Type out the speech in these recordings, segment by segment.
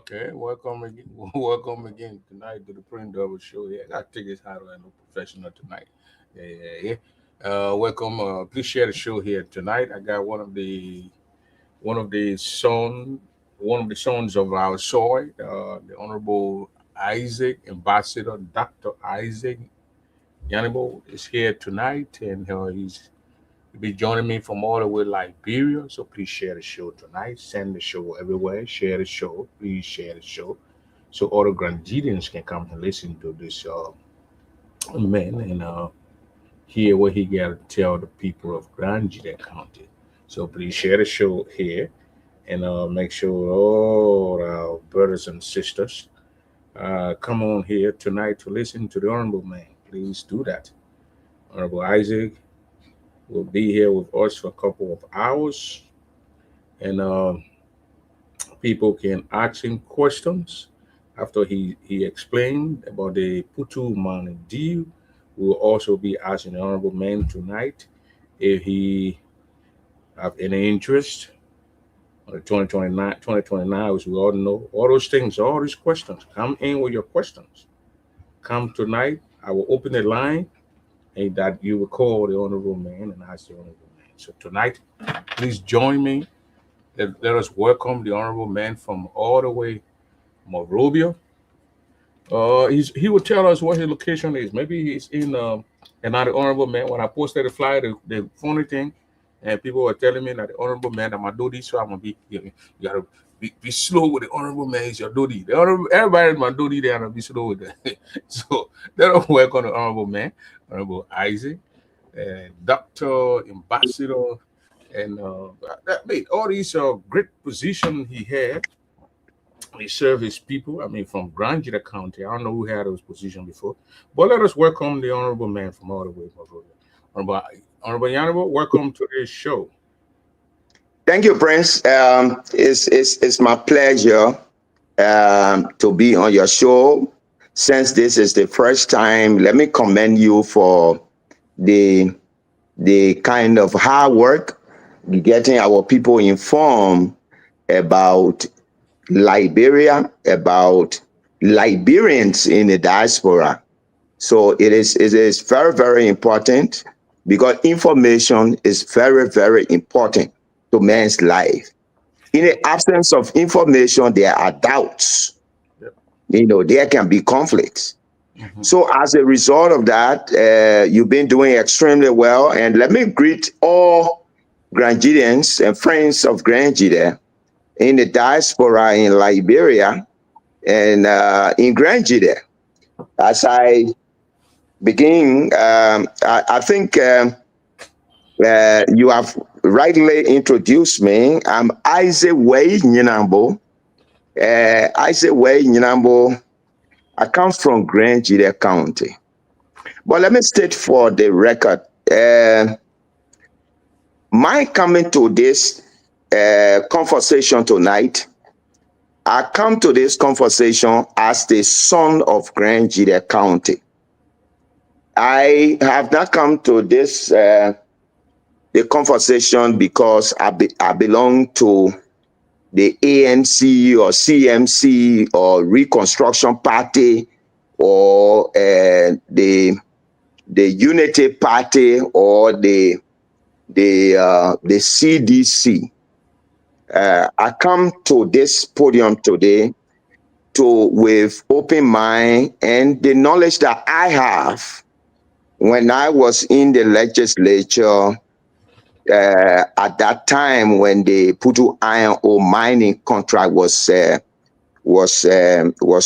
Okay, welcome again. Welcome again tonight to the Print Double Show. Yeah, I got to take this how do I know professional tonight. Yeah. Welcome. Please share the show here tonight. I got one of the son one of the sons of our soil, the Honorable Isaac Ambassador Dr. Isaac Nyenabo is here tonight, and he'll be joining me from all the way Liberia. So please share the show tonight. Send the show everywhere. Share the show. Please share the show so other Grandidians can come and listen to this man and hear what he got to tell the people of Grand County. So please share the show here and make sure all our brothers and sisters come on here tonight to listen to the Honorable Man. Please do that. Honorable Isaac will be here with us for a couple of hours, and people can ask him questions after he explained about the Putu Mani deal. We will also be asking the Honorable Man tonight if he have any interest on the 2029, which we all know. All those things, all these questions. Come in with your questions. Come tonight. I will open the line and that you will call the Honorable Man and ask the Honorable Man. So tonight, please join me. Let us welcome the Honorable Man from all the way Monrovia. He will tell us what his location is. Maybe he's in another Honorable Man. When I posted the flyer, the funny thing, and people were telling me that the Honorable Man, I'm gonna do this, so I'm gonna be you gotta be slow with the Honorable Man. Is your duty. The honorable, everybody in my duty, they're gonna be slow with that. So let us welcome the Honorable Man, Honorable Isaac, and Doctor Ambassador, and that made all these great positions he had. He served his people. I mean, from Grangita County. I don't know who had those positions before, but let us welcome the honorable man from all the way, my brother. Honorable, Honorable Nyenabo, welcome to this show. Thank you, Prince. It's my pleasure to be on your show. Since this is the first time, let me commend you for the the kind of hard work getting our people informed about Liberia, about Liberians in the diaspora. So it is very, very important because information is very, very important to man's life. In the absence of information, there are doubts. Yep. There can be conflicts. Hmm. So as a result of that, you've been doing extremely well. And let me greet all Grangidians and friends of Grangida in the diaspora in Liberia and in Grangida. As I begin, I think you have rightly introduced me. I'm Isaac Wehyee Nyenabo. Isaac Wehyee Nyenabo. I come from Grangida County. But let me state for the record, my coming to this conversation tonight, I come to this conversation as the son of Grangida County. I have not come to this the conversation because I belong to the ANC or CMC or Reconstruction Party or the Unity Party or the CDC. I come to this podium today with open mind and the knowledge that I have when I was in the legislature at that time when the Putu iron ore mining contract was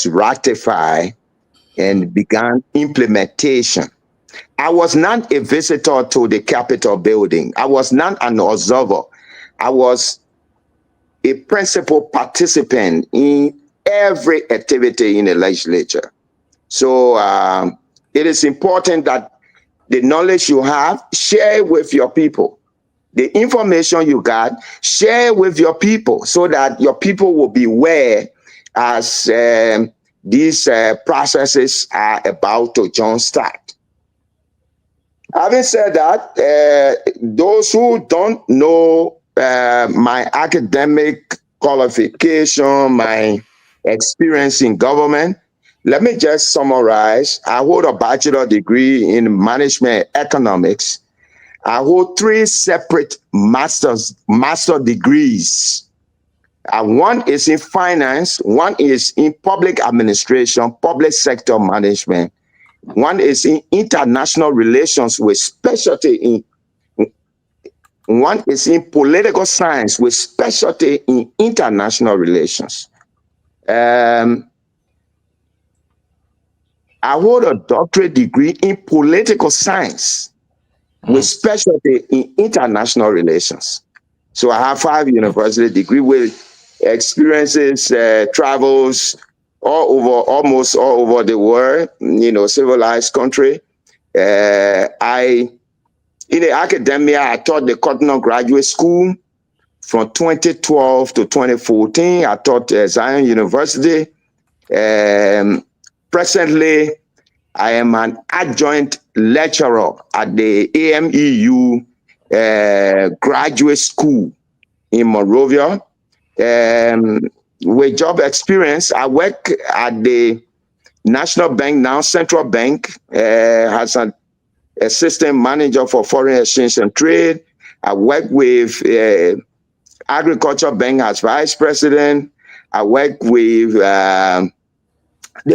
ratified and began implementation. I was not a visitor to the Capitol building. I was not an observer. I was a principal participant in every activity in the legislature. So it is important that the knowledge you have, share with your people. The information you got, share with your people so that your people will be aware as these processes are about to jumpstart. Having said that, those who don't know my academic qualification, my experience in government, let me just summarize. I hold a bachelor degree in management economics. I hold 3 separate master degrees. One is in finance, one is in public administration, public sector management. One is in international relations with specialty in one is in political science with specialty in international relations. I hold a doctorate degree in political science with specialty in international relations. So I have 5 university degree with experiences, travels almost all over the world, civilized country. In the academia, I taught the Cotton Graduate School from 2012 to 2014. I taught Zion University. Presently, I am an adjunct lecturer at the AMEU Graduate School in Monrovia. With job experience, I work at the National Bank, now Central Bank, as an assistant manager for foreign exchange and trade. I work with Agriculture Bank as vice president. I work with the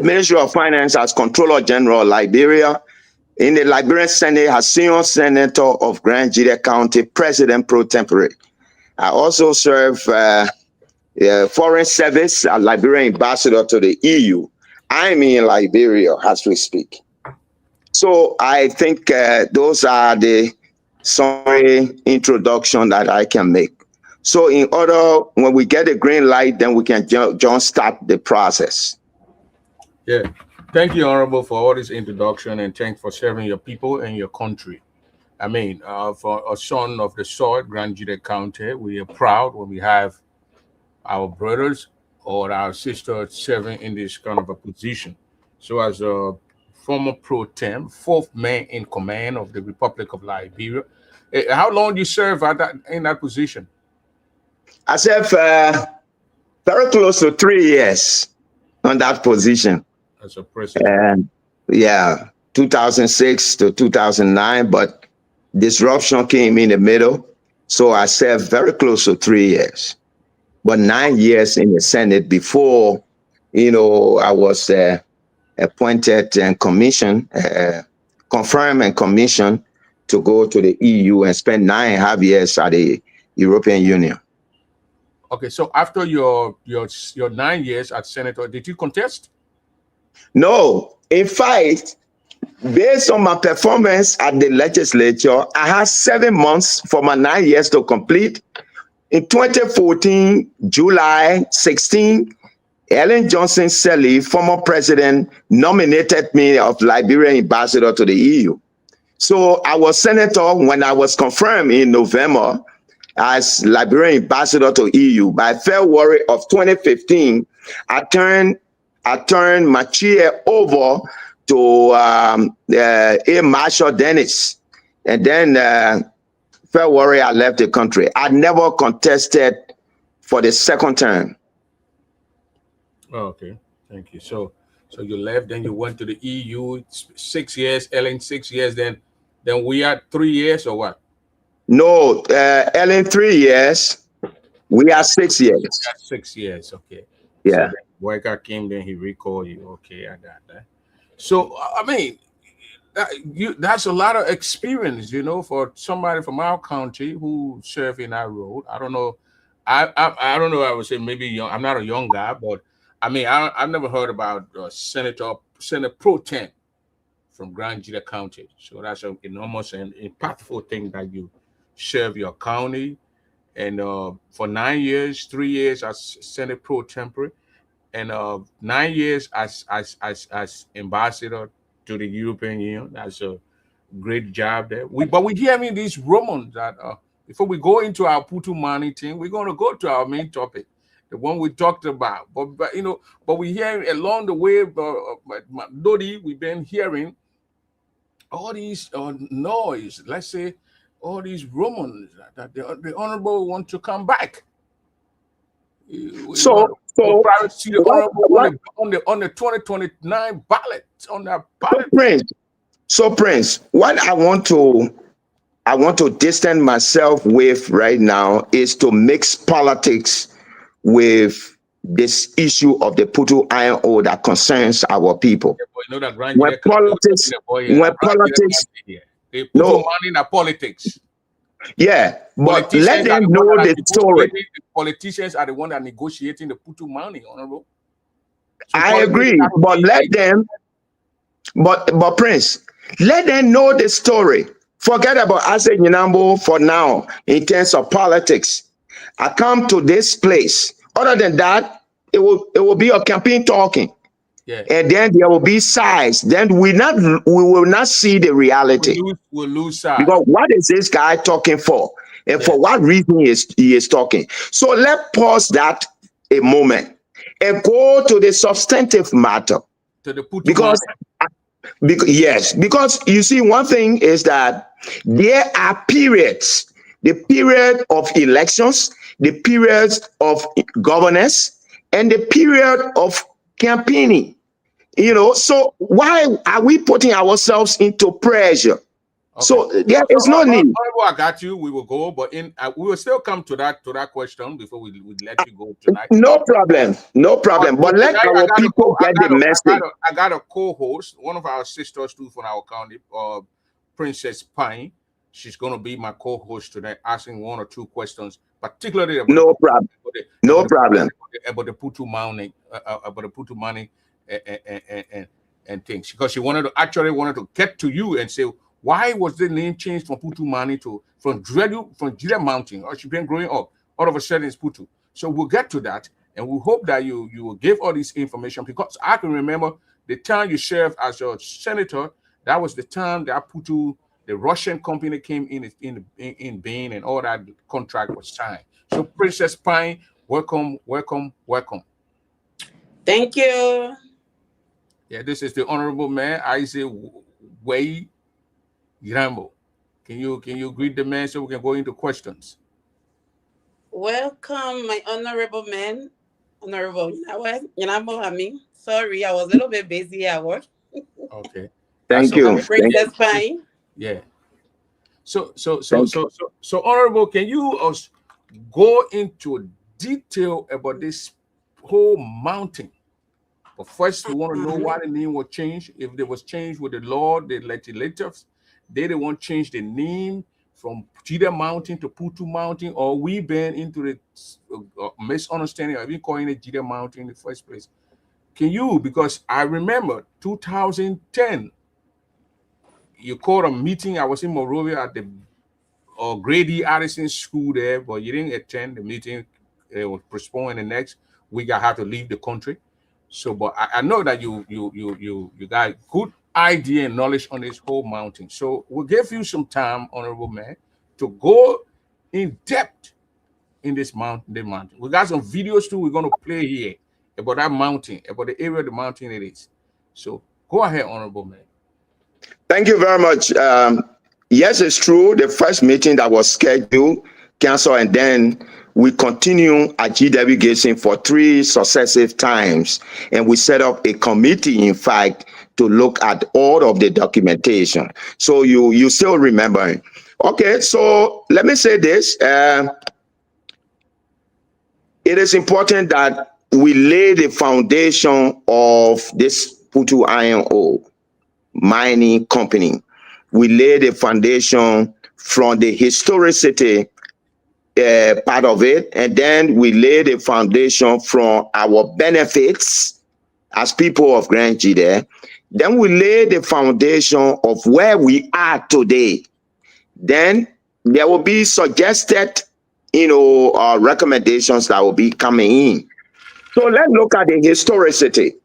Ministry of Finance as Controller General of Liberia. In the Liberian Senate, as senior senator of Grangida County, president pro tempore. I also serve foreign service as Liberian ambassador to the EU. I'm in Liberia as we speak. So I think those are the summary introduction that I can make. So in order, when we get the green light, then we can just start the process. Yeah. Thank you, Honorable, for all this introduction, and thanks for serving your people and your country. I mean, for a son of the soil, Grand Jude County, we are proud when we have our brothers or our sisters serving in this kind of a position. So, as a former pro tem, fourth man in command of the Republic of Liberia, how long do you serve at that in that position? I served very close to 3 years on that position. As a president? And yeah, 2006 to 2009, but disruption came in the middle. So I served very close to 3 years, but 9 years in the Senate before, I was appointed and commissioned, confirmed and commissioned to go to the EU and spend 9.5 years at the European Union. Okay, so after your 9 years as senator, did you contest? No, in fact, based on my performance at the legislature, I had 7 months for my 9 years to complete. In 2014, July 16, Ellen Johnson Sirleaf, former president, nominated me as Liberian ambassador to the EU. So I was senator when I was confirmed in November as Liberian ambassador to EU. By February of 2015, I turned my chair over to A. Marshall Dennis. And then February, I left the country. I never contested for the second term. Oh, okay, thank you. So you left, then you went to the EU, 6 years, Ellen 6 years, then we had 3 years or what? No, Ellen 3 years, we are 6 years. We got 6 years, okay. Yeah. So Wehyee came, then he recalled you. Okay, I got that. So I mean, that's a lot of experience, for somebody from our country who served in that role. I don't know. I don't know. I would say maybe young. I'm not a young guy, but I mean, I've never heard about Senate Pro Tem from Grand Jude County. So that's an enormous and impactful thing that you serve your county, and for 9 years, 3 years as Senate Pro Tempore, and 9 years as ambassador to the European Union. That's a great job there. But we hearing these rumors that before we go into our Putu money thing, we're going to go to our main topic, the one we talked about. But we hear along the way, Dodi, we've been hearing all these noise. Let's say all these rumors that the honorable want to come back. So see the honorable on the 2029 ballot, on that ballot. Prince, what I want to distance myself with right now is to mix politics with this issue of the Putu iron ore that concerns our people. Yeah, that when politics, they put money in politics. Yeah, but let them know the story. The politicians are the one that are negotiating the Putu money, honorable. So I agree, but let them. But Prince, let them know the story. Forget about Wehyee Nyenabo for now in terms of politics. I come to this place. Other than that, it will be a campaign talking. Yeah. And then there will be sides. Then we will not see the reality. We'll lose sight. Because what is this guy talking for? And for what reason he is talking? So let's pause that a moment and go to the substantive matter. To the Putu because you see, one thing is that there are periods, the period of elections, the period of governance, and the period of campaigning. So why are we putting ourselves into pressure? Okay. So there is no need. I got you. We will go, but we will still come to that question before we let you go tonight. No problem. But let our people get the message. I got a co-host, one of our sisters too from our county, Princess Pine. She's going to be my co-host today, asking one or two questions, particularly about about the Putu money, and things, because she wanted to get to you and say, why was the name changed from Putu money from Jira Mountain, or she been growing up? all of a sudden it's Putu. So we'll get to that, and we hope that you will give all this information, because I can remember the time you served as a senator. That was the time that Putu, the Russian company, came in Benin, and all that contract was signed. So Princess Pine, welcome, welcome, welcome. Thank you. Yeah, this is the honorable man, Isaac Wehyee Nyenabo. Can you greet the man so we can go into questions? Welcome, my honorable man. Honorable Nyenabo, I mean. Sorry, I was a little bit busy at work. Okay, that's Thank okay. you. I'm Princess Pine. Yeah. So so so Thank so so so honorable, can you go into detail about this whole mountain? But first, we want to know why the name was changed. If there was changed with the law, the legislators, they didn't want to change the name from Jida Mountain to Putu Mountain, or we been into the misunderstanding of even calling it Jida Mountain in the first place. Can you? Because I remember 2010, you called a meeting. I was in Monrovia at the Grady Addison School there, but you didn't attend the meeting. It was postponed, and the next week I had to leave the country. So, but I know that you got good idea and knowledge on this whole mountain. So we'll give you some time, honorable man, to go in depth in this mountain. The mountain. We got some videos too. We're going to play here about that mountain, about the area of the mountain it is. So go ahead, honorable man. Thank you very much. Yes, it's true. The first meeting that was scheduled, canceled, and then we continue at GW Gazing for 3 successive times. And we set up a committee, in fact, to look at all of the documentation. So you still remember. Okay, so let me say this. It is important that we lay the foundation of this Putu Iron Ore mining company. We lay the foundation from the historicity part of it, and then we lay the foundation from our benefits as people of Grand Jide. Then we lay the foundation of where we are today. Then there will be suggested, recommendations that will be coming in. So let's look at the historicity.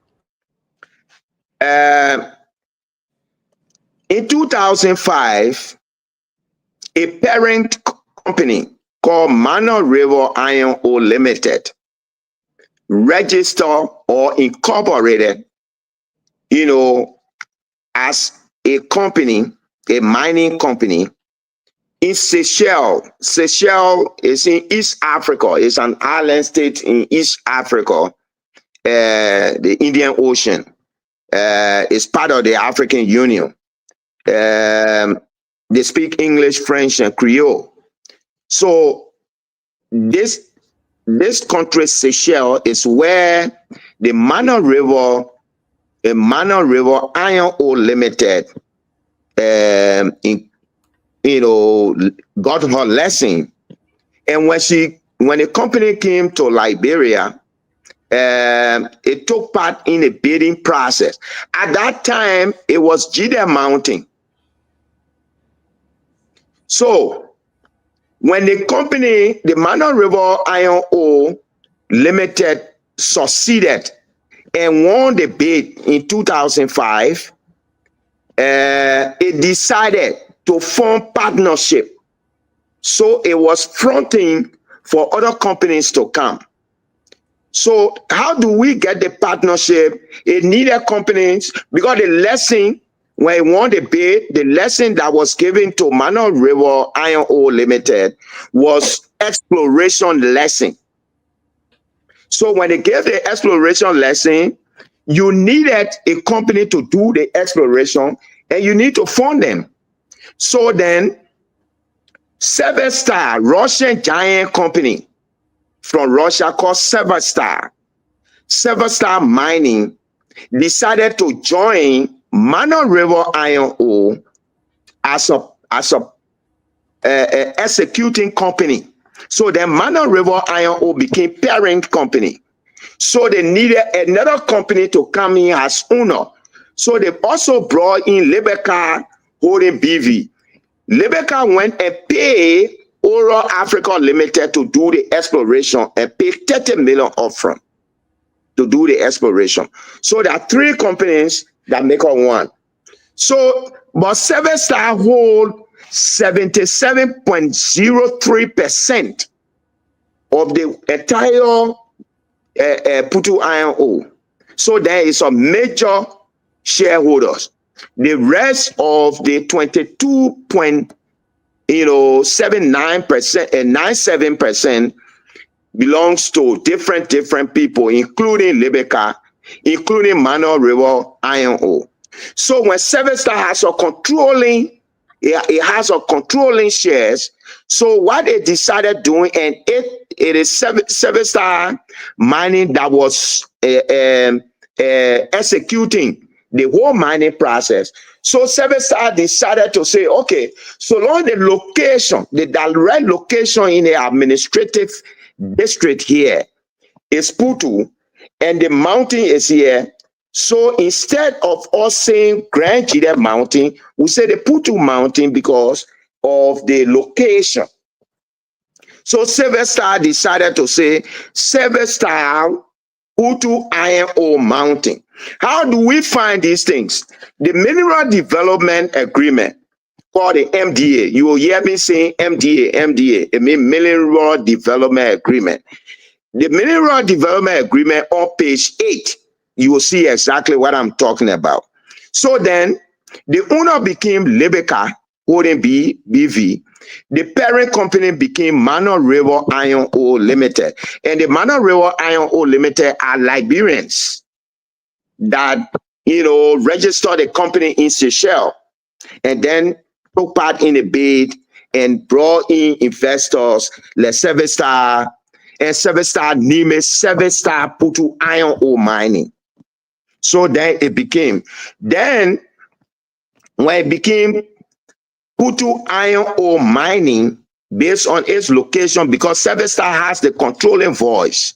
In 2005, a parent company called Mana River Iron Ore Limited registered or incorporated, as a company, a mining company in Seychelles. Seychelles is in East Africa. It's an island state in East Africa, the Indian Ocean. It's part of the African Union. They speak English, French, and Creole. So this country, Seychelles, is where the Mana River Iron Ore Limited, got her lesson. And when the company came to Liberia, it took part in a bidding process. At that time, it was Jide Mountain. So when the company, the Mana River Iron Ore Limited, succeeded and won the bid in 2005, it decided to form partnership. So it was fronting for other companies to come. So how do we get the partnership? It needed companies, because the lesson when it won the bid, the lesson that was given to Mana River Iron Ore Limited was exploration lesson. So when they gave the exploration lesson, you needed a company to do the exploration, and you need to fund them. So then Severstar, Russian giant company from Russia called Severstar Mining, decided to join Mana River Iron Ore as a executing company. So then Mana River Iron Ore became parent company. So they needed another company to come in as owner. So they also brought in Lebeca Holding BV. Lebeca went and paid Oral Africa Limited to do the exploration and pay 30 million upfront to do the exploration. So there are three companies that make up one. So, but Seven Star hold 77.03% of the entire Putu Iron Ore. So there is a major shareholders. The rest of the 22.79% and 97% belongs to different people, including Libeka, including Mano River Iron Ore. So when Seven Star has a controlling, it has a controlling shares. So what they decided doing, and it is Seven Star Mining that was executing the whole mining process. So Seven Star decided to say, okay, so long the location, the direct location in the administrative district here is Putu, and the mountain is here. So instead of us saying Grand Jide Mountain, we say the Putu Mountain because of the location. So Seven Star decided to say Seven Star Putu Iron Ore Mountain. How do we find these things? The Mineral Development Agreement, called the MDA. You will hear me saying MDA. It means Mineral Development Agreement. The Mineral Development Agreement on page 8, you will see exactly what I'm talking about. So then, the owner became Libeka Holding BV. The parent company became Mano River Iron Ore Limited. And the Mano River Iron Ore Limited are Liberians that, registered the company in Seychelles and then took part in a bid and brought in investors like Seven Star, and Seven Star named Seven Star Putu Iron Ore Mining. So then it became, when it became Putu Iron Ore Mining, based on its location, because Seven Star has the controlling voice.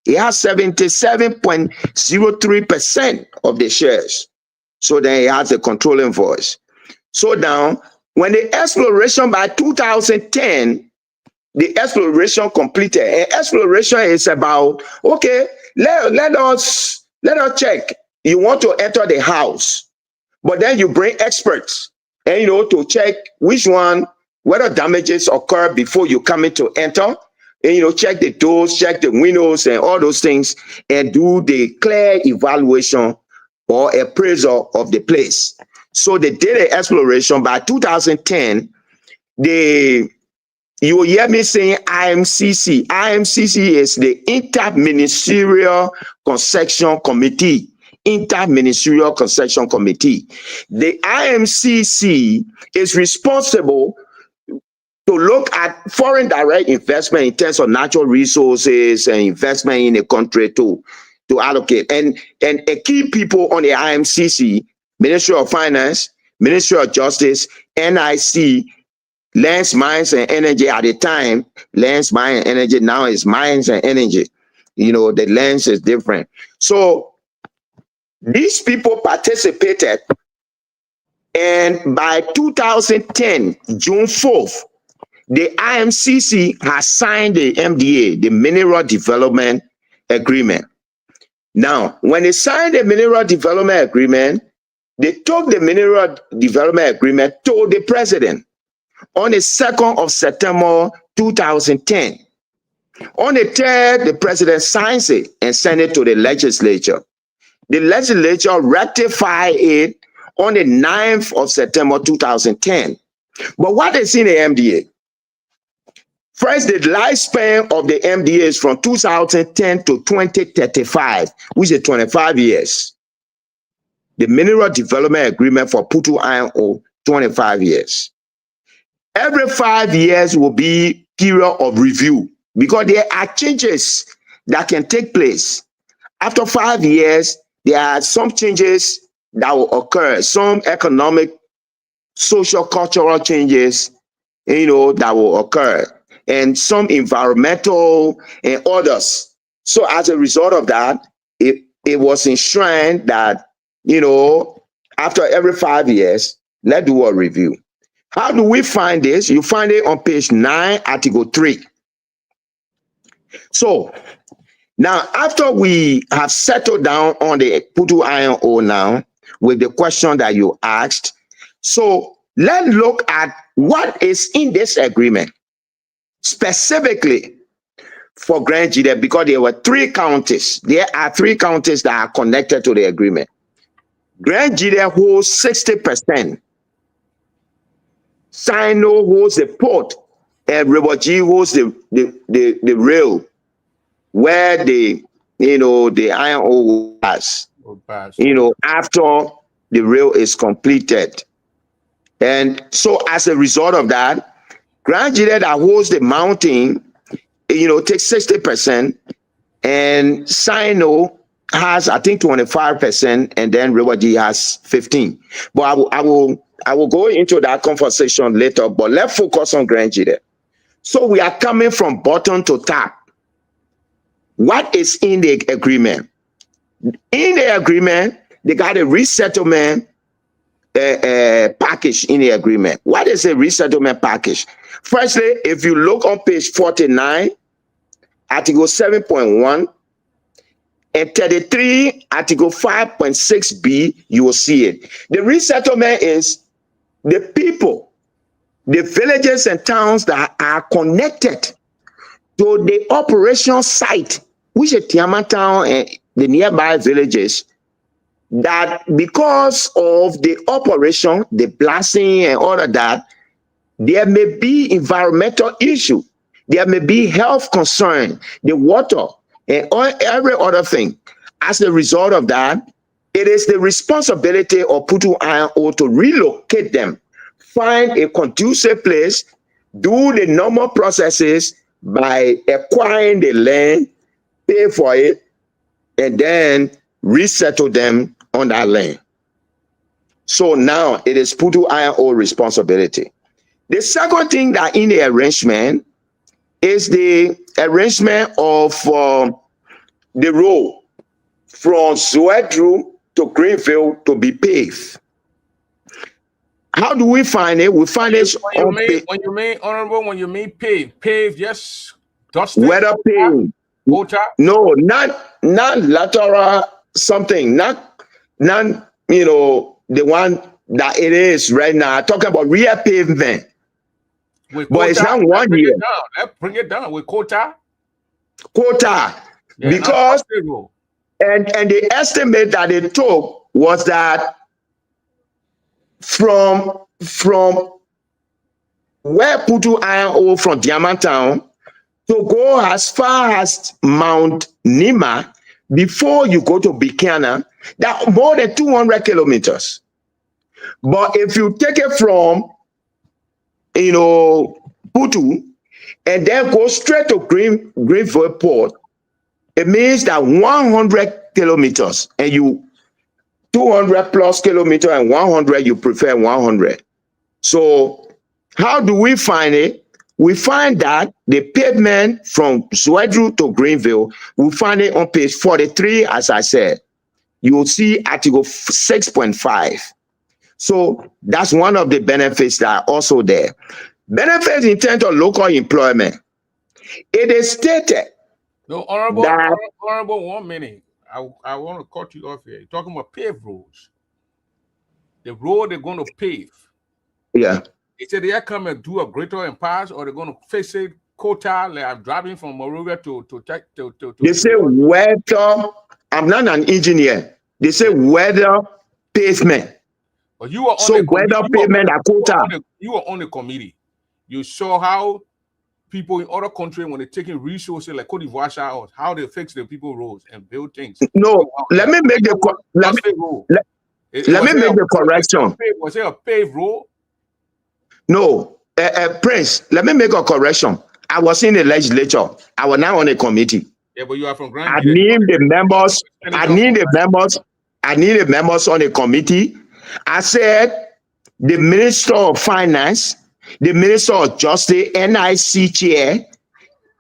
It has 77.03% of the shares. So then it has the controlling voice. So now, when the exploration by 2010, the exploration completed, and exploration is about, okay, let us check. You want to enter the house, but then you bring experts, and to check which one, whether damages occur before you come in to enter, and check the doors, check the windows, and all those things, and do the clear evaluation or appraisal of the place. So they did an exploration by 2010. You will hear me saying IMCC. IMCC is the Interministerial Concession Committee. Interministerial Concession Committee. The IMCC is responsible to look at foreign direct investment in terms of natural resources and investment in the country to allocate. And a key people on the IMCC, Ministry of Finance, Ministry of Justice, NIC, Lands, Mines, and Energy at the time. Lands, Mines, and Energy, now is Mines and Energy. The lands is different. So these people participated, and by 2010, June 4th, the IMCC has signed the MDA, the Mineral Development Agreement. Now, when they signed the Mineral Development Agreement, they took the Mineral Development Agreement to the president on the 2nd of September 2010. On the 3rd, the president signs it and sends it to the legislature. The legislature ratified it on the 9th of September 2010. But what is in the MDA? First, the lifespan of the MDA is from 2010 to 2035, which is 25 years. The Mineral Development Agreement for Putu Iron Ore, 25 years. Every 5 years will be period of review, because there are changes that can take place. After 5 years, there are some changes that will occur, some economic, social, cultural changes, that will occur, and some environmental and others. So as a result of that, it was enshrined that, after every 5 years, let's do a review. How do we find this? You find it on page 9, article 3. So now, after we have settled down on the Putu Iron Ore now, with the question that you asked, so let's look at what is in this agreement, specifically for Grand Jide, because there were 3 counties. There are 3 counties that are connected to the agreement. Grand Jide holds 60%. Sino holds the port, and Wehyee holds the rail where the iron ore will pass, after the rail is completed. And so as a result of that, Grand Jide that holds the mountain, takes 60%, and Sino has, I think, 25%, and then Wehyee has 15%. But I will go into that conversation later, but let's focus on Grand Jide. So we are coming from bottom to top. What is in the agreement? In the agreement, they got a resettlement package in the agreement. What is a resettlement package? Firstly, if you look on page 49, article 7.1, and 33, article 5.6b, you will see it. The resettlement is the people, the villages and towns that are connected to the operation site, which is Tiamat Town and the nearby villages, that because of the operation, the blasting and all of that, there may be environmental issue, there may be health concern, the water and every other thing. As a result of that, it is the responsibility of Putu Iron Ore to relocate them, find a conducive place, do the normal processes by acquiring the land, pay for it, and then resettle them on that land. So now it is Putu Iron Ore responsibility. The second thing that in the arrangement is the arrangement of the road from Zoedru to Greenville to be paved. How do we find it? We find it when you mean pave, yes, dusted. Whether paved. No, not lateral something, not the one that it is right now. Talking about real pavement. But it's not 1 year. Let's bring it down with quota. Yeah, because and the estimate that they took was that from where Putu Iron Ore from Diamond Town to go as far as Mount Nima before you go to Bikana, that more than 200 kilometers. But if you take it from Putu and then go straight to Greenville Port, it means that 100 kilometers, and you 200 plus kilometer and 100, you prefer 100. So how do we find it? We find that the pavement from Zoedru to Greenville, we find it on page 43, as I said. You will see article 6.5. So that's one of the benefits that are also there. Benefits in terms of local employment. It is stated. No, honorable, 1 minute. I want to cut you off here. You're talking about paved roads. The road they're going to pave. Yeah. They said they are coming to do a greater impasse, or they're going to face it quota. Like I'm driving from Monrovia to. They say whether I'm not an engineer. They say whether pavement. But you were on so whether pavement or quota. You were on the committee. You saw how people in other countries, when they're taking resources like Cote d'Ivoire, how they fix the people roads and build things. No, let me make the correction. Was it a paved road? No, Prince, let me make a correction. I was in the legislature. I was now on a committee. Yeah, but you are from Grand. I need the members. I need the members on the committee. I said the Minister of Finance, the Minister of Justice, NIC Chair,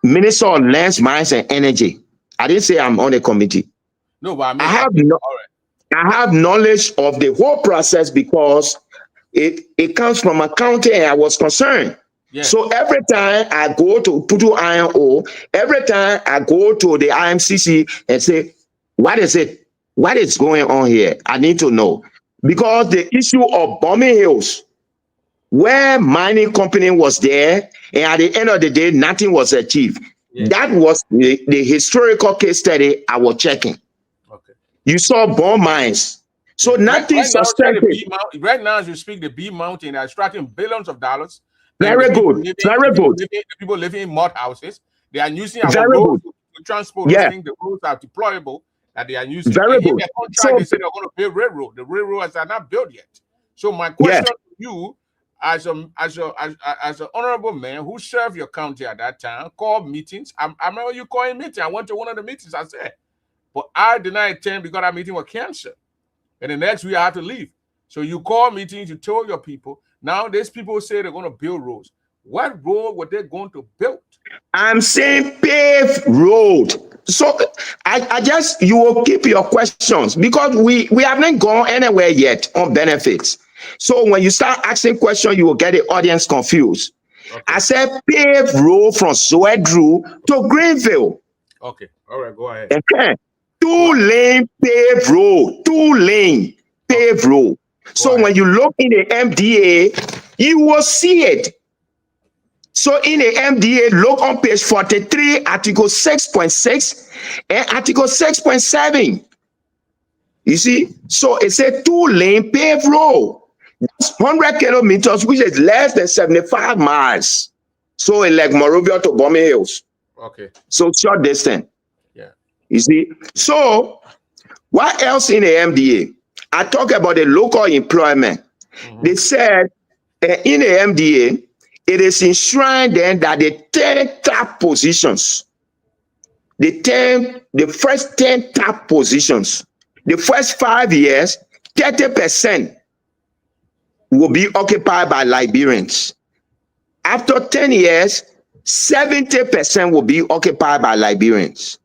Minister of Lands, Mines, and Energy. I didn't say I'm on a committee. No, but I have knowledge of the whole process because It comes from accounting, and I was concerned. Yeah. So every time I go to Putu Iron Ore, every time I go to the IMCC and say, what is it? What is going on here? I need to know. Because the issue of bombing hills, where mining company was there, and at the end of the day, nothing was achieved. Yeah. That was the historical case study I was checking. Okay. You saw bomb mines. So nothing right now, suspected. right now, as you speak, the B Mountain are extracting billions of dollars. Very good. Very good. The people living in mud houses, they are using our Very roads good. to transport those things. The roads are deployable that they are using. Very And in good. their contract, So they said they're going to build railroad. The railroads are not built yet. So my yes, question to you, as an honorable man who served your county at that time, called meetings. I remember you calling meeting. I went to one of the meetings. I said, but I did not attend because that meeting was canceled. And the next week I had to leave. So you call meetings, you told your people. Now these people say they're going to build roads. What road were they going to build? I'm saying paved road. So I just, you will keep your questions because we haven't gone anywhere yet on benefits. So when you start asking questions, you will get the audience confused. Okay. I said paved road from Zoedru to Greenville. Okay. All right. Go ahead. Okay. 2-lane paved road. 2-lane paved road. So when you look in the MDA, you will see it. So in the MDA, look on page 43, Article 6.6 and Article 6.7. You see? So it's a 2-lane paved road. That's 100 kilometers, which is less than 75 miles. So it's like Morovia to Bombay Hills. Okay. So short distance. Yeah. You see? So what else in the MDA? I talk about the local employment. They said in the MDA, it is enshrined then that the 10 top positions, the first 10 top positions, the first 5 years, 30% will be occupied by Liberians. After 10 years, 70% will be occupied by Liberians.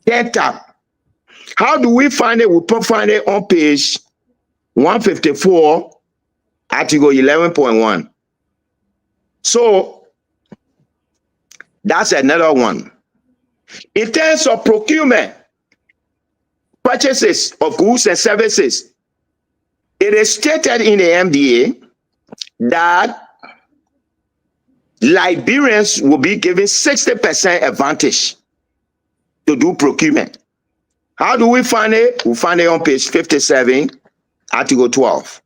10 top. How do we find it? We find it on page 154, Article 11.1. So that's another one. In terms of procurement, purchases of goods and services, it is stated in the MDA that Liberians will be given 60% advantage to do procurement. How do we find it? We find it on page 57, Article 12.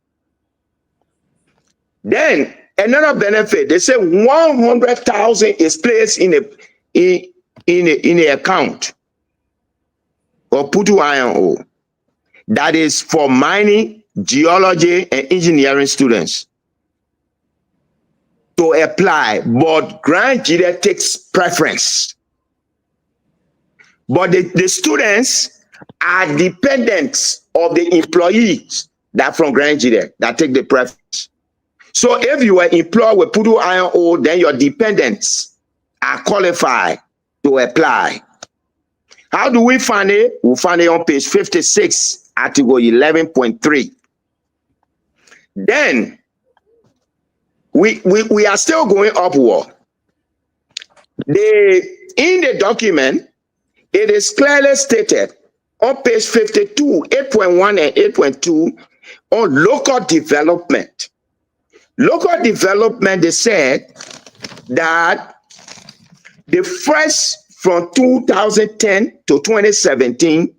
Then another benefit, they say 100,000 is placed in a account or Putu Iron Ore. That is for mining, geology, and engineering students to apply, but Grand Jide takes preference. But the students are dependents of the employees that from Grand Jide that take the preference. So if you were employed with Putu Iron Ore, then your dependents are qualified to apply. How do we find it? We find it on page 56, Article 11.3. Then we are still going upward. In the document, it is clearly stated on page 52, 8.1 and 8.2 on local development. Local development, they said that the first from 2010 to 2017,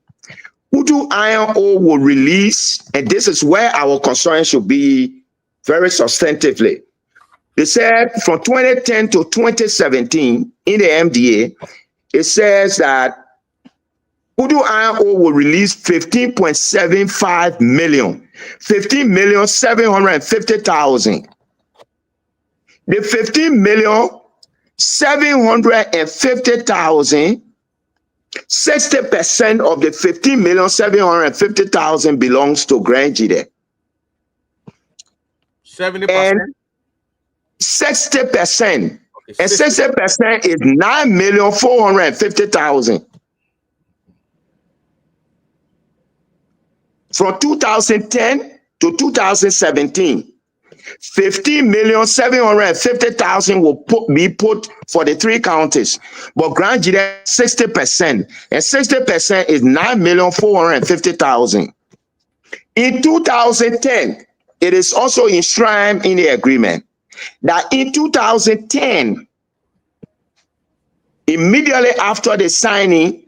Putu Iron Ore will release, and this is where our concern should be very substantively. They said from 2010 to 2017 in the MDA, it says that Putu Iron Ore will release 15.75 million, 15,750,000. The 15,750,000, 60% of the 15,750,000 belongs to Grand Jide. 70%? And 60%. Okay, and 60% is 9,450,000. From 2010 to 2017, 15,750,000 will be put for the 3 counties, but Grand Jide 60%, and 60% is 9,450,000. In 2010, it is also enshrined in the agreement that in 2010, immediately after the signing,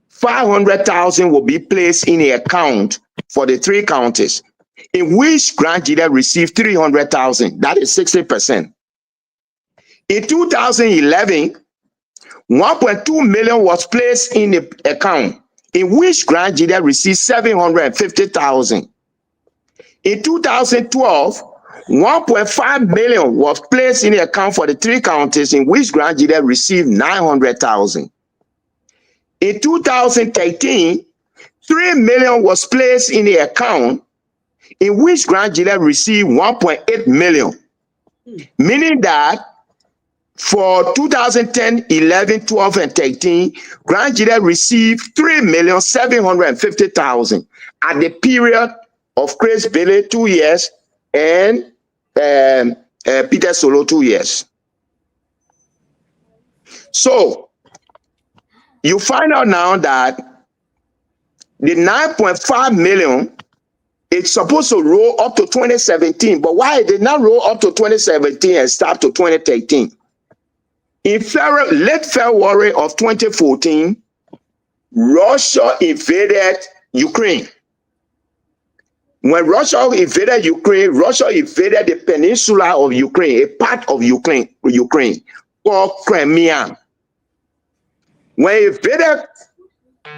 500,000 will be placed in the account for the 3 counties, in which Grand Jide received 300,000. That is 60%. In 2011, 1.2 million was placed in the account, in which Grand Jide received 750,000. In 2012, 1.5 million was placed in the account for the 3 counties, in which Grand Jide received 900,000. In 2013, 3 million was placed in the account, in which Grand Jide received 1.8 million, meaning that for 2010, 11, 12, and 13, Grand Jide received 3,750,000 at the period of Chris Bailey 2 years and Peter Solo 2 years. So you find out now that the 9.5 million, it's supposed to roll up to 2017, but why it did not roll up to 2017 and stop to 2013? In late February of 2014, Russia invaded Ukraine. When Russia invaded Ukraine, Russia invaded the peninsula of Ukraine, a part of Ukraine called Crimea. When it invaded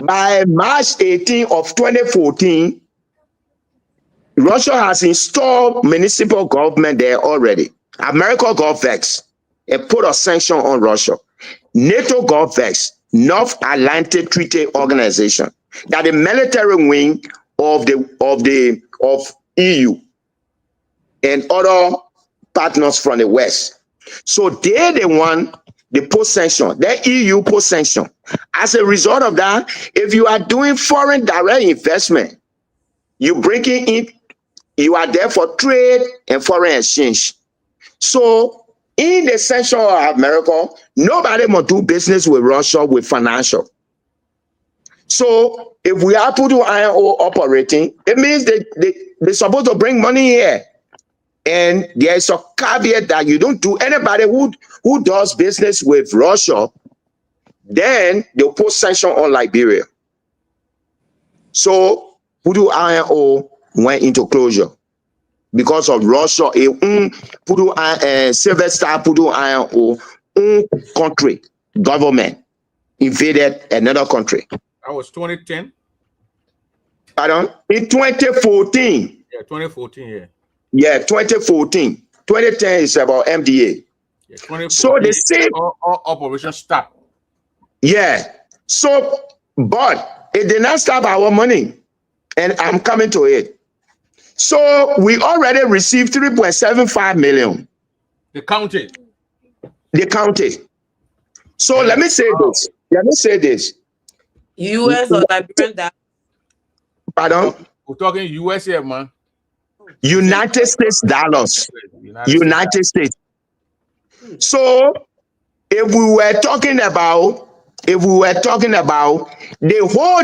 by March 18 of 2014, Russia has installed municipal government there already. America got vexed and put a sanction on Russia. NATO got vexed, North Atlantic Treaty Organization, that the military wing of EU and other partners from the West. So they're the one, they put sanction, the EU put sanction. As a result of that, if you are doing foreign direct investment, you bringing in, you are there for trade and foreign exchange. So in the sanction of America, nobody must do business with Russia with financial. So if we are putting iron ore operating, it means they're supposed to bring money here. And there's a caveat that you don't do, anybody who does business with Russia, then they'll put sanction on Liberia. So Pudu iron ore went into closure because of Russia. Silver Star Pudu iron ore country government invaded another country. That was 2010. Pardon? In 2014. Yeah, 2014. Yeah. Yeah, 2014. 2010 is about MDA. Yeah, 2014. So the same all operation stopped. Yeah. So, but it did not stop our money, and I'm coming to it. So we already received 3.75 million. The county. The county. So let me say this. Let me say this. US or Liberian that. Pardon? We're talking US here, man. United States dollars. United States. So if we were talking about the whole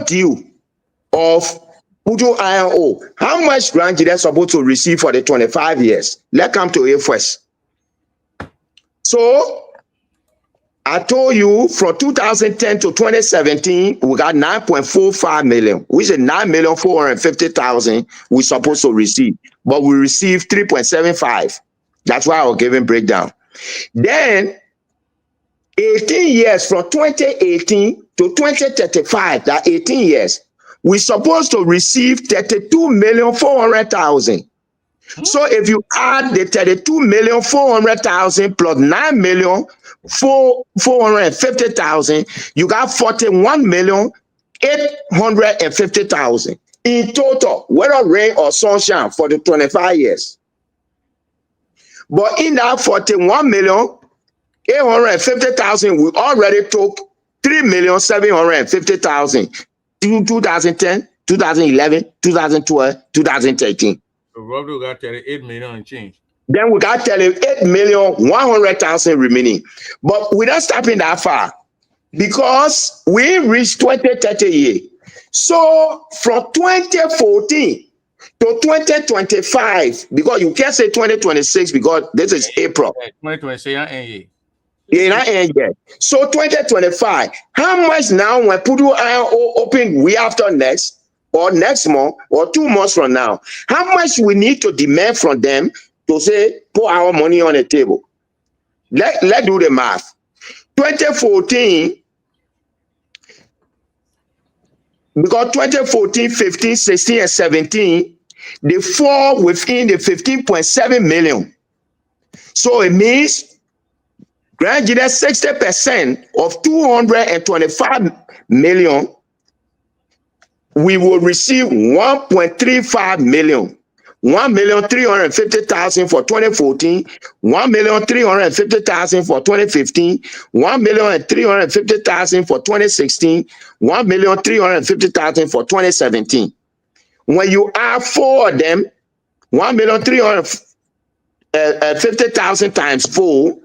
deal of Pudu iron ore, how much grant they supposed to receive for the 25 years? Let's come to it first. So I told you from 2010 to 2017, we got 9.45 million, which is 9,450,000 we're supposed to receive, but we received 3.75. That's why I was giving breakdown. Then 18 years from 2018 to 2035, that 18 years, we're supposed to receive 32,400,000. So if you add the 32,400,000 plus 9,450,000, you got 41,850,000 in total, whether rain or sunshine, for the 25 years. But in that 41,850,000, we already took 3,750,000. 2010, 2011, 2012, 2013. So Roberto got 38 million and change. Then we got 8,100,000 remaining. But we're not stopping that far because we reached 2030 year. So from 2014 to 2025, because you can't say 2026 because this is April. 2026 So 2025, how much now when Pudu Iron open we after next or next month or 2 months from now, how much we need to demand from them to say put our money on the table? Let's do the math. 2014, because 2014, 15, 16, and 17, they fall within the 15.7 million. So it means gradually 60% of 225 million, we will receive 1.35 million. 1,350,000 for 2014, 1,350,000 for 2015, 1,350,000 for 2016, 1,350,000 for 2017. When you add 4 of them, 1,350,000 times 4,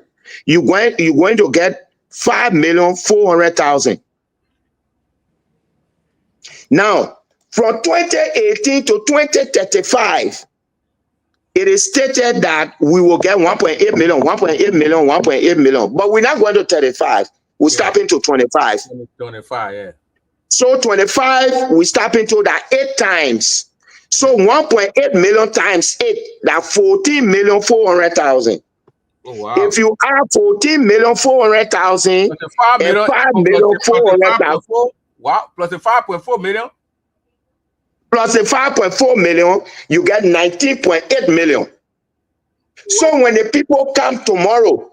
you're going to get 5,400,000. Now, from 2018 to 2035, it is stated that we will get 1.8 million, 1.8 million, 1.8 million, but we're not going to 35. We're stopping to 25. 25, yeah. So 25, we stop into that 8 times. So 1.8 million times 8, that 14,400,000. Oh, wow. If you add 14,400,000 and 5,400,000, wow, plus the 5.4 million. Plus the 5.4 million, you get 19.8 million. So when the people come tomorrow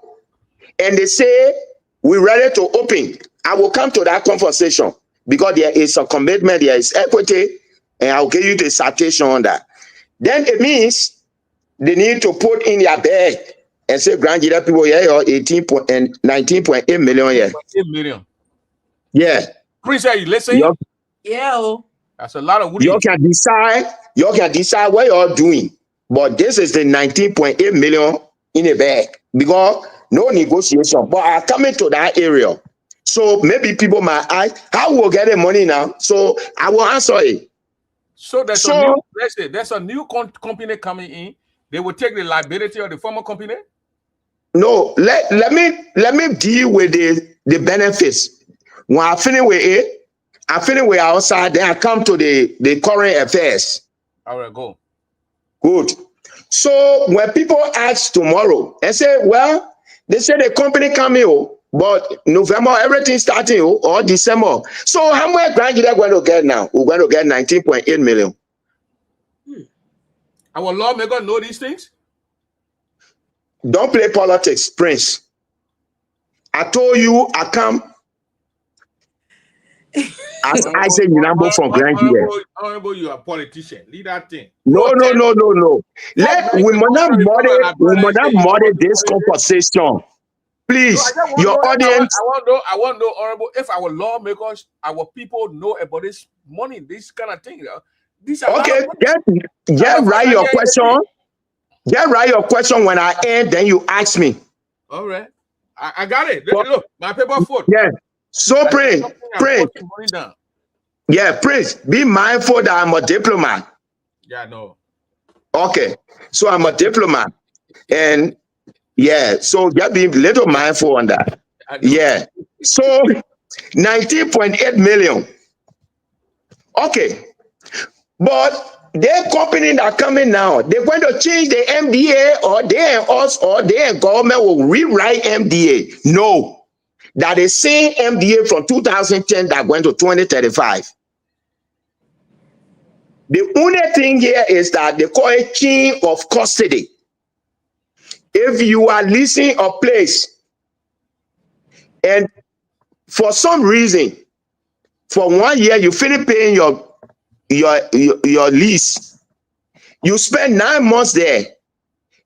and they say, we're ready to open, I will come to that conversation because there is a commitment, there is equity, and I'll give you the citation on that. Then it means they need to put in their bag and say, Grand Jida people, yeah, or 19.8 million, yeah. 8 million. Yeah. Prince, are you listening? Yeah. That's a lot of wood. You can decide what you're doing. But this is the 19.8 million in a bag because no negotiation. But I'm coming to that area. So maybe people might ask, how will get the money now? So I will answer it. So there's a new company coming in. They will take the liability of the former company? No, let me deal with the benefits. When I finish with it, I finish with outside, then I come to the current affairs. All right, go. Good. So when people ask tomorrow and say, well, they say the company coming, but November, everything starting, or December. So how much grant are going to get now? We're going to get 19.8 million. Our lawmaker know these things? Don't play politics, Prince. I told you I come as Isaac Nyenabo from Grand Jida. Honorable, you are a politician. Lead that thing. No. We must not muddy this conversation. Please, your audience. I want to know, Honorable, if our lawmakers, our people know about this money, this kind of thing. These are okay. Get right your question. Get right your question when I end, then you ask me. All right. I got it. Look, my paper foot. Yeah. So Prince. Yeah, Prince, be mindful that I'm a diplomat. Yeah, no. Okay. So I'm a diplomat. And yeah, so just be a little mindful on that. Yeah. So 19.8 million. Okay. But their company that are coming now, they're going to change the MDA, or they and us, or they and government will rewrite MDA. No. That is same MDA from 2010 that went to 2035. The only thing here is that they call it chain of custody. If you are leasing a place and for some reason, for 1 year, you finish paying your lease, you spend 9 months there,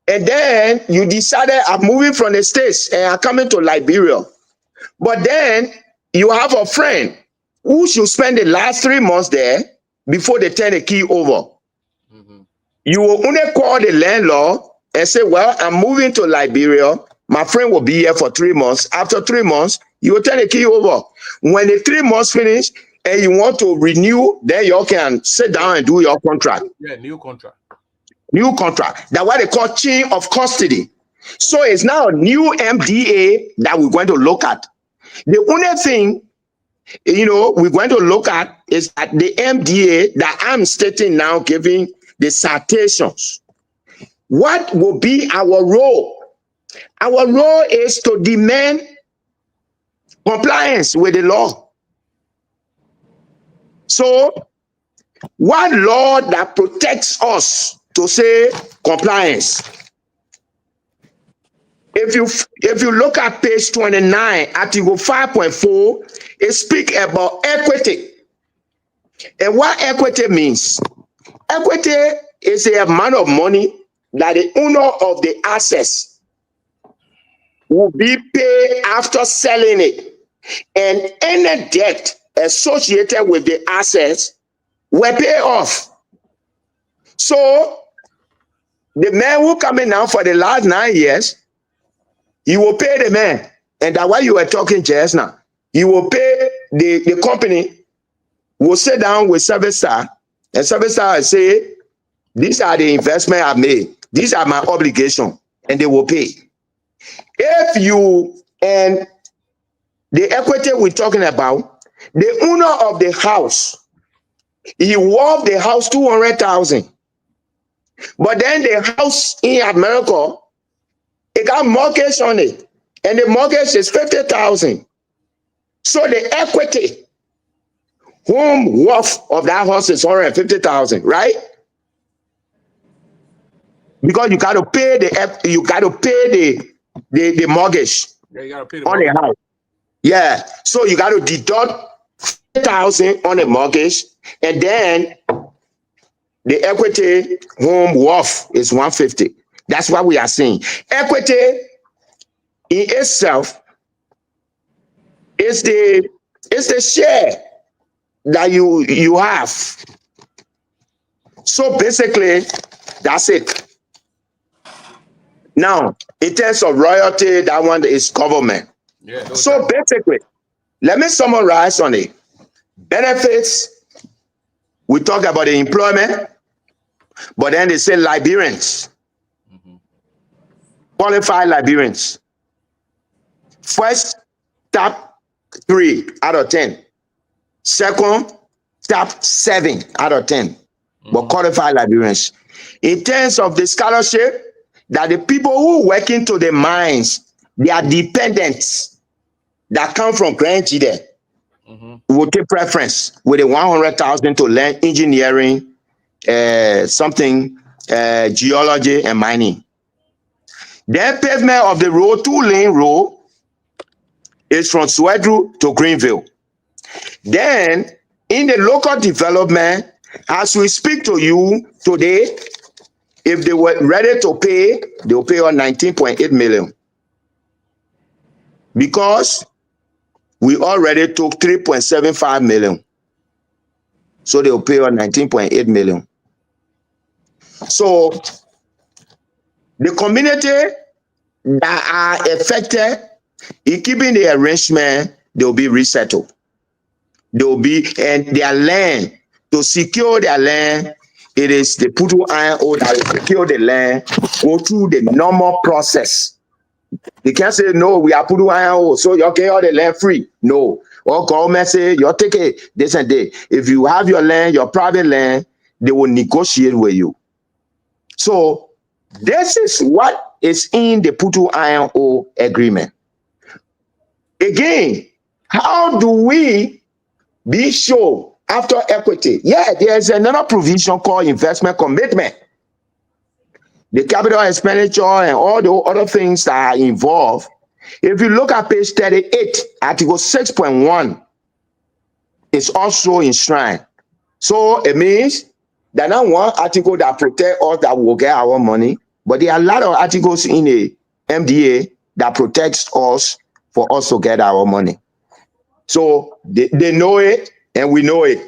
and then you decided I'm moving from the States and I'm coming to Liberia. But then you have a friend who should spend the last 3 months there before they turn the key over. Mm-hmm. You will only call the landlord and say, well, I'm moving to Liberia. My friend will be here for 3 months. After 3 months, you will turn the key over. When the 3 months finish and you want to renew, then you can sit down and do your contract. Yeah, new contract. New contract. That's what they call chain of custody. So it's now a new MDA that we're going to look at. The only thing, we're going to look at is that the MDA that I'm stating now, giving the citations. What will be our role? Our role is to demand compliance with the law. So, what law that protects us to say compliance? If you look at page 29, Article 5.4, it speaks about equity. And what equity means? Equity is the amount of money that the owner of the assets will be paid after selling it, and any debt associated with the assets will pay off. So the man who coming now for the last 9 years, you will pay the man, and that's why you were talking just now. You will pay the company. Will sit down with Service Star, and Service Star will say, these are the investment I've made. These are my obligations, and they will pay. If you and the equity we're talking about, the owner of the house, he worth the house 200,000, but then the house in America, it got mortgage on it, and the mortgage is 50,000. So the equity home worth of that house is 150,000, right? Because you got to pay the mortgage. Yeah, you gotta pay the on mortgage. the house. Yeah, so you got to deduct 50,000 on the mortgage, and then the equity home worth is 150. That's what we are saying. Equity in itself is the share that you have. So basically, that's it. Now, in terms of royalty, that one is government. Yeah. So basically, let me summarize on it. Benefits, we talk about the employment, but then they say Liberians, qualified Liberians. First, top 3 out of 10. Second, top 7 out of 10. But qualified Liberians. In terms of the scholarship, that the people who working to the mines, they are dependents that come from Grand G there. Will take preference with the 100,000 to learn engineering, geology and mining. Then pavement of the road, 2-lane road, is from Swedru to Greenville. Then in the local development, as we speak to you today, if they were ready to pay, they will pay on 19.8 million. Because we already took 3.75 million. So they will pay on 19.8 million. So the community that are affected in keeping the arrangement, they will be resettled. They will be, and their land, to secure their land, it is the Putu Iron Ore that will secure the land, go through the normal process. They can't say, no, we are Putu Iron Ore, so you get all the land free. No. Or government say, you take it this and that. If you have your land, your private land, they will negotiate with you. So this is what is in the Putu Iron Ore agreement. Again, how do we be sure after equity? Yeah, there's another provision called investment commitment. The capital expenditure and all the other things that are involved. If you look at page 38, Article 6.1 is also enshrined. So it means that not one article that protect us that will get our money, but there are a lot of articles in the MDA that protects us for us to get our money. So they know it and we know it.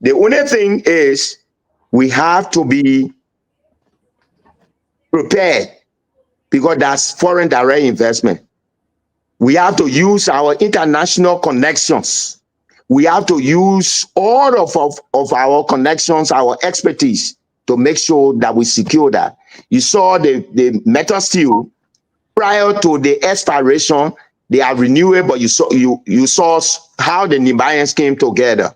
The only thing is we have to be prepared because that's foreign direct investment. We have to use our international connections. We have to use all of our connections, our expertise to make sure that we secure that. You saw the metal steel prior to the expiration, they are renewable, but you saw how the Nigerians came together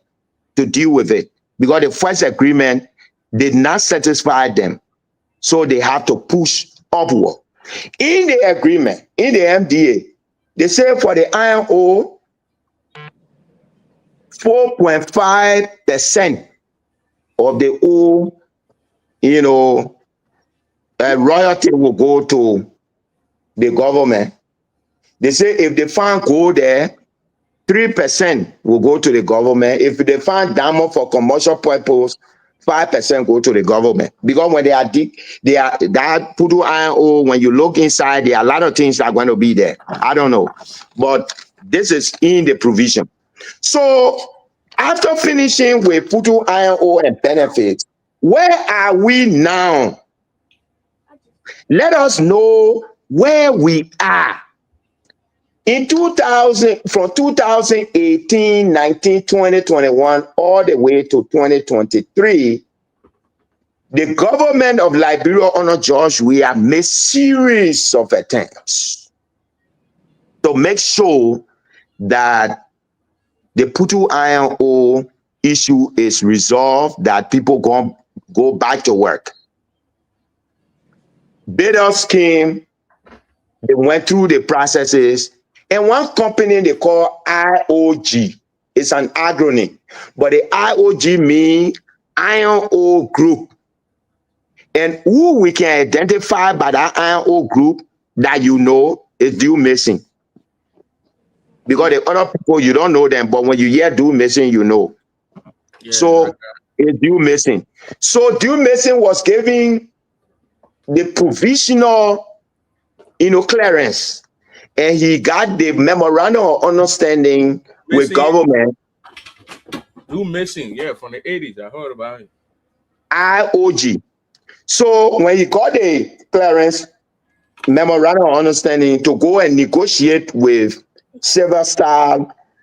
to deal with it because the first agreement did not satisfy them. So they have to push upward. In the agreement, in the MDA, they say for the iron ore, 4.5% of the ore, royalty will go to the government. They say if they find gold there, 3% will go to the government. If they find diamond for commercial purpose, 5% go to the government. Because when that Pudu iron ore, when you look inside, there are a lot of things that are going to be there. I don't know. But this is in the provision. So after finishing with Pudu iron ore and benefits, where are we now? Let us know where we are. In 2000, from 2018, 19, 20, 21, all the way to 2023, the government of Liberia under George Weah made series of attempts to make sure that the Putu iron ore issue is resolved, that people go back to work. Bidders came, they went through the processes, and one company they call IOG, it's an acronym, but the IOG means Iron Ore Group. And who we can identify by that Iron Ore Group that is Due Mason. Because the other people, you don't know them, but when you hear Due Mason, you know. Yeah, so it's Due Mason. So Due Mason was giving the provisional clearance, and he got the memorandum of understanding with government. Due Mason, yeah, from the 80s, I heard about it. IOG. So when he got the clearance, memorandum of understanding to go and negotiate with Silver Star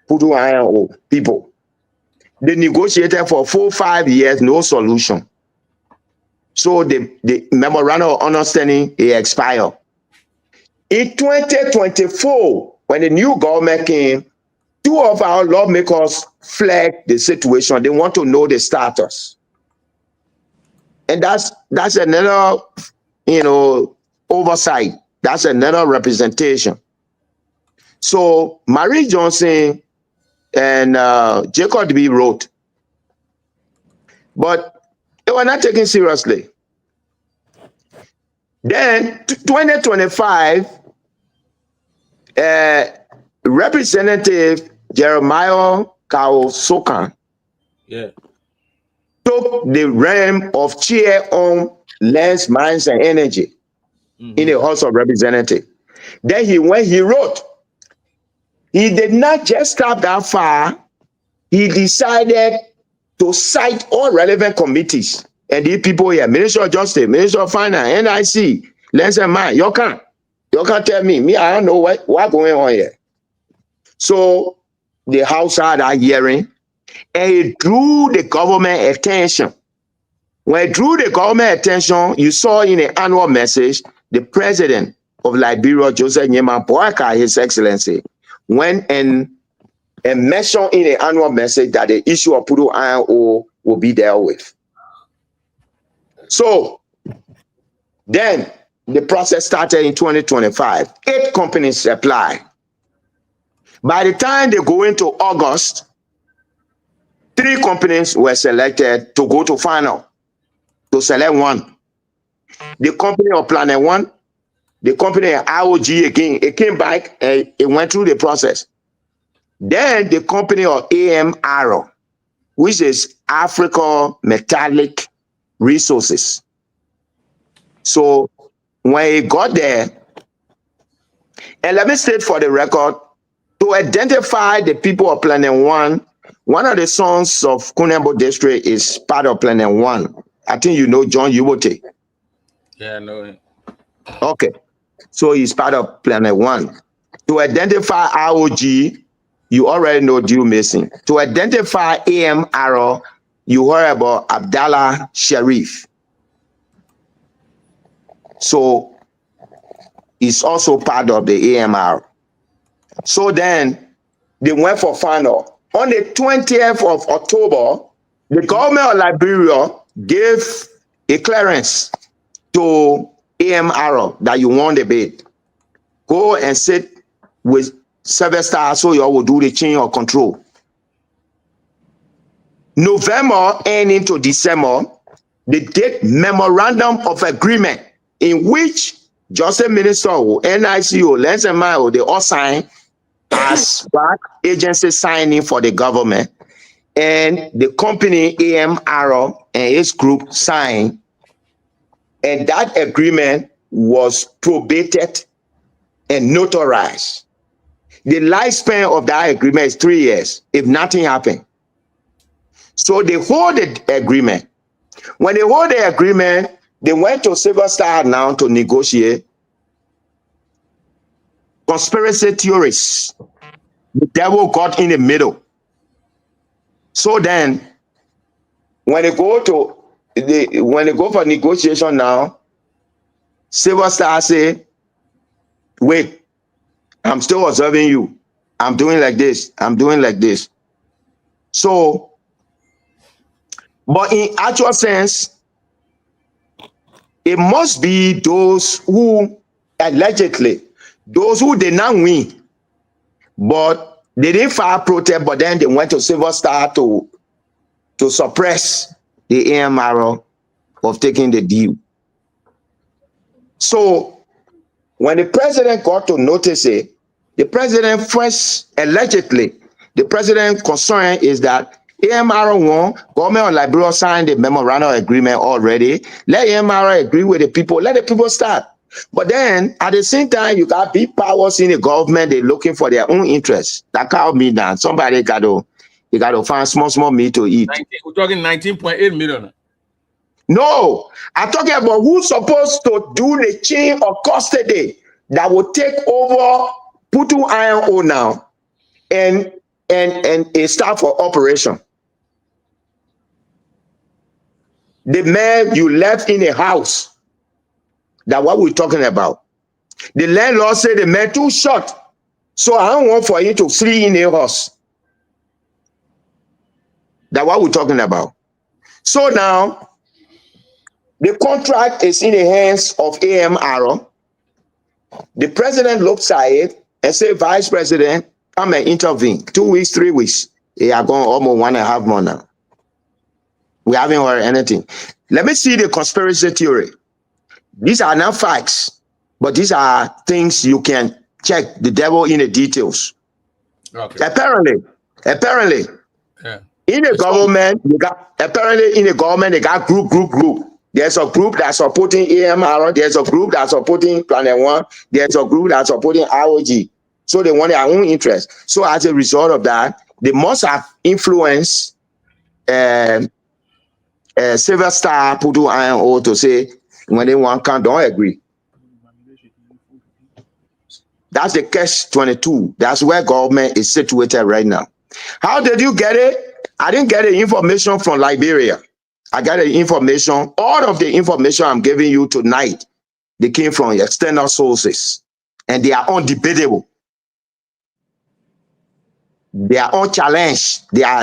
Putu iron ore people, they negotiated for 4-5 years, no solution. So the memorandum of understanding expired. In 2024, when the new government came, 2 of our lawmakers flagged the situation. They want to know the status. And that's another, oversight. That's another representation. So Marie Johnson and Jacob B. wrote, but they were not taken seriously. Then 2025, Representative Jeremiah Kaosokan took the realm of chair on lands, mines, and energy in the House of Representatives. Then he wrote, he did not just stop that far, he decided to cite all relevant committees. And these people here, Minister of Justice, Minister of Finance, NIC, Lands and Mines, you can't tell me, I don't know what going on here. So the House had a hearing, and it drew the government attention. When it drew the government attention, you saw in the annual message, the president of Liberia, Joseph Nyeman, His Excellency, went and mentioned in the annual message that the issue of Pudu iron ore will be dealt with. So then the process started in 2025. 8 companies applied. By the time they go into August, 3 companies were selected to go to final, to select one. The company of Planet One, the company of IOG again, it came back and it went through the process. Then the company of AM Arrow, which is Africa Metallic Resources. So when it got there, and let me state for the record, To identify the people of Planet one of the sons of Kunembo district is part of Planet One. I think you know John Yubote. Yeah, I know it. Okay. So he's part of Planet One. To identify ROG, you already know Dew Mason. To identify AMR, you heard about Abdallah Sharif. So he's also part of the AMR. So then they went for final. On the 20th of October, the government of Liberia gave a clearance to AMR that you won the bid. Go and sit with Sylvester so you all will do the change of control. November and into December, they did memorandum of agreement in which Justice Minister, NICO, Lens and Mayo, they all signed as back agency signing for the government, and the company AMR and its group signed, and that agreement was probated and notarized. The lifespan of that agreement is 3 years if nothing happened. So they hold the agreement. When they hold the agreement, they went to Silver Star now to negotiate. Conspiracy theorists, the devil got in the middle. So then, when they go for negotiation now, Silver Star say, wait, I'm still observing you. I'm doing like this. I'm doing like this. So, but in actual sense, it must be those who allegedly, those who did not win, but they didn't file protest, but then they went to Silver Star to suppress the AMR of taking the deal. So when the president got to notice it, the president first, allegedly, the president's concern is that AMR won, government of Liberia signed the memorandum agreement already. Let AMR agree with the people, let the people start. But then at the same time, you got big powers in the government, they're looking for their own interests. That can't be done. Somebody got to find small meat to eat. We're talking 19.8 million. No, I'm talking about who's supposed to do the chain of custody that will take over Putu Iron Ore now and a start for operation. The man you left in a house, that's what we're talking about. The landlord said the man too short, so I don't want for you to flee in a house. That's what we're talking about. So now, the contract is in the hands of AMR. The president looks at it and say, Vice President, come and intervene. 2 weeks, 3 weeks. They are going almost 1.5 months now. We haven't heard anything. Let me see the conspiracy theory. These are not facts, but these are things you can check the devil in the details. Okay. Apparently, yeah. In the government, they got group. There's a group that's supporting AMR. There's a group that's supporting Planet One. There's a group that's supporting ROG. So they want their own interest. So as a result of that, they must have influenced Silver Star, Putu Iron Ore to say when they want count, don't agree. That's the catch-22. That's where government is situated right now. How did you get it? I didn't get the information from Liberia. I got the information, all of the information I'm giving you tonight, they came from external sources, and they are undebatable. They are unchallenged.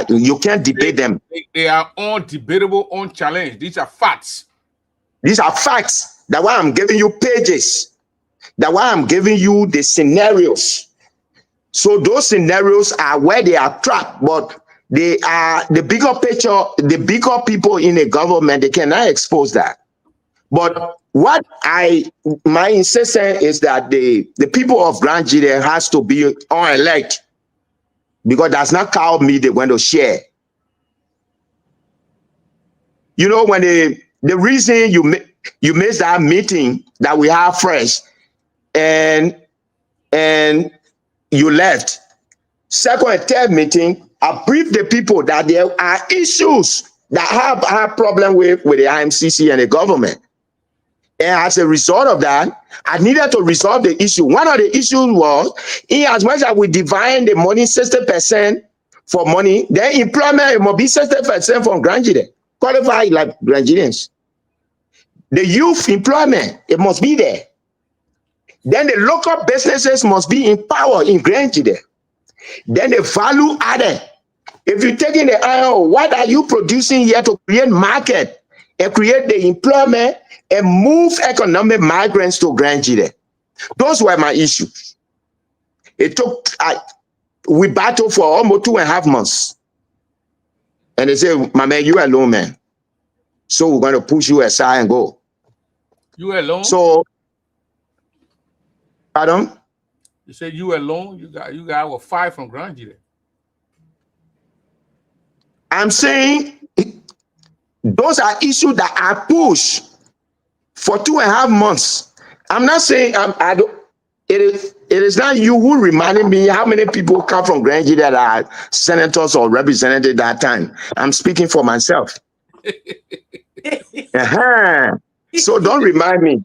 You can't debate them. They are undebatable, unchallenged. These are facts. These are facts. That's why I'm giving you pages. That's why I'm giving you the scenarios. So those scenarios are where they are trapped, but they are the bigger picture, the bigger people in the government, they cannot expose that. But what my insistence is that the people of Grand Gideon has to be unelect, because that's not how me they want to share. You know, when the reason you miss that meeting that we have fresh and you left, second and third meeting, I briefed the people that there are issues that have problem with the IMCC and the government. And as a result of that, I needed to resolve the issue. One of the issues was, in as much as we divide the money 60% for money, then employment it must be 60% from Granjide, qualified like Granjidians. The youth employment, it must be there. Then the local businesses must be empowered in Granjide. Then the value added. If you're taking the iron ore, what are you producing here to create market and create the employment and move economic migrants to Granjide? Those were my issues. It took, we battled for almost 2.5 months. And they said, my man, you alone, man. So we're going to push you aside and go. You alone? So, pardon? You said you alone? You got over 5 from Granjide. I'm saying those are issues that I push for 2.5 months. I'm not saying it is not you who reminded me how many people come from Granjide that are senators or representatives that time. I'm speaking for myself. So don't remind me.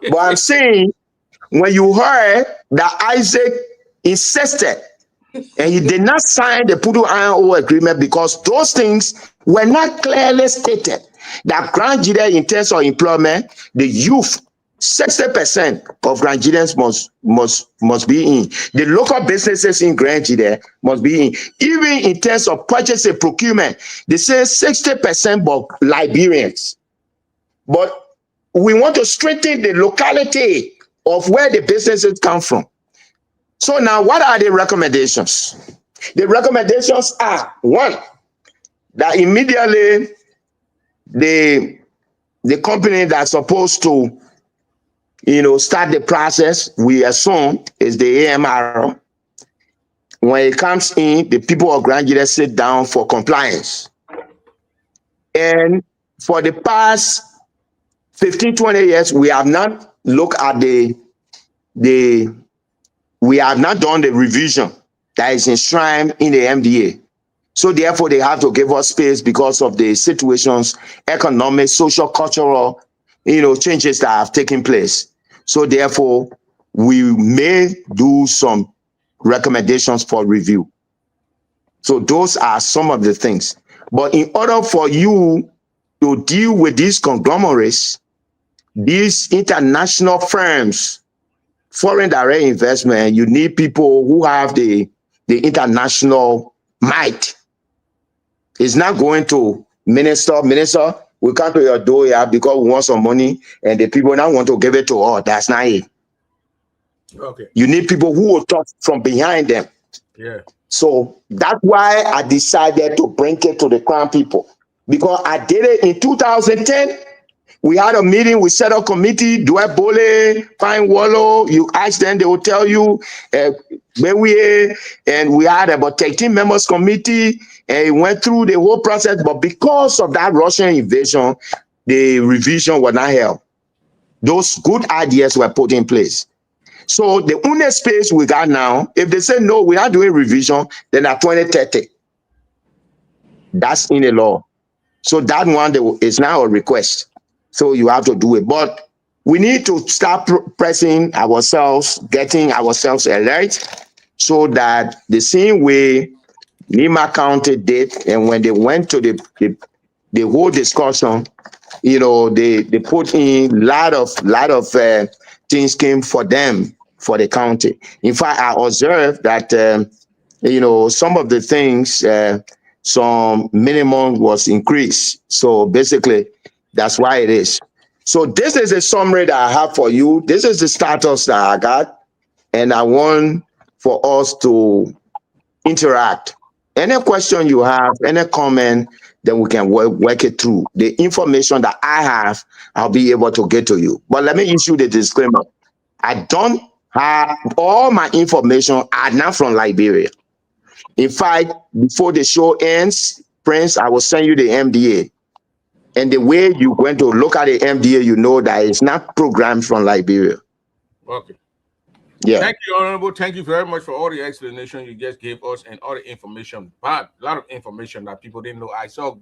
But I'm saying when you heard that Isaac insisted and he did not sign the Pudu Iron Ore agreement because those things were not clearly stated that Granjide in terms of employment, the youth, 60% of Granjidians must be in. The local businesses in Granjide must be in. Even in terms of purchase and procurement, they say 60% but Liberians. But we want to strengthen the locality of where the businesses come from. So now what are the recommendations? The recommendations are, one, that immediately the company that's supposed to start the process, we assume is the AMR. When it comes in, the people of Granjide sit down for compliance. And for the past 15-20 years, we have not looked at we have not done the revision that is enshrined in the MDA. So therefore, they have to give us space because of the situations, economic, social, cultural, changes that have taken place. So therefore, we may do some recommendations for review. So those are some of the things. But in order for you to deal with these conglomerates, these international firms, foreign direct investment, you need people who have the international might. It's not going to minister, we come to your door here because we want some money and the people now want to give it to us. That's not it. Okay. You need people who will talk from behind them. Yeah. So that's why I decided to bring it to the Crown people, because I did it in 2010. We had a meeting, we set up committee, Dwe Bole, Fine Wallow, you ask them, they will tell you, Wehyee, and we had about 13 members committee, and it went through the whole process, but because of that Russian invasion, the revision was not held. Those good ideas were put in place. So the only space we got now, if they say, no, we are doing revision, then at 2030, that's in the law. So that one is now a request. So you have to do it. But we need to start pressing ourselves, getting ourselves alert, so that the same way Nima County did, and when they went to the whole discussion, they put in lot of things came for them, for the county. In fact, I observed that some of the things, some minimum was increased. So basically, that's why it is. So this is a summary that I have for you. This is the status that I got, and I want for us to interact. Any question you have, any comment, then we can work it through. The information that I have, I'll be able to get to you. But let me issue the disclaimer. I don't have all my information are not from Liberia. In fact, before the show ends, Prince, I will send you the MDA. And the way you're going to look at the MDA, you know that it's not programmed from Liberia. Okay. Yeah. Thank you, Honorable. Thank you very much for all the explanation you just gave us and all the information. But a lot of information that people didn't know. I saw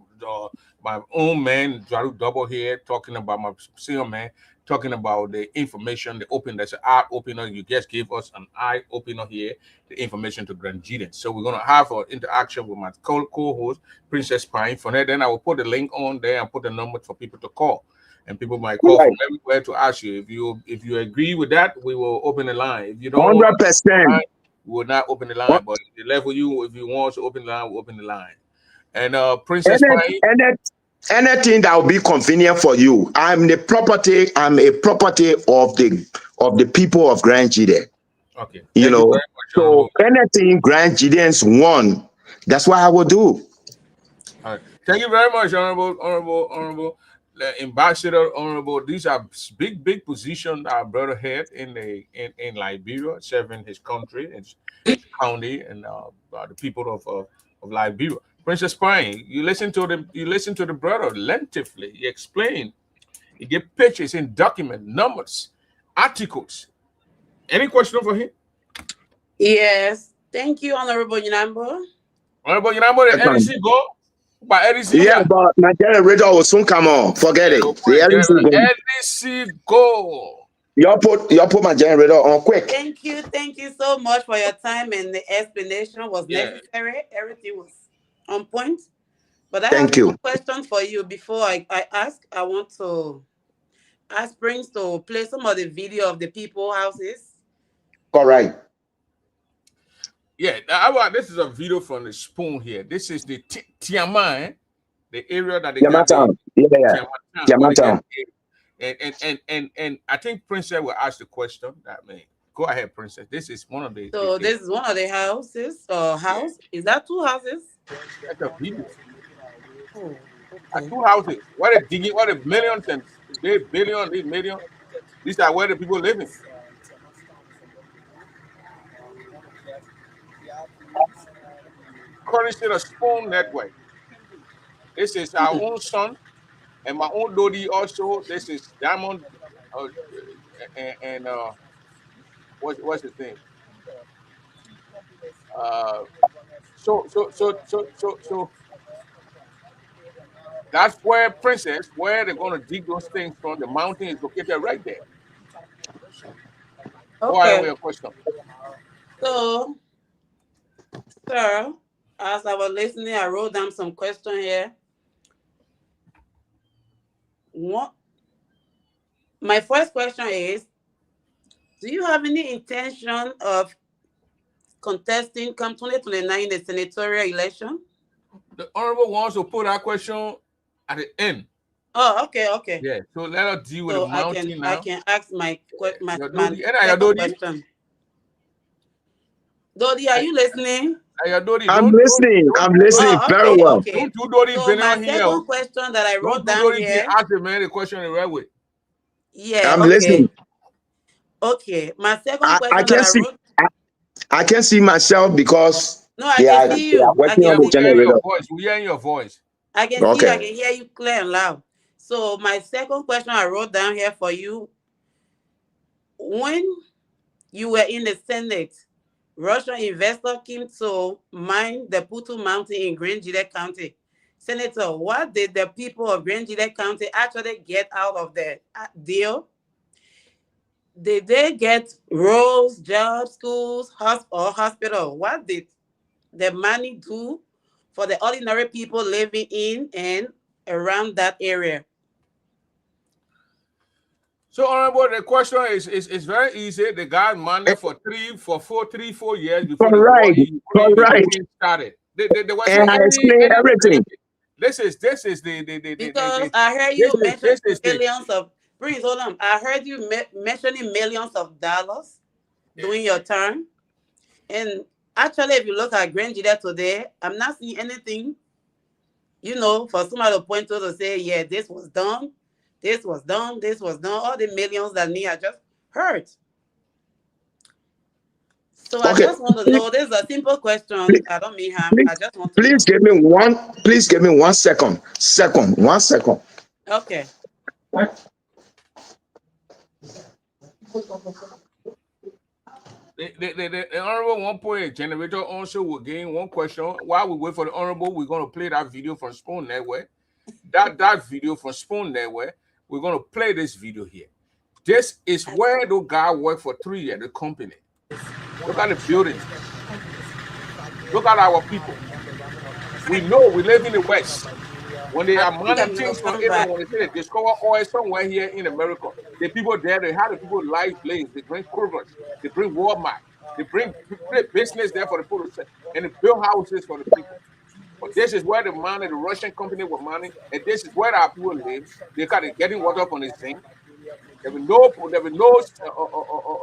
my own man, Jaru Double here, talking about my senior man, talking about the information, the open, that's an eye opener. You just gave us an eye opener here, the information to Grand Giden. So we're going to have an interaction with my co-host, Princess Pine. For that, then I will put the link on there and put the number for people to call. And people might call Right. from everywhere to ask you. If you agree with that, we will open the line. If you don't open the 100%. line, we will not open the line. But the level you, if you want to open the line, we'll open the line. And Princess Any, Pine, any, anything that will be convenient for you. I'm a property of the people of Grand Gide. okay. You Thank you know. very much, So Honorable. anything Grand Gideans want, that's what I will do. All right. Thank you very much, Honorable Ambassador, Honorable. These are big position our brother had in Liberia, serving his country, his county, and the people of Liberia. Princess Pine, you listen to the brother lengthily. He explained. He gave pictures and document numbers, articles. Any question for him? Yes. Thank you, Honorable Nyenabo. Honorable, you know what the LEC go? By LEC, Yeah, yeah. but my generator will soon come on. Forget Yeah, it. no The point. LEC go. LEC go. You put my generator on quick. Thank you so much for your time, and the explanation was Yeah. necessary. Everything was on point. But I have Thank you. one question for you before I ask. I want to ask Prince to play some of the video of the people houses. All right. Yeah, this is a video from the spoon here. This is the Tiaman, the area that they got the Yamatown. Yeah, yeah. Tiaman town, where they get Yamatown. and I think Princess will ask the question. That man, go ahead, Princess. This is one of So this is one of the houses or yeah, house. Is that two houses? that's a video. Oh, okay. Two houses. What a digging, what a millions and billion, these million. These are where the people living. Currency the spoon network. This is our own son and my own Dodi also. This is Diamond uh, and what's his name? Uh, so that's where Princess, where they're gonna dig those things from. The mountain is located right there. Go ahead with Okay. your question. So, sir, as I was listening, I wrote down some question here. What my first question is: do you have any intention of contesting come 2029 the senatorial election? The honorable wants to put that question at the end. Oh, okay, okay. Yeah. So let us deal with the So I can mountain I now. can ask Your my Dodi, and your second Dodi, question. Dodi, are you listening? your Dodi, I'm don't don't listening. don't I'm do Dodi. listening Oh, very okay, well. okay. Don't do Dodi So been my on here. second question that I Don't wrote do down Dodi be here. ask the man the question the right way. Yeah, I'm listening. okay. Okay. My second I question that can I see wrote. I can see myself because No, I they can are see they are you. I working can on Yeah, the we see hearing you. your generator. voice. We hearing your voice. I can see you. I Okay. can hear you clear and loud. So my second question I wrote down here for you: when you were in the Senate, Russian investor came to mine the Putu Mountain in Grand Gide County. Senator, what did the people of Grand Gide County actually get out of the deal? Did they get roads, jobs, schools, or hospital? What did the money do for the ordinary people living in and around that area? So, honorable, the question is very easy. The guy Eh, managed for 3, 4 years before all the war. right. All The right. Ukraine started. There wasn't And I explain any everything. benefit. This is Because I heard this you is mentioning this is the millions of, Prince, hold on. I heard you mentioning millions of dollars during your term. And actually, if you look at Grand Judea today, I'm not seeing anything, for somebody to point to say, yeah, this was done, this was done, this was done, all the millions that me I just heard. So I Okay. just want to Please, know. This is a simple question. please, I don't mean harm. please I just want to please know. give me one. Please give me 1 second. Second. 1 second. Okay. The honorable won't put a generator on, so we'll gain one question. While we wait for the honorable, we're going to play that video from Spoon Network. That video from Spoon Network. We're going to play this video here. This is where the guy worked for 3 years, the company. Look at the buildings. Look at our people. We know we live in the West. When they are mining things from Abraham, when they say they discover oil somewhere here in America, the people there, they have the people life blaze. They bring Kroger's, they bring Walmart, they bring business there for the people to sell, and they build houses for the people. But this is where the money, the Russian company were mining, and this is where our people live. They got getting water from the zinc. There will no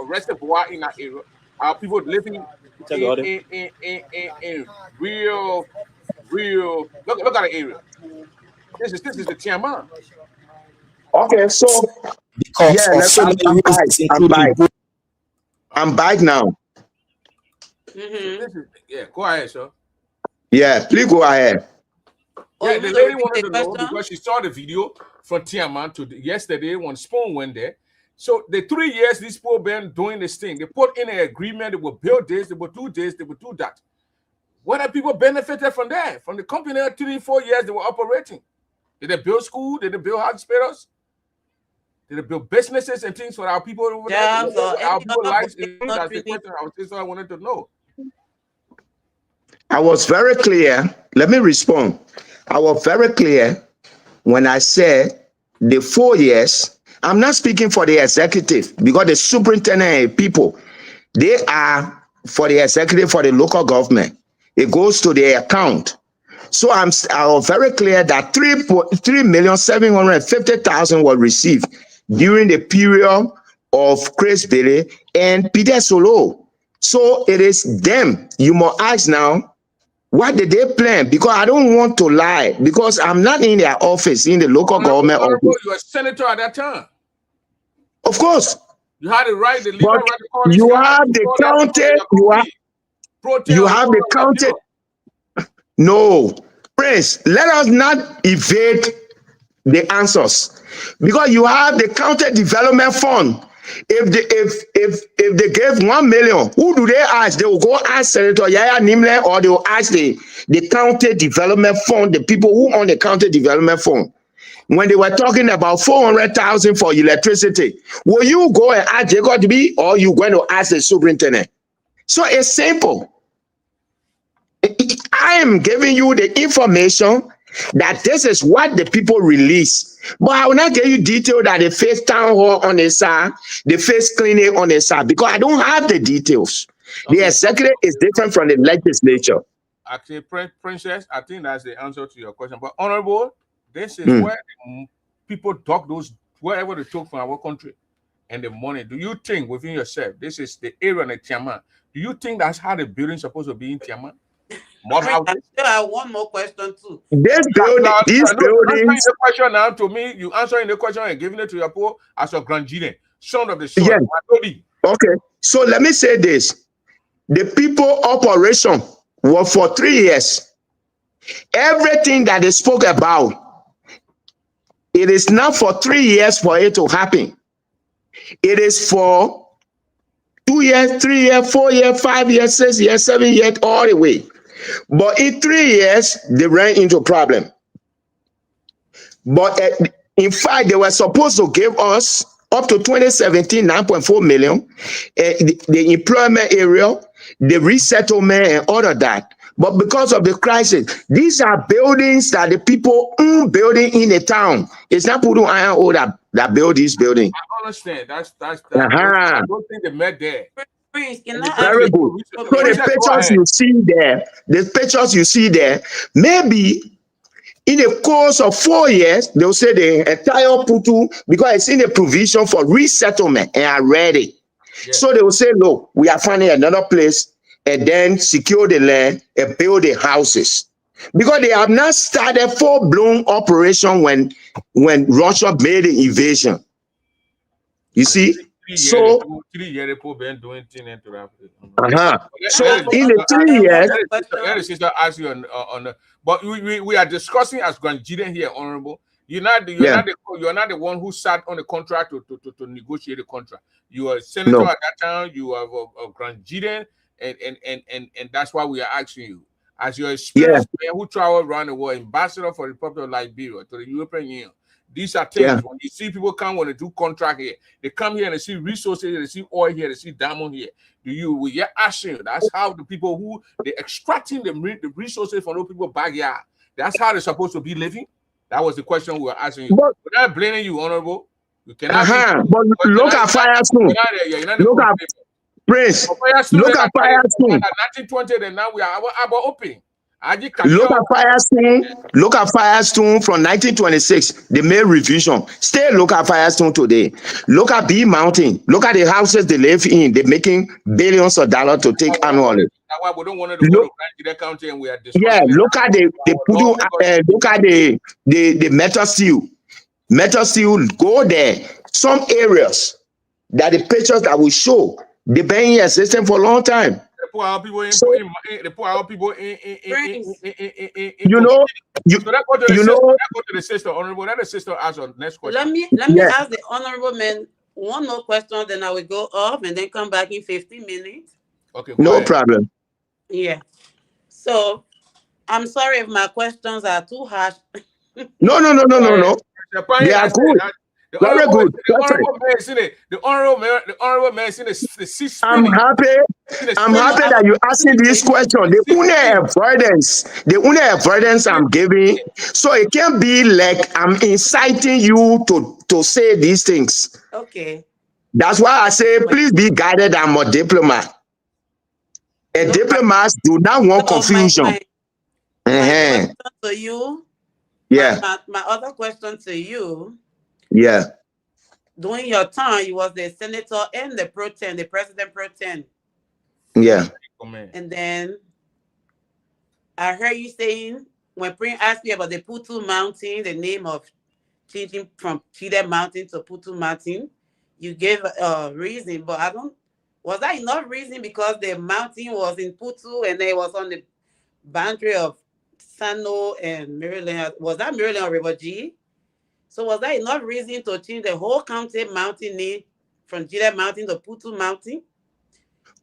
reservoir in that area. Our people living in real. Look at the area. This is the Tiaman. Okay, so because of so many reasons, including I'm back now. Yeah, go ahead, sir. Yeah, please go ahead. Yeah, the lady wanted to know because she saw the video from Tiaman to yesterday when Spoon went there. So the 3 years these people been doing this thing, they put in an agreement, they will build this, they will do this, they will do that. What have people benefited from that? From the company 3-4 years they were operating. Did they build school? Did they build hospitals? Did they build businesses and things for our people over there? Our people lives. That's the question I wanted to know. I was very clear. Let me respond. I was very clear when I said the 4 years. I'm not speaking for the executive because the superintendent and people, they are for the executive, for the local government. It goes to their account. So I was very clear that 3,750,000 were received during the period of Chris Billy and Peter Solo. So it is them. You must ask now, what did they plan? Because I don't want to lie, because I'm not in their office, in the local government office. You were a senator at that time. Of course. You had the right, the legal right to call you have the counted, you have the counted. No, Prince, let us not evade the answers, because you have the county development fund. If they gave 1 million, who do they ask? They will go ask Senator Yaya Nimle, or they will ask the county development fund, the people who own the county development fund. When they were talking about 400,000 for electricity, will you go and ask Jacob to be, or you going to ask the superintendent? So it's simple. I am giving you the information that this is what the people release. But I will not give you detail that they face town hall on the side, they face clinic on the side, because I don't have the details. Okay. The executive is different from the legislature. Actually, Princess, I think that's the answer to your question. But Honorable, this is where people talk those, wherever they talk from our country and the money. Do you think within yourself, this is the area in the Tiaman, do you think that's how the building is supposed to be in Tiaman? I have one more question too. This building, these buildings. Answering the question now to me, you answering the question and giving it to your poor as your grandchildren, son of the soil. Yes. Okay, so let me say this: the people operation was for 3 years. Everything that they spoke about, it is not for 3 years for it to happen. It is for 2 years, 3 years, 4 years, 5 years, 6 years, 7 years, all the way. But in 3 years, they ran into a problem. But in fact, they were supposed to give us up to 2017, 9.4 million, the employment area, the resettlement and all of that. But because of the crisis, these are buildings that the people building in the town. It's not Pudu Iron Ore that build these buildings. I understand. That's I don't think they met there. Very good. So the pictures you see there, maybe in the course of 4 years, they'll say the entire Putu, because it's in a provision for resettlement, and are ready. Yes. So they will say, look, we are finding another place, and then secure the land and build the houses. Because they have not started full-blown operation when Russia made the invasion. You see? So, so in the 3 years, let the sister ask you on but we are discussing as grandchildren here, Honorable, You're not Yeah. you're not the one who sat on the contract to negotiate the contract. You are a senator No. at that time. You are a Grand Jury, and that's why we are asking you, as your Yeah. experienced man who traveled around the world, ambassador for the Republic of Liberia to the European Union. These are Yeah. things when you see people come when they do contract here, they come here and they see resources, they see oil here, they see diamond here. We are asking you. That's how the people who they extracting the resources from those people backyard. That's how they're supposed to be living. That was the question we were asking you. But We're not blaming you, Honorable. You cannot be. but look at Firestone. You're not the Look at problem. Prince. Firestone, Look at Firestone. 1920, and now we are about open. Look at Firestone. Look at Firestone from 1926. They made revision. Still look at Firestone today. Look at B Mountain. Look at the houses they live in. They're making billions of dollars to take annually. That's why we don't want to go to Grand County and we are discussing. Yeah, look at look at the metal steel. Metal steel, go there. Some areas that the pictures that will show they've been in existence for a long time. They put our people in. You know, so that go to the sister, Honorable. That the sister ask our next question. Let me ask the honorable man one more question, then I will go off and then come back in 15 minutes. Okay, no problem. Yeah. So I'm sorry if my questions are too harsh. No. They are good. Very good. The honorable man is in the six. I'm happy that you asking this question. The only avoidance I'm giving, so it can be like I'm inciting you to say these things. Okay. That's why I say please be guided. I'm a diplomat. Diplomats do not want confusion. My question to you. Yeah. My other question to you. Yeah. During your time, you was the senator and the president pro tem. Yeah. And then I heard you saying when Prince asked you about the Putu Mountain, the name of changing from Chile Mountain to Putu Mountain, you gave a reason, but was that enough reason because the mountain was in Putu and it was on the boundary of Sano and Maryland? Was that Maryland or River G? So was that enough reason to change the whole county mountain name from Chile Mountain to Putu Mountain?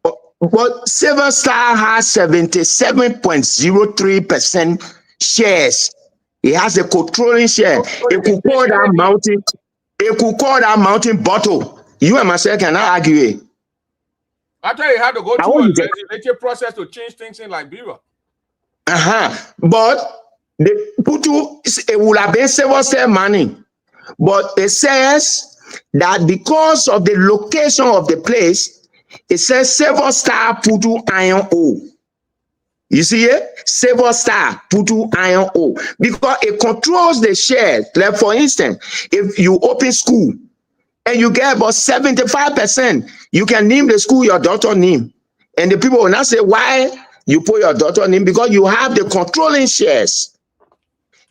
But Silver Star has 77.03% shares. It has a controlling share. It could call that mountain. It could call that mountain bottle. You and myself cannot argue it. I tell you, how to go through a legislative process to change things in Liberia. But the Putu, it would have been Silver Star money. But it says that because of the location of the place, it says Silver Star Putu Iron O. You see it? Silver Star Putu Iron O. Because it controls the shares. Like for instance, if you open school and you get about 75%, you can name the school your daughter name. And the people will not say why you put your daughter name, because you have the controlling shares.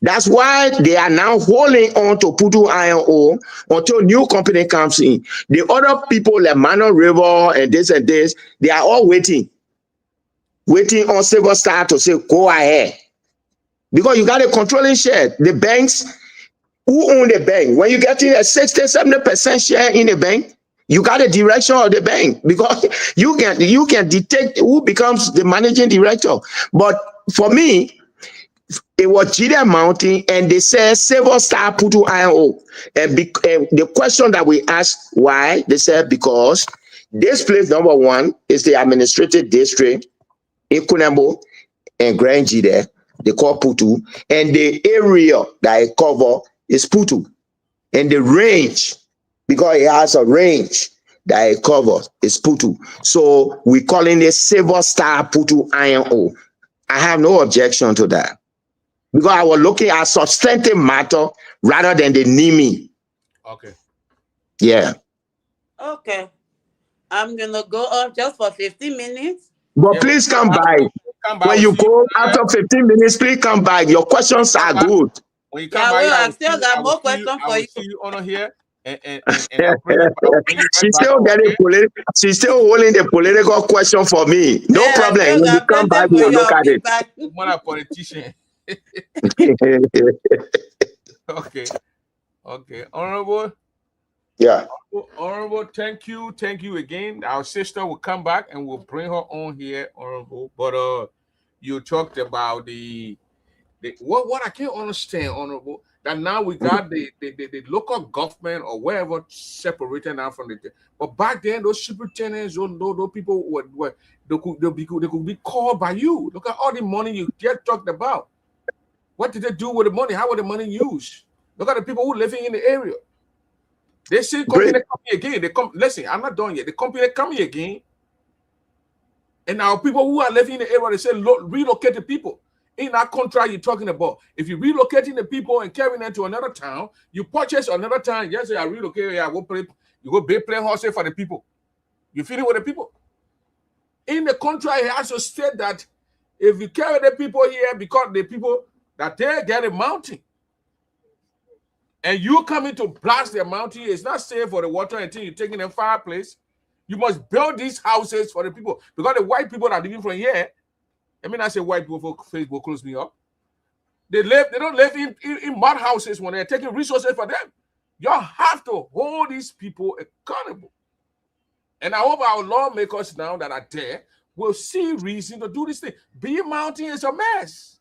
That's why they are now holding on to Putu Iron Ore until new company comes in. The other people like Mano River and this, they are all waiting on Silver Star to say, go ahead. Because you got a controlling share. The banks, who own the bank? When you get in a 60-70% share in a bank, you got a direction of the bank, because you can detect who becomes the managing director. But for me, it was Chile Mountain, and they said Silver Star Putu Iron Ore. And the question that we asked why, they said because this place, number one, is the administrative district in Kunambo and Grand Jide, they call Putu, and the area that it cover is Putu. And the range, because it has a range that it covers, is Putu. So we calling it Silver Star Putu Iron Ore. I have no objection to that, because I was looking at substantive matter rather than the naming. Okay. Yeah. Okay. I'm gonna go off just for 15 minutes. But please come back. When you go after 15 minutes, please come back. Your questions are good. When you come back, I still got more questions for you. See you on here. She's still getting political. She's still holding the political question for me. No problem. When you come back, we'll look at it. I'm not a politician. Okay. Okay. Honorable. Yeah. Honorable, thank you again. Our sister will come back and we'll bring her on here, Honorable. But you talked about the what I can't understand, Honorable, that now we got the local government or wherever separated now from the. But back then, those superintendents, those people were they could be called by you. Look at all the money you just talked about. What did they do with the money? How were the money used? Look at the people who living in the area. They see company Great. coming again. They come. Listen, I'm not done yet. The company coming again, and now people who are living in the area, they say relocate the people. In that contract you're talking about, if you're relocating the people and carrying them to another town, you purchase another town. Yes, I relocate. Yeah, you go play horse for the people. You feeling with the people. In the contract, it has to state that if you carry the people here because the people that they get a mountain, and you coming to blast the mountain, it's not safe for the water until you're taking them fireplace. You must build these houses for the people because the white people that are living from here. I mean, I say white people for Facebook close me up. They don't live in mud houses when they're taking resources for them. You have to hold these people accountable. And I hope our lawmakers now that are there will see reason to do this thing. Bee Mountain is a mess.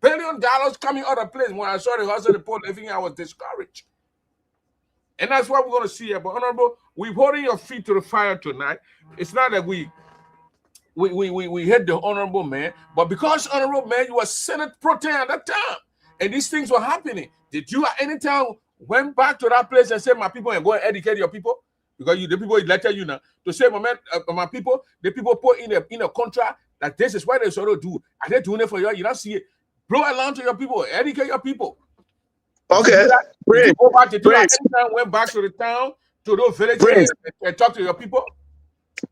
$1 billion coming out of place. When I saw the hustle report, living, I was discouraged. And that's what we're going to see here. But Honorable, we're holding your feet to the fire tonight. It's not that we hit the honorable man, but because honorable man, you were Senate pro tem at that time, and these things were happening. Did you at any time went back to that place and said, "My people," and go and educate your people? Because the people elected you now to say, my people, the people put in a contract that this is what they sort of do. Are they doing it for you? You don't see it. Blow alarm to your people, educate your people. Okay. Did you go back? Did you at any time went back to the town, to those villages and talk to your people?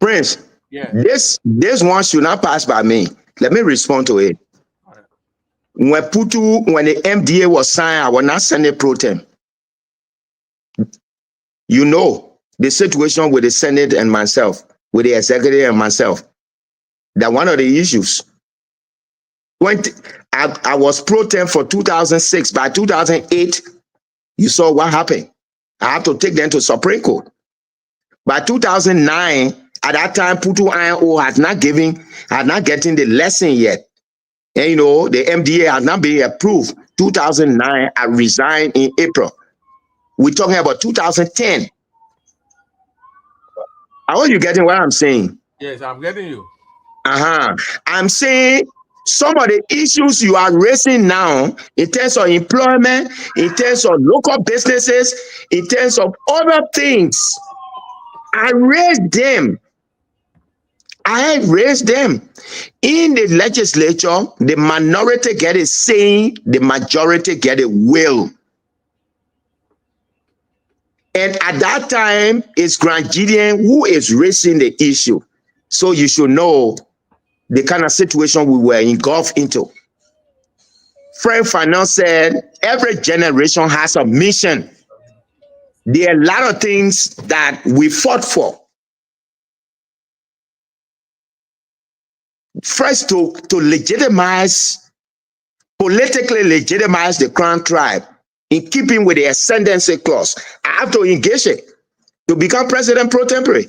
Prince, Yeah. this one should not pass by me. Let me respond to it. When the MDA was signed, I was not Senate pro tem. You know the situation with the Senate and myself, with the executive and myself. That one of the issues. I was pro tem for 2006. By 2008, you saw what happened. I had to take them to Supreme Court. By 2009, at that time, Putu INO had not getting the lesson yet. And the MDA had not been approved. 2009, I resigned in April. We're talking about 2010. Are you getting what I'm saying? Yes, I'm getting you. I'm saying some of the issues you are raising now in terms of employment, in terms of local businesses, in terms of other things, I raised them in the legislature. The minority get a saying, the majority get a will. And at that time, it's Grand Gideon who is raising the issue. So you should know the kind of situation we were engulfed into. Frank Fanon said, every generation has a mission. There are a lot of things that we fought for. First, to politically legitimize the Crown tribe in keeping with the ascendancy clause. I have to engage it to become president pro tempore.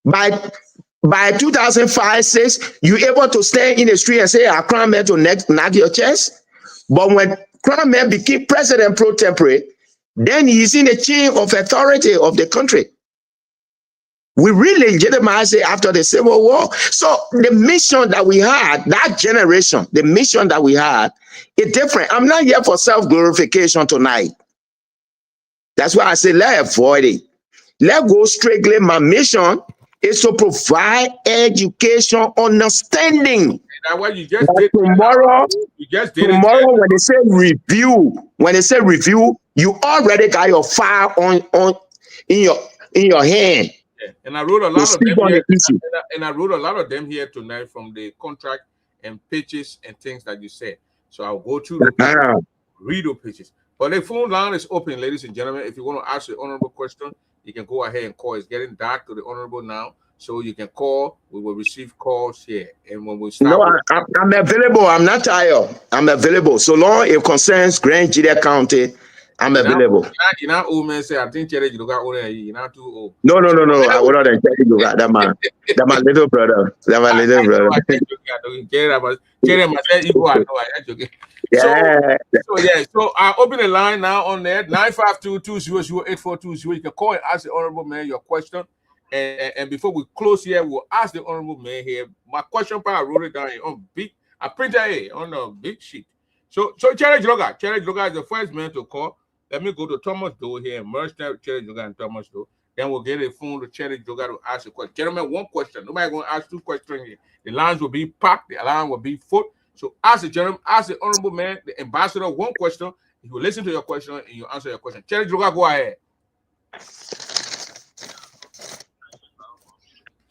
By 2005-6, you able to stand in the street and say, "Our Crown man to knock your chest." But when Crown man became president pro tempore, then he's in the chain of authority of the country. We really legitimized it after the Civil War. So the mission that we had, that generation, the mission that we had, is different. I'm not here for self-glorification tonight. That's why I say let's avoid it. Let's go strictly. My mission is to provide education, understanding. That's what you just did. Tomorrow, it. When they say review, you already got your file in your hand. Yeah. And I wrote a lot of them here. And I wrote a lot of them here tonight from the contract and pitches and things that you said. So I'll go through the pitches, read the pitches. But the phone line is open, ladies and gentlemen. If you want to ask the honorable question, you can go ahead and call. It's getting dark to the honorable now. So you can call. We will receive calls here. And when we start... No, I'm available. I'm not tired. I'm available. So long it concerns Grand Julia County, I'm available. You're not old man say, I think Cherry you got older. You're not too old. No. I would not tell you that. That's my little brother. That's my little brother. Cherry myself, you go. I know. I joking. Yeah. So I open the line now on there 952-200-8420. You can call and ask the honorable man your question. And before we close here, we'll ask the honorable man here. My question part, I wrote it down here on big. I printed it on a big sheet. So Cherry Droga is the first man to call. Let me go to Thomas Doe here and merge that Cherry Droga and Thomas Doe. Then we'll get a phone to Cherry Droga to ask a question. Gentlemen, one question. Nobody going to ask two questions here. The lines will be packed. The line will be full. So ask the gentleman, ask the honorable man, the ambassador, one question. He will listen to your question and you answer your question. Cherry Droga, go ahead.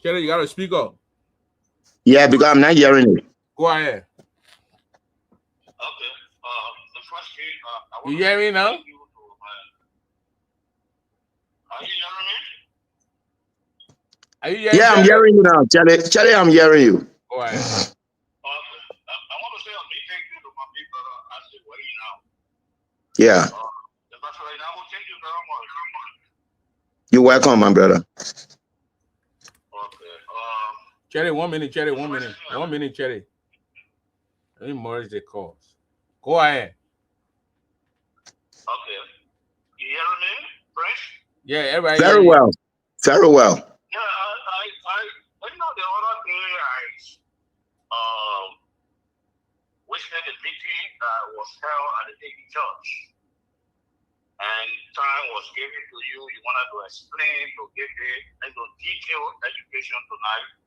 Cherry, you got to speak up. Yeah, because I'm not hearing you. Go ahead. Okay. The first thing, You hear me now? Are you hearing me? Are you hearing Yeah, I'm hearing you now. Charlie, I'm hearing you. Go ahead. Okay. I want to say a big thank you to my big brother, I say Wehyee now. Yeah. Ambassador Nyenabo, thank you very much. You're welcome, my brother. Okay. Cherry, 1 minute, Cherry, 1 minute. 1 minute, Cherry. Let me merge the calls. Go ahead. Okay. You hearing me, Fresh? Yeah, everybody. Very well. Very well. Yeah, I you know the other day I witnessed a meeting that was held at the Daily Church. And time was given to you. You wanted to explain, to give a detailed education tonight.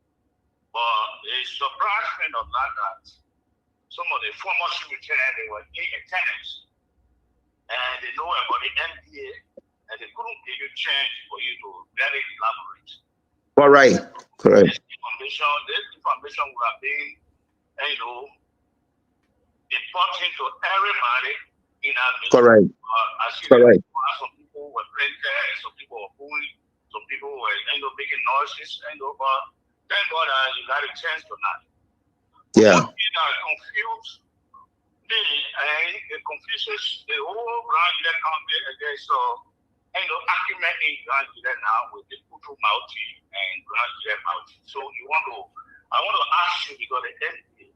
But it surprised me not that some of the former secretaries, they were in attendance. And they know about the MBA, and they couldn't give you chance for you to very elaborate. All right. Correct. This information would have been, important to everybody in our meeting. Correct. I see Correct. some people were playing there, some people were bullying, some people were making noises, but thank God you got a chance tonight. Yeah. One thing that confused me, and it confuses the whole Grand Julia County, and there's argument in Grand Julia now with the Putu Mauti and Grand Julia Mauti. So I want to ask you, because the NPA,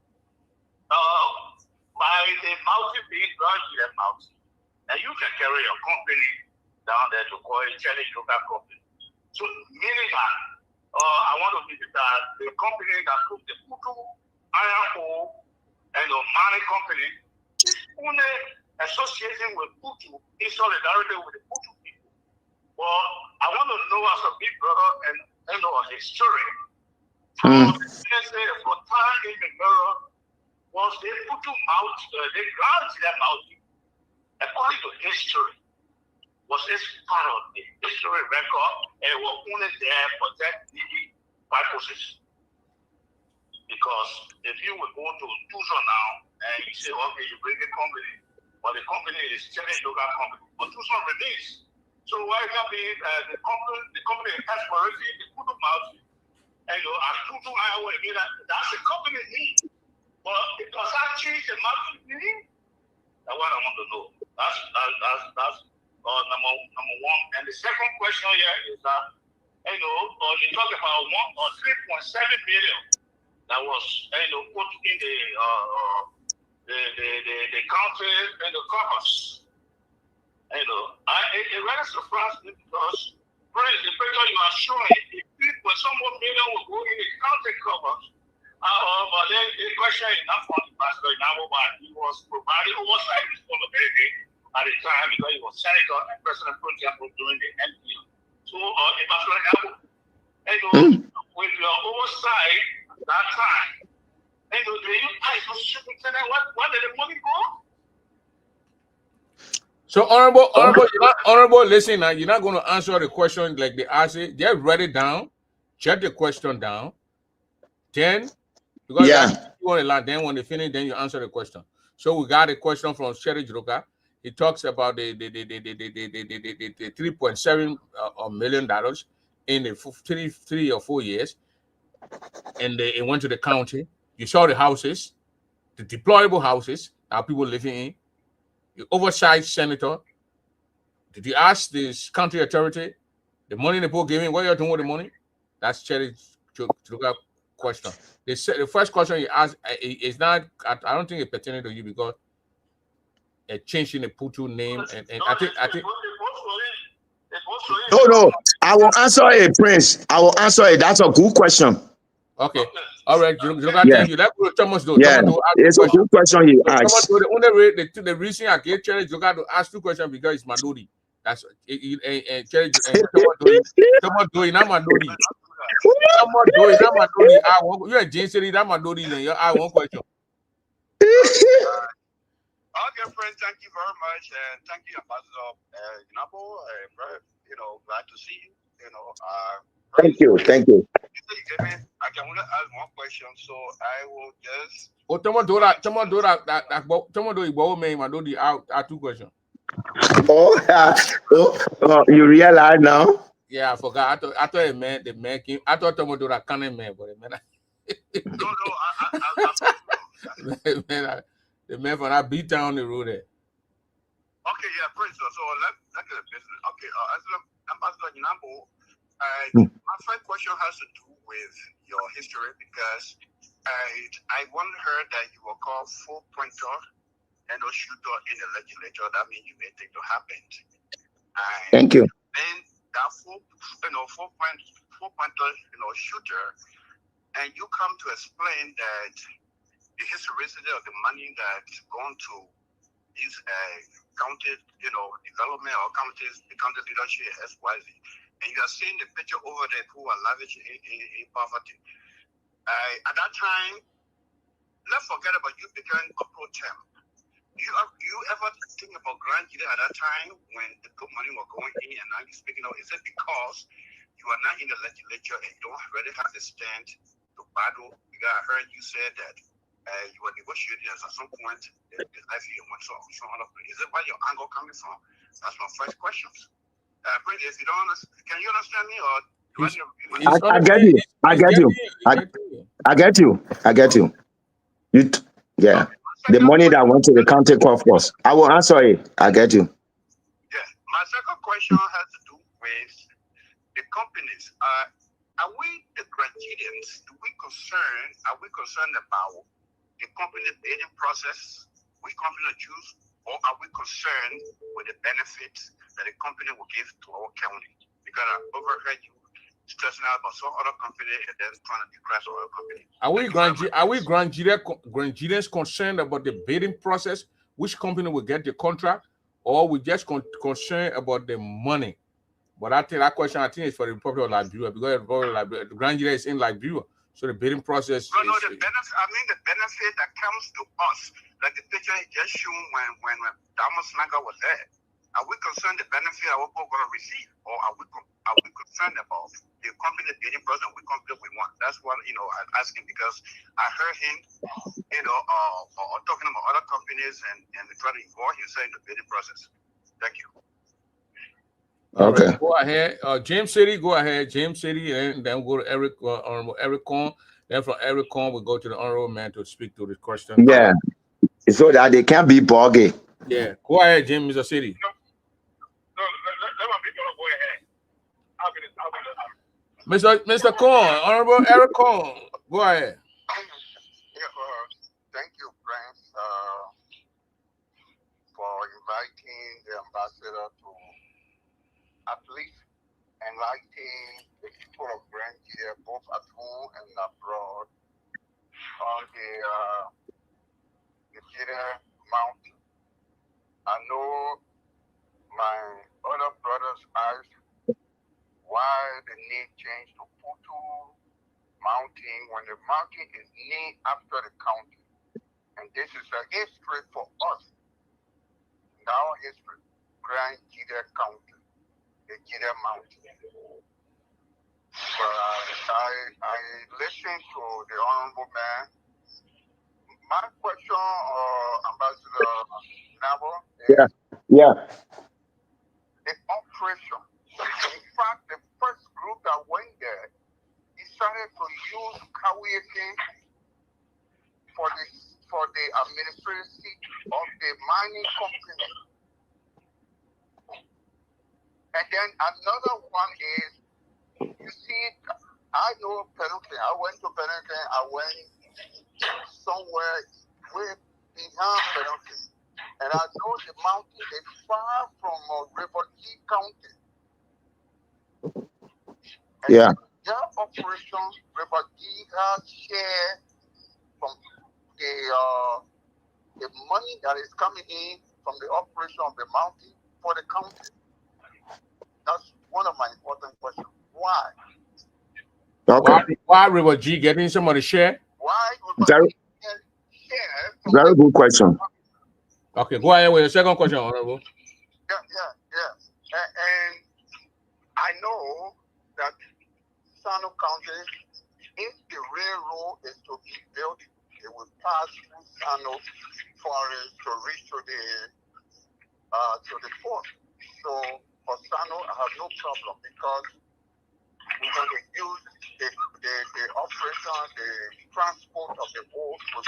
by the Mauti being Grand Julia Mauti, and you can carry your company down there to call it Cherry Droga Company. So meaning that I want to be that the company that took the Putu Iron Ore and the mining company is only associating with Putu in solidarity with the Putu people. Well, I want to know as a big brother and his story. Let's say for time in the mirror was the Putu Mauti, the Grand Julia Mauti, according to history, was this part of the history record and was only there for that needy purposes. Because if you would go to Tucson now and you say, okay, you bring a company, but the company is Cherry Droga Company, but Tucson remains. So why can't be the company in Casperity, the Putu Mauti, and as Tutu Iowa, that's the company name. But does that change the market name? That's what I want to know. That's number one. And the second question here is that, you talk about 3.7 billion that was, put in the country and the coffers. It really surprised me because, the picture you are showing, when someone million will go in the county covers, but then the question is not from the Pastor Nyenabo, but he was providing oversight responsibility at the time because he was senator and president during the NPL. So, Pastor Nyenabo, with your oversight at that time, do you ask the superintendent where did the money go? So honorable, listen now. You're not going to answer the question like they ask it. Just write it down, check the question down. Then, because you want to lie. Then when they finish, then you answer the question. So we got a question from Cherry Droga. He talks about the $3.7 million in the 3 or 4 years, and it went to the county. You saw the houses, the deployable houses that people living in. You oversight senator. Did you ask this county authority the money the people giving? What you're doing with the money? That's Cherry to look at question. They said the first question you asked is not. I don't think it's pertaining to you because it changed in the Putu name, and I think. No. I will answer it, Prince. I will answer it. That's a good question. Okay. All right. Yeah. Thank you. Let's go to Thomas though. Yeah. It's a good question he asked. The reason I gave Cherry to ask 2 questions because it's Madodi. That's Cherry Thomas doing not Madodi. You're a James City, that Madodi. I want question. Okay, friends, thank you very much, and thank you, Ambassador Nyenabo. Glad to see you. Thank you. I can only ask 1 question, so I will just. Oh, Madodi, I 2 questions. You realize now? Yeah, I forgot. I thought it meant the making. I thought Tomodora can't man, but it meant. No, the man for that beat down the road there. Okay, yeah, Prince. So let's get a business. Okay, Ambassador Nyenabo, my first question has to do with your history because I once heard that you were called full pointer and a shooter in the legislature. That means you made things to happen. Thank you. Then that full pointer, shooter, and you come to explain that the historicity of the money that's gone to these county, development or the county leadership XYZ, and you are seeing the picture over there who are lavish in poverty. At that time, let's forget about you becoming a pro tem. You ever think about Grand Gide at that time when the good money was going in and now you're speaking of? Is it because you are not in the legislature and you don't really have the stand to battle? Because I heard you said that you were negotiating at some point the life you went so other place. Is it where your angle coming from? That's my first question. Brady, if you don't understand, can you understand me or? I get you. Yeah. The money that went to the county coffers. I will answer it. I get you. Yeah. My second question has to do with the companies. Are we the Grandians? Are we concerned about the company bidding process? Which company to choose? Or are we concerned with the benefits that the company will give to our county? Because I overheard you stressing out about some other company and then trying to decrash our company. Are we Grandians concerned about the bidding process? Which company will get the contract? Or we just concerned about the money? But I think that question, is for the Republic of Liberia because the Republic of Liberia, the Grandia is in Liberia. So the bidding process. No, the benefit that comes to us, like the picture he just shown when Damos Naga was there. Are we concerned the benefit our people going to receive, or are we concerned about the company bidding process? Which company we want? That's what I'm asking because I heard him, talking about other companies and trying to involve himself in the bidding process. Thank you. Okay. Right, go ahead. James City, go ahead. James City, and then we'll go to Honorable Eric Cohn. Then from Eric Cohn, we'll go to the honorable man to speak to the question. Yeah. So that they can't be boggy. Yeah. Go ahead, James City. No, let my people go ahead. Mr. Cohn, Honorable Eric Cohn, go ahead. Thank you, Prince, for inviting the ambassador to at least enlighten the people of Grand Gide, both at home and abroad, on the Gide Mountain. I know my other brothers asked why the name changed to Putu Mountain when the mountain is named after the county. And this is a history for us. In our history, Grand Gide County, the Gide Mountain. But I listened to the honorable man. My question, Ambassador Nyenabo, is Yeah. the operation. In fact, the first group that use Wehyee for the administrative seat of the mining company. And then another one is, you see, I know Penington. I went to Penington. I went somewhere way behind Penington. And I know the mountain is far from Wehyee County. And Yeah. their operation, Wehyee has share from the money that is coming in from the operation of the mountain for the county. That's one of my important questions. Why? Okay. Why Wehyee getting some of the share? Why Very, Wehyee get share from very the good question. Okay, go ahead with your second question, Honorable. Yeah. And I know that Sano County, if the railroad is to be built, it will pass through Sano forest to reach to the port. So for Sano, I have no problem because we're going to use the operation, the transport of the boat to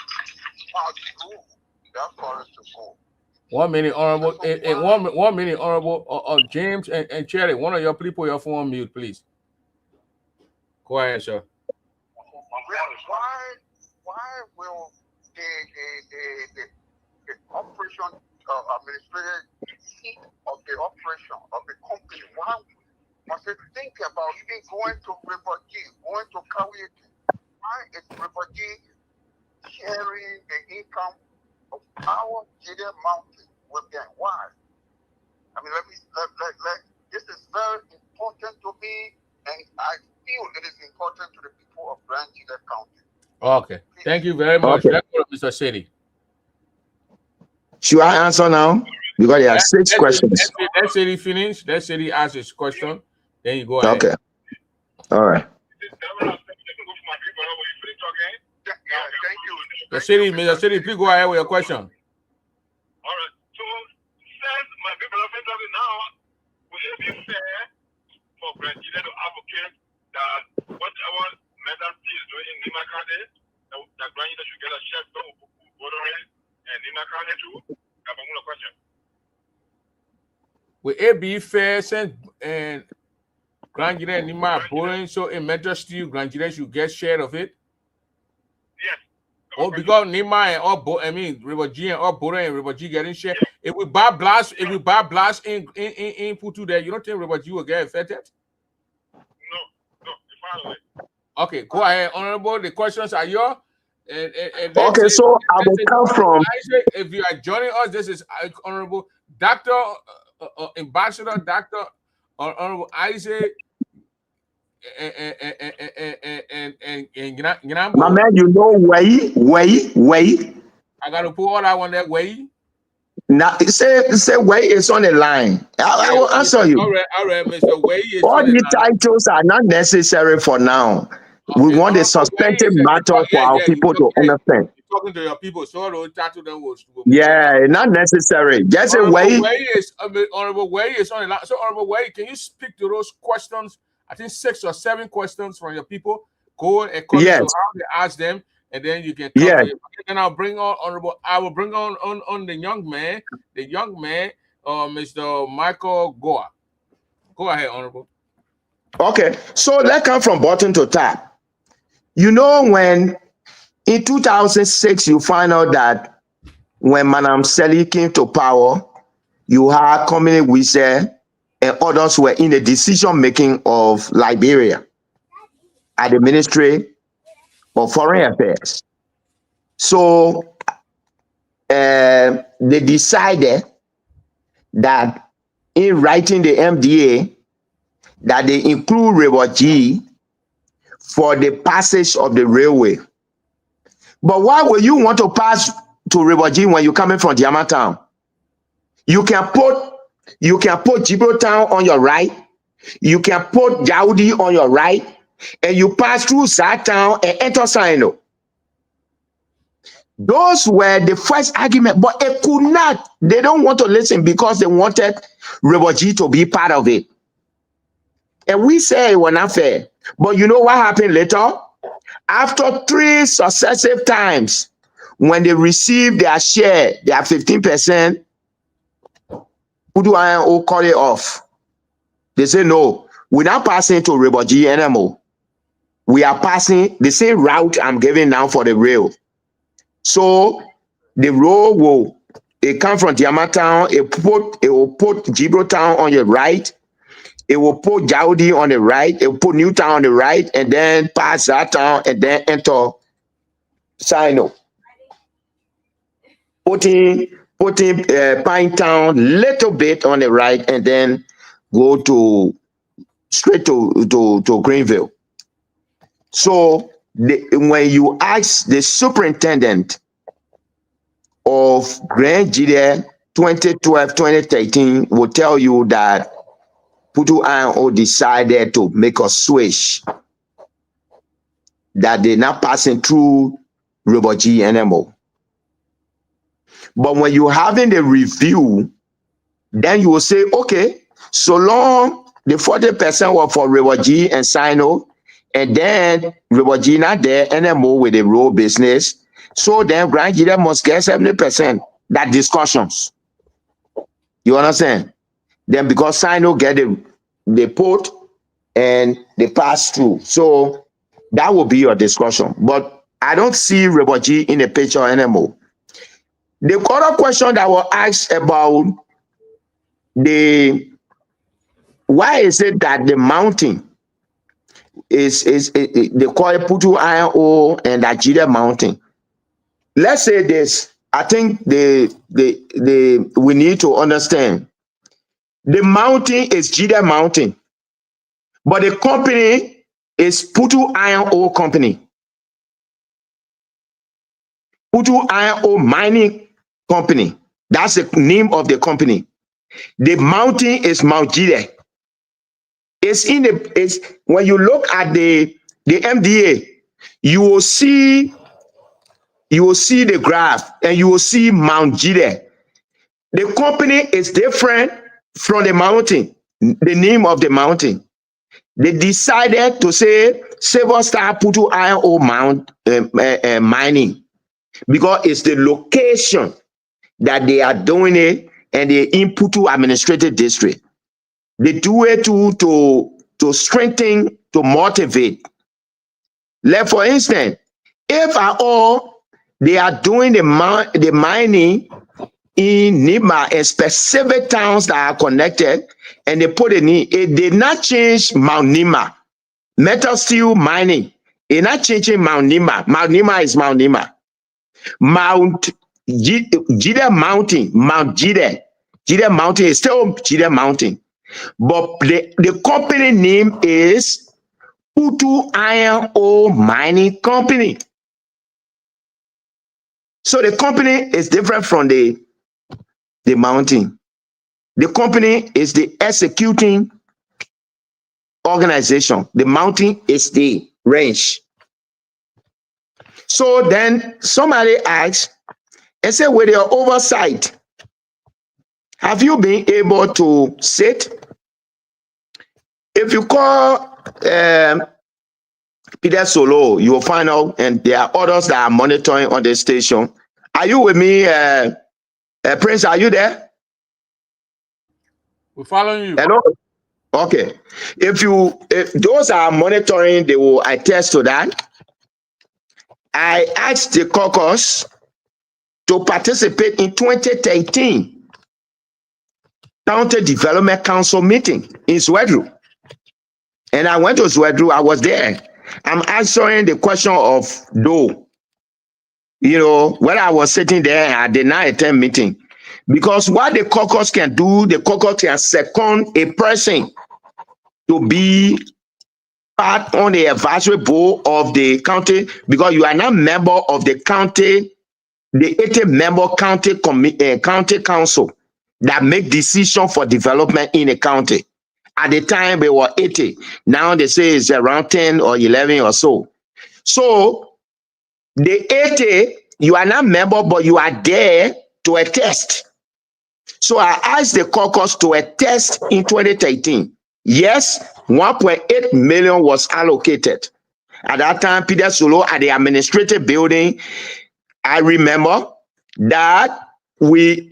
pass through that forest to go. 1 minute, Honorable. And 1 minute, Honorable. James and Cherry, one of your people, your phone mute, please. Go ahead, sir. Why will the operation administrative seat of the operation of the company, why must it think about even going to Wehyee, going to Wehyee? Why is Wehyee sharing the income of our Gideon Mountain with them? Why? I mean, let this is very important to me, and I feel it is important to the people of Grand Gideon County. Okay. Thank you very much. Okay. Let's go to Mr. City. Should I answer now? Because there are 6 questions. Let's say he finish. Let's say he asks his question. Then you go ahead. Okay. All right. Thank you. Mr. City, please go ahead with your question. All right. So, since my people are talking now, will it be fair for President to advocate that whatever metal is doing in Nima County, that Grand Union should get a share of Bordering and Nima County too? I have another question. Will it be fair since Grand Union and Nima are borrowing, so in metal steel, Grand Union should get share of it? Yes. Oh, because Nima and all, Wehyee and all borrowing and Wehyee getting share. If we buy blast in Putu there, you don't think Wehyee will get affected? No, finally. Okay, go ahead, Honorable. The questions are yours. And Okay, so I will come from. Isaac, if you are joining us, this is Honorable Dr. Ambassador Dr. Honorable Isaac and Nyenabo. My man, you know Wehyee. I got to put all that one that way. Now say Wehyee is on the line. I will answer you. All right, Mr. Wehyee is All on the the line. titles are not necessary for now. Okay, We want a substantive matter for our people to understand. You're talking to your people, so the title them will Yeah, not necessary. Just say Honorable Wehyee. Honorable Wehyee is on the line. So Honorable Wehyee, can you speak to those questions? I think 6 or 7 questions from your people. Go according to how they ask them, and then you can talk to them. Then I'll bring on Honorable. I will bring on the young man, Mr. Michael Goa. Go ahead, Honorable. Okay, so let's come from bottom to top. You know, when in 2006 you find out that when Madam Seli came to power, you had Communist Wise and others were in the decision making of Liberia at the Ministry of Foreign Affairs. So they decided that in writing the MDA that they include Wehyee for the passage of the railway. But why would you want to pass to Wehyee when you're coming from Diamanttown? You can put Gibraltar on your right, you can put Yaudi on your right, and you pass through Satown and enter Sino. Those were the first argument, but it could not. They don't want to listen because they wanted Wehyee to be part of it. And we say it was not fair. But you know what happened later? After 3 successive times, when they receive their share, their 15%, Putu INO call it off. They say, no, we're not passing to Wehyee Nyenabo. We are passing the same route I'm giving now for the rail. So the road will, it come from Diamatown, it will put Jibro Town on your right, it will put Jaudi on the right, it will put Newtown on the right, and then pass that town and then enter Sino. Putting Pine Town little bit on the right and then go to straight to Greenville. So when you ask the superintendent of Grand Jide 2012-2013 will tell you that Putu INO decided to make a switch, that they're not passing through Wehyee Nyenabo. But when you're having the review, then you will say, okay, so long the 40% were for Wehyee and Sino, and then Wehyee not there anymore with the road business, so then Grand Jide must get 70%. That discussions. You understand? Then because Sino get the port and they pass through. So that will be your discussion. But I don't see Wehyee in the picture anymore. The other question that was asked about why is it that the mountain is they call it Putu INO and Jide Mountain? Let's say this. I think we need to understand the mountain is Jide Mountain, but the company is Putu INO company. Putu INO mining company. That's the name of the company. The mountain is Mount Jide. It's when you look at the MDA, you will see the graph and you will see Mount Jide. The company is different from the mountain, the name of the mountain. They decided to say Silver Star Putu INO mining because it's the location that they are doing it, and they in Putu administrative district. They do it to strengthen, to motivate. Like for instance, if at all they are doing the mining in Nima and specific towns that are connected, and they put it in, it did not change Mount Nima. Metal steel mining, it's not changing Mount Nima. Mount Nima is Mount Nima. Mount Jide Mountain, Mount Jide Mountain is still Jide Mountain, but the company name is Putu INO Mining Company. So the company is different from the mountain. The company is the executing organization. The mountain is the range. So then somebody asks and say, with your oversight, have you been able to sit? If you call Peter Solo, you will find out, and there are others that are monitoring on the station. Are you with me, Prince? Are you there? We're following you. Hello. Okay. If those are monitoring, they will attest to that. I asked the caucus to participate in 2013 County Development Council meeting in Swedru. And I went to Swedru, I was there. I'm answering the question of though. You know, when I was sitting there, I did not attend meeting. Because what the caucus can do, the caucus can second a person to be part on the advisory board of the county, because you are not member of the county, the 80-member county council that make decision for development in a county. At the time, they were 80. Now they say it's around 10 or 11 or so. So the 80, you are not member, but you are there to attest. So I asked the caucus to attest in 2013. Yes, 1.8 million was allocated. At that time, Peter Solo at the administrative building, I remember that we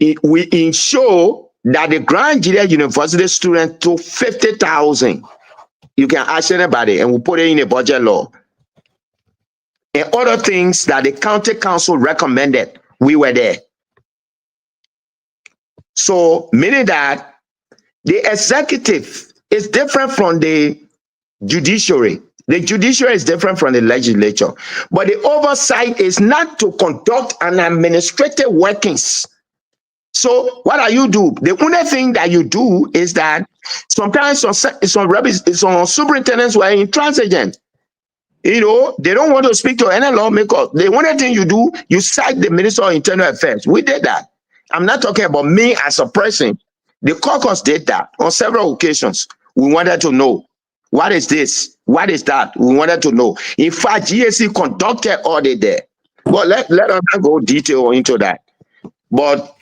ensure that the Grand Junior University students took 50,000. You can ask anybody, and we put it in a budget law. And other things that the county council recommended, we were there. So meaning that the executive is different from the judiciary. The judiciary is different from the legislature. But the oversight is not to conduct an administrative workings. So what do? The only thing that you do is that sometimes some superintendents who are intransigent. You know, they don't want to speak to any lawmaker. The only thing you do, you cite the Minister of Internal Affairs. We did that. I'm not talking about me as a person. The caucus did that on several occasions. We wanted to know, what is this? What is that? We wanted to know. In fact, GAC conducted audit there. But let us not go detail into that. But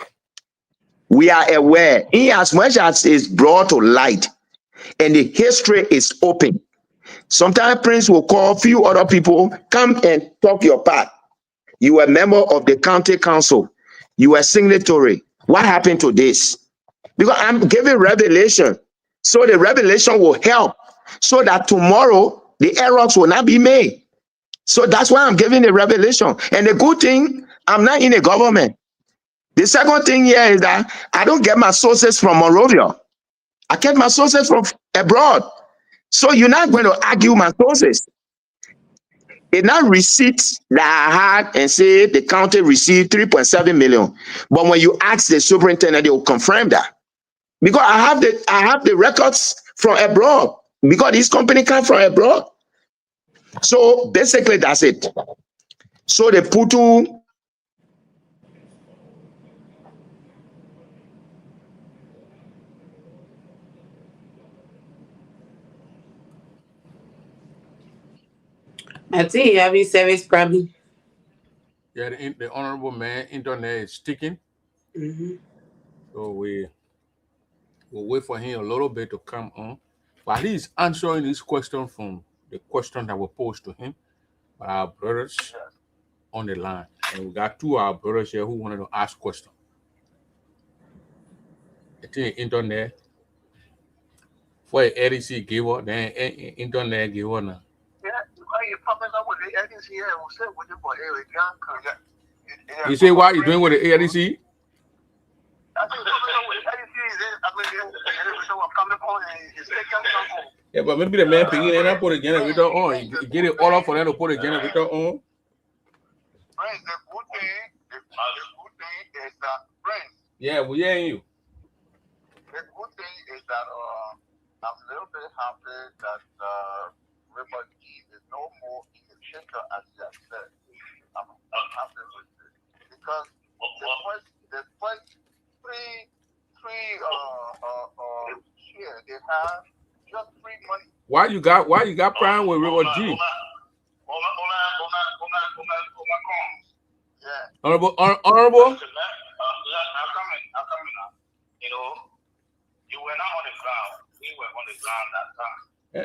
we are aware, in as much as it's brought to light and the history is open. Sometimes Prince will call a few other people, come and talk your part. You were a member of the county council. You were signatory. What happened to this? Because I'm giving revelation. So the revelation will help so that tomorrow the errors will not be made. So that's why I'm giving the revelation. And the good thing, I'm not in the government. The second thing here is that I don't get my sources from Monrovia. I get my sources from abroad. So you're not going to argue my sources. It's not receipts that I had and say the county received 3.7 million. But when you ask the superintendent, they will confirm that. Because I have the records from abroad. Because this company come from abroad. So basically that's it. So the Putu I think you're having service problem. Yeah, the honorable man internet is sticking. So we'll wait for him a little bit to come on. But he's answering this question from the question that were posed to him by our brothers on the line. And we got two of our brothers here who wanted to ask questions. I think internet for ADC give up, then internet give up now. You say what you doing with the ADC? Yeah, but maybe the man picking and I put a generator on. You get it all up for them to put a generator on. Yeah, we hearing you. The good thing is that I'm a little bit happy that Wehyee is no more in the center as you have said. I'm happy with it because the first three here they have just free money. Why you got prime with Wehyee? Yeah. Honorable. I'm coming now. You know, you were not on the ground. We were on the ground that time.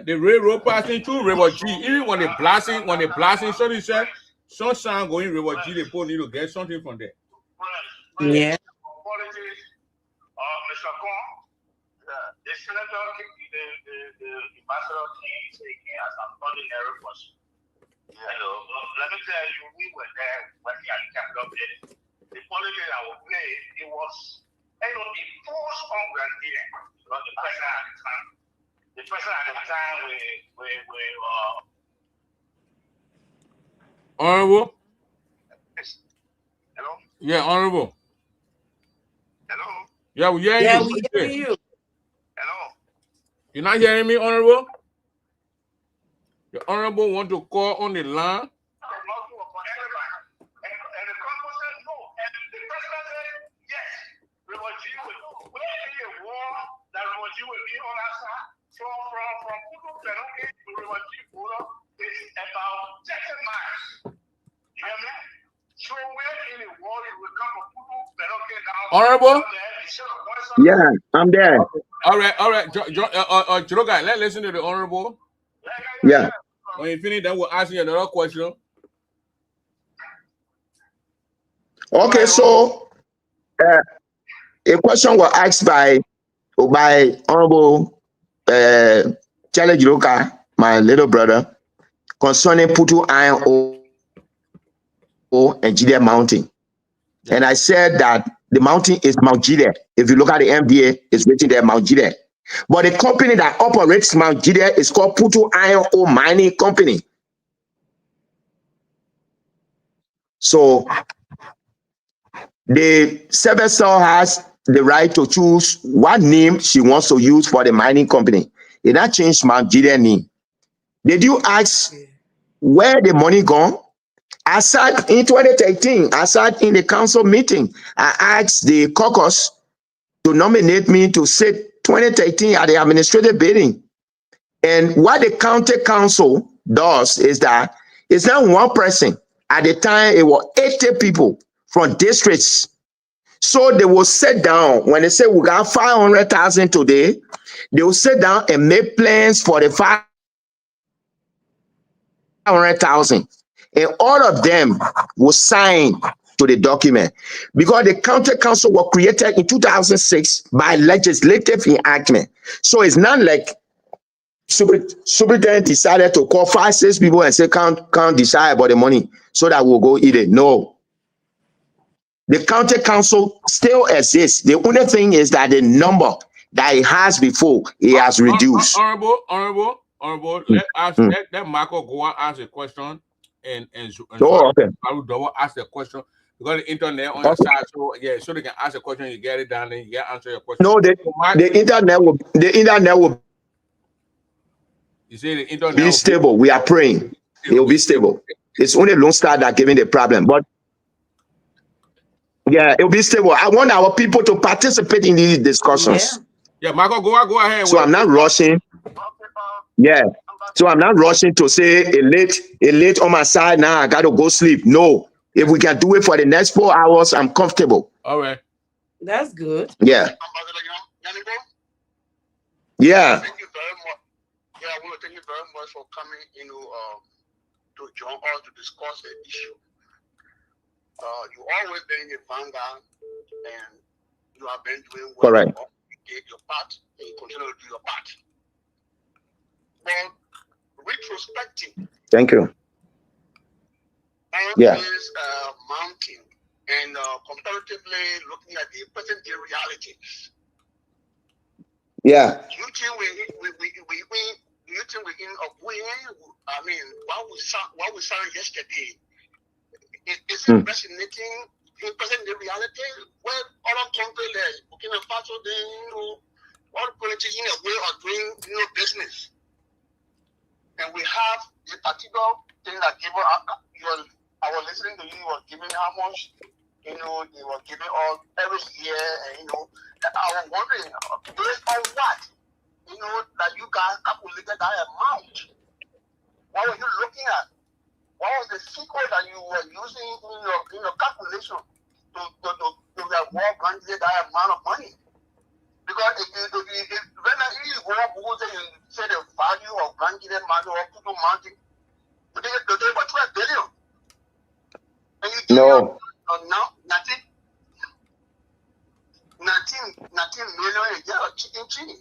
The railroad passing through Wehyee. Even when they blasting, somebody said, some sound going Wehyee, they put need to get something from there. Yeah. Mr. Kong, the senator, the ambassador came taking as an ordinary person. Yeah. You know, let me tell you, we were there when he had kept up there. The politics that was played, it was, you know, it forced on Grandian. Because the person at the time, Honorable? Hello? Yeah, honorable. Hello? Yeah, we hearing Yeah, you. we hearing you. Hello? You're not hearing me, honorable? The honorable want to call on the line. Honorable? Yeah, I'm there. All right. Chiroga, let's listen to the honorable. Yeah. When you finish, then we'll ask you another question. Okay, so a question was asked by Honorable Charlie Jiroka, my little brother, concerning Putu Iron Ore and Jide Mountain. Yeah. And I said that the mountain is Mount Jide. If you look at the MDA, it's written there Mount Jide. But the company that operates Mount Jide is called Putu Iron Ore Mining Company. So the Seversol has the right to choose what name she wants to use for the mining company. It not changed Mount Jide name. Did you ask where the money gone? I sat in 2013. I sat in the council meeting. I asked the caucus to nominate me to sit 2013 at the administrative bidding. And what the county council does is that it's not one person. At the time, it was 80 people from districts. So they will sit down. When they say we got 500,000 today, they will sit down and make plans for the 500,000. And all of them will sign to the document. Because the county council was created in 2006 by legislative enactment. So it's not like superintendent decided to call 5-6 people and say can't decide about the money so that we'll go eat it. No. The county council still exists. The only thing is that the number that it has before, it has reduced. Honorable, let Michael go and ask a question and okay. Double ask the question because the internet on your side, so yeah, so they can ask a question, you get it down, then you get answer your question. No, the internet will you say the internet be stable. We are praying. It will be stable. It's only Lone Star that giving the problem, but yeah, it will be stable. I want our people to participate in these discussions. Yeah, Michael, go ahead. So I'm not rushing. Yeah. So I'm not rushing to say a late on my side now. I got to go sleep. No. If we can do it for the next 4 hours, I'm comfortable. All right. That's good. Yeah. Yeah. Thank you very much. Yeah, I want to thank you very much for coming, to join us to discuss the issue. You always been in the vanguard, and you have been doing well. Correct. You did your part, and you continue to do your part. But retrospective. Thank you. Yeah. Is mounting, and comparatively looking at the present day realities. Yeah. You think we in a way? I mean, what we saw yesterday. It's fascinating in present day reality where other countries like Burkina Faso, all politicians are way of doing business. And we have a particular thing that I was listening to you was giving how much you were giving us every year, and I was wondering based on what that you guys calculated that amount. What were you looking at? What was the secret that you were using in your calculation to have more granted that amount of money? Because if you go up and say the value of granted money or total mounting, they about 12 billion. And you give now 19 million a year of chicken chini,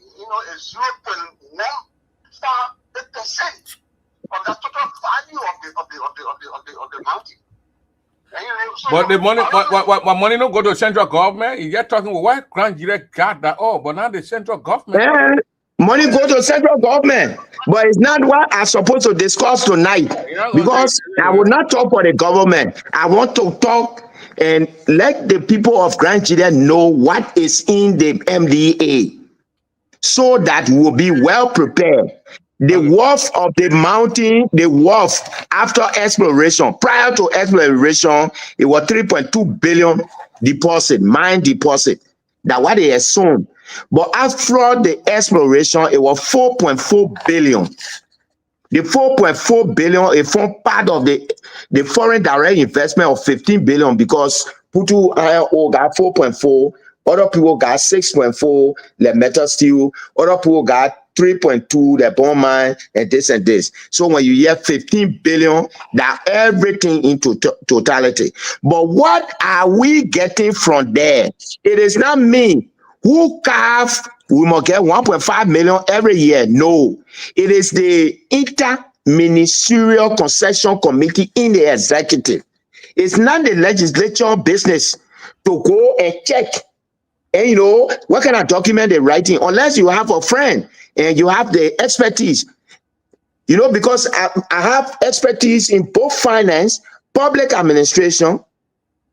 is 0.15% of the total value of the mountain. But the money, what money don't go to central government? You're talking about why Grand Direct got that all, but now the central government. Money go to central government, but it's not what I'm supposed to discuss tonight. Because I will not talk for the government. I want to talk and let the people of Grand Direct know what is in the MDA, so that we'll be well prepared. The worth of the mountain, the worth after exploration, prior to exploration, it was 3.2 billion deposit, mine deposit. That's what they assumed. But after the exploration, it was 4.4 billion. The 4.4 billion is from part of the foreign direct investment of 15 billion because Putu Iron Ore got 4.4, other people got 6.4, like metal steel, other people got 3.2, the bond mine, and this and this. So when you hear 15 billion, that everything into totality. But what are we getting from there? It is not me who carve, we must get 1.5 million every year. No, it is the inter-ministerial concession committee in the executive. It's not the legislature business to go and check. And what kind of document they're writing, unless you have a friend and you have the expertise. Because I have expertise in both finance, public administration,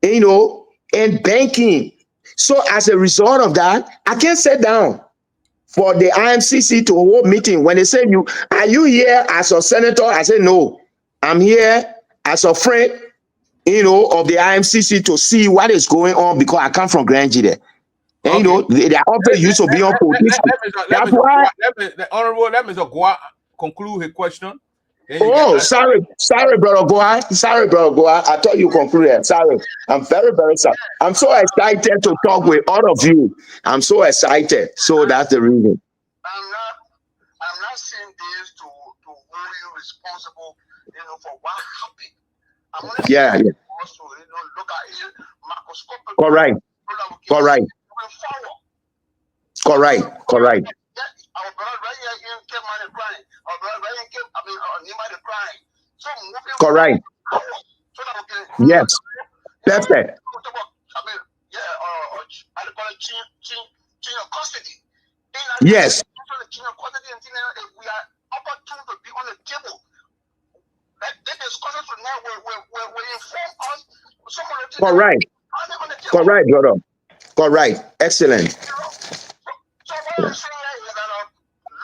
and banking. So as a result of that, I can't sit down for the IMCC to hold meeting. When they say, are you here as a senator? I say, no, I'm here as a friend, of the IMCC to see what is going on, because I come from Grand Gide. And they are also used to be on politics. That's why. Let me conclude his question. Sorry, brother Goa. I thought you concluded. Sorry. I'm very, very sorry. I'm so excited to talk with all of you. I'm so excited. So that's the reason. I'm not saying this to hold you responsible, for what happened. I'm only saying also, look at it microscopically. Correct. Correct. Our brother right here in kept money crying. Our brother right here kept, Nima crying. So moving correct. Forward, so that we can, yes. Perfect. I call it chain of custody. Yes. Chain of custody, and we are opportune to be on the table. They discuss us now. We inform us. Correct. Correct, brother. Correct. Excellent. So what I'm saying is that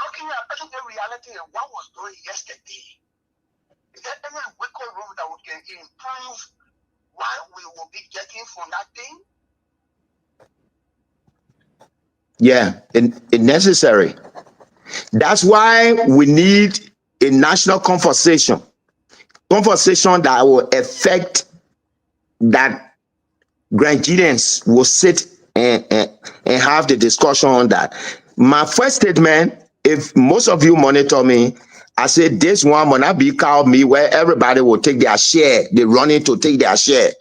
looking at present reality and what was done yesterday, is there any wiggle room that we can improve what we will be getting from that thing? Yeah, it's necessary. That's why we need a national conversation that will affect that Grangians will sit and have the discussion on that. My first statement, if most of you monitor me, I said this one will not be called me where everybody will take their share. They're running to take their share.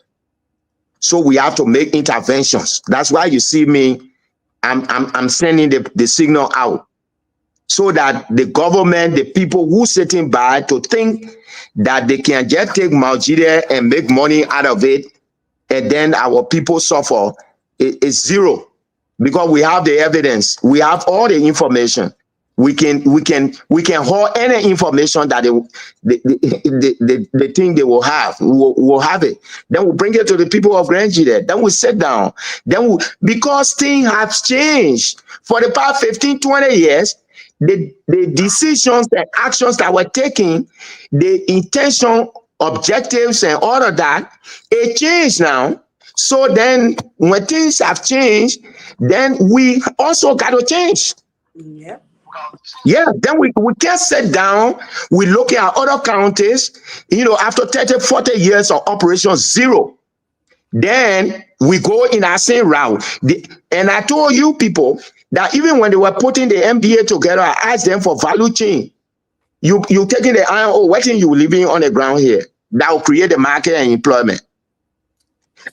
So we have to make interventions. That's why you see me, I'm sending the signal out, so that the government, the people who sitting by to think that they can just take Malgide and make money out of it, and then our people suffer, it's zero, because we have the evidence, we have all the information. We can hold any information that they think they will have. We'll have it. Then we'll bring it to the people of Grangier. Then we sit down. Because things have changed for the past 15, 20 years. The decisions, the actions that were taken, the intention, objectives, and all of that, it changed now. So then when things have changed, then we also got to change. Yeah, then we can sit down, we look at other counties, after 30, 40 years of operation, zero. Then we go in our same route. And I told you people that even when they were putting the MBA together, I asked them for value chain. You taking the iron ore, what thing you living on the ground here that will create the market and employment.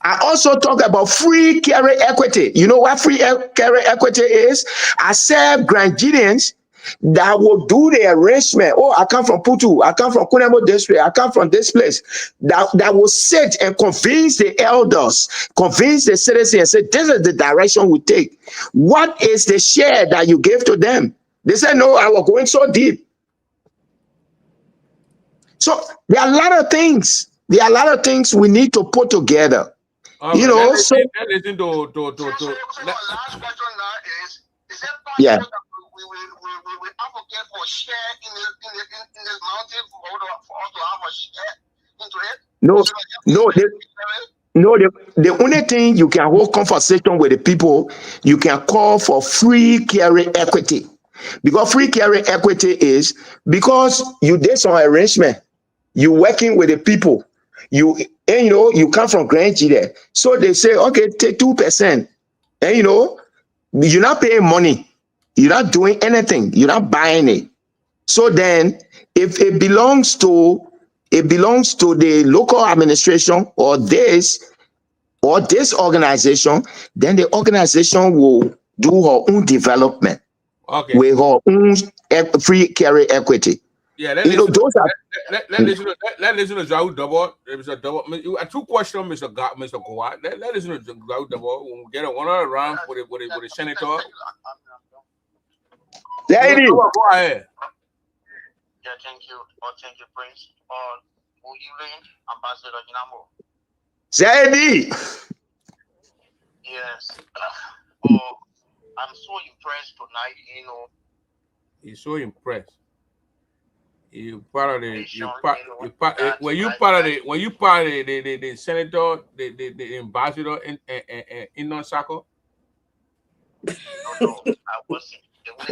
I also talk about free carry equity. You know what free carry equity is? I said Grangians that will do the arrangement. Oh, I come from Putu, I come from Kunemo district, I come from this place. That will sit and convince the elders, convince the citizens, and say, this is the direction we take. What is the share that you give to them? They said, no, I was going so deep. So there are a lot of things. There are a lot of things we need to put together. So my last question now is there possible that we advocate for share in this mountain for us to have a share into it? The only thing you can hold conversation with the people, you can call for free carry equity. Because free carry equity is because you did some arrangement, you working with the people, you come from Grangier, so they say, okay, take 2%, and you're not paying money. You're not doing anything. You're not buying it. So then, if it belongs to the local administration or this organization, then the organization will do her own development with her own free carry equity. Yeah, Those are let listen to Jahu Double. Mr. Double. Two questions, Mr. Goa. Let listen to Jahu Double. When we get one other round with the senator. Lady. Go ahead. Yeah, thank you. Thank you, Prince. Good evening, Ambassador Nyenabo. Zedi. Yes. I'm so impressed tonight, He's so impressed. You part of the the senator, the ambassador in non-soccer? No, I wasn't.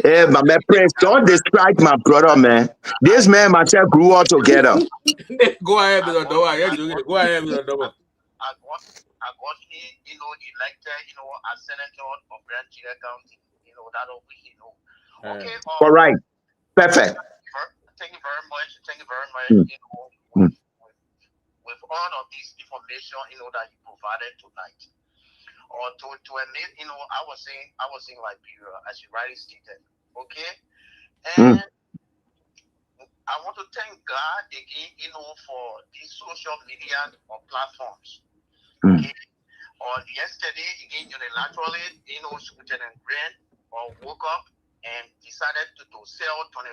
Hey, my man, Prince, don't distract my brother, man. This man and myself grew up together. Go ahead, Mr. Doba. Go ahead, Mr. Doba. I got him, elected, as senator of Nigeria County. That of which he know. Okay. All right. Perfect. Thank you very much. Thank you very much. With all of this information, that you provided tonight. Or to admit, I was saying Liberia, as you rightly stated. Okay. And I want to thank God again, for these social media or platforms. Okay. Or yesterday, again, unilaterally, Lieutenant Grant woke up and decided to sell 25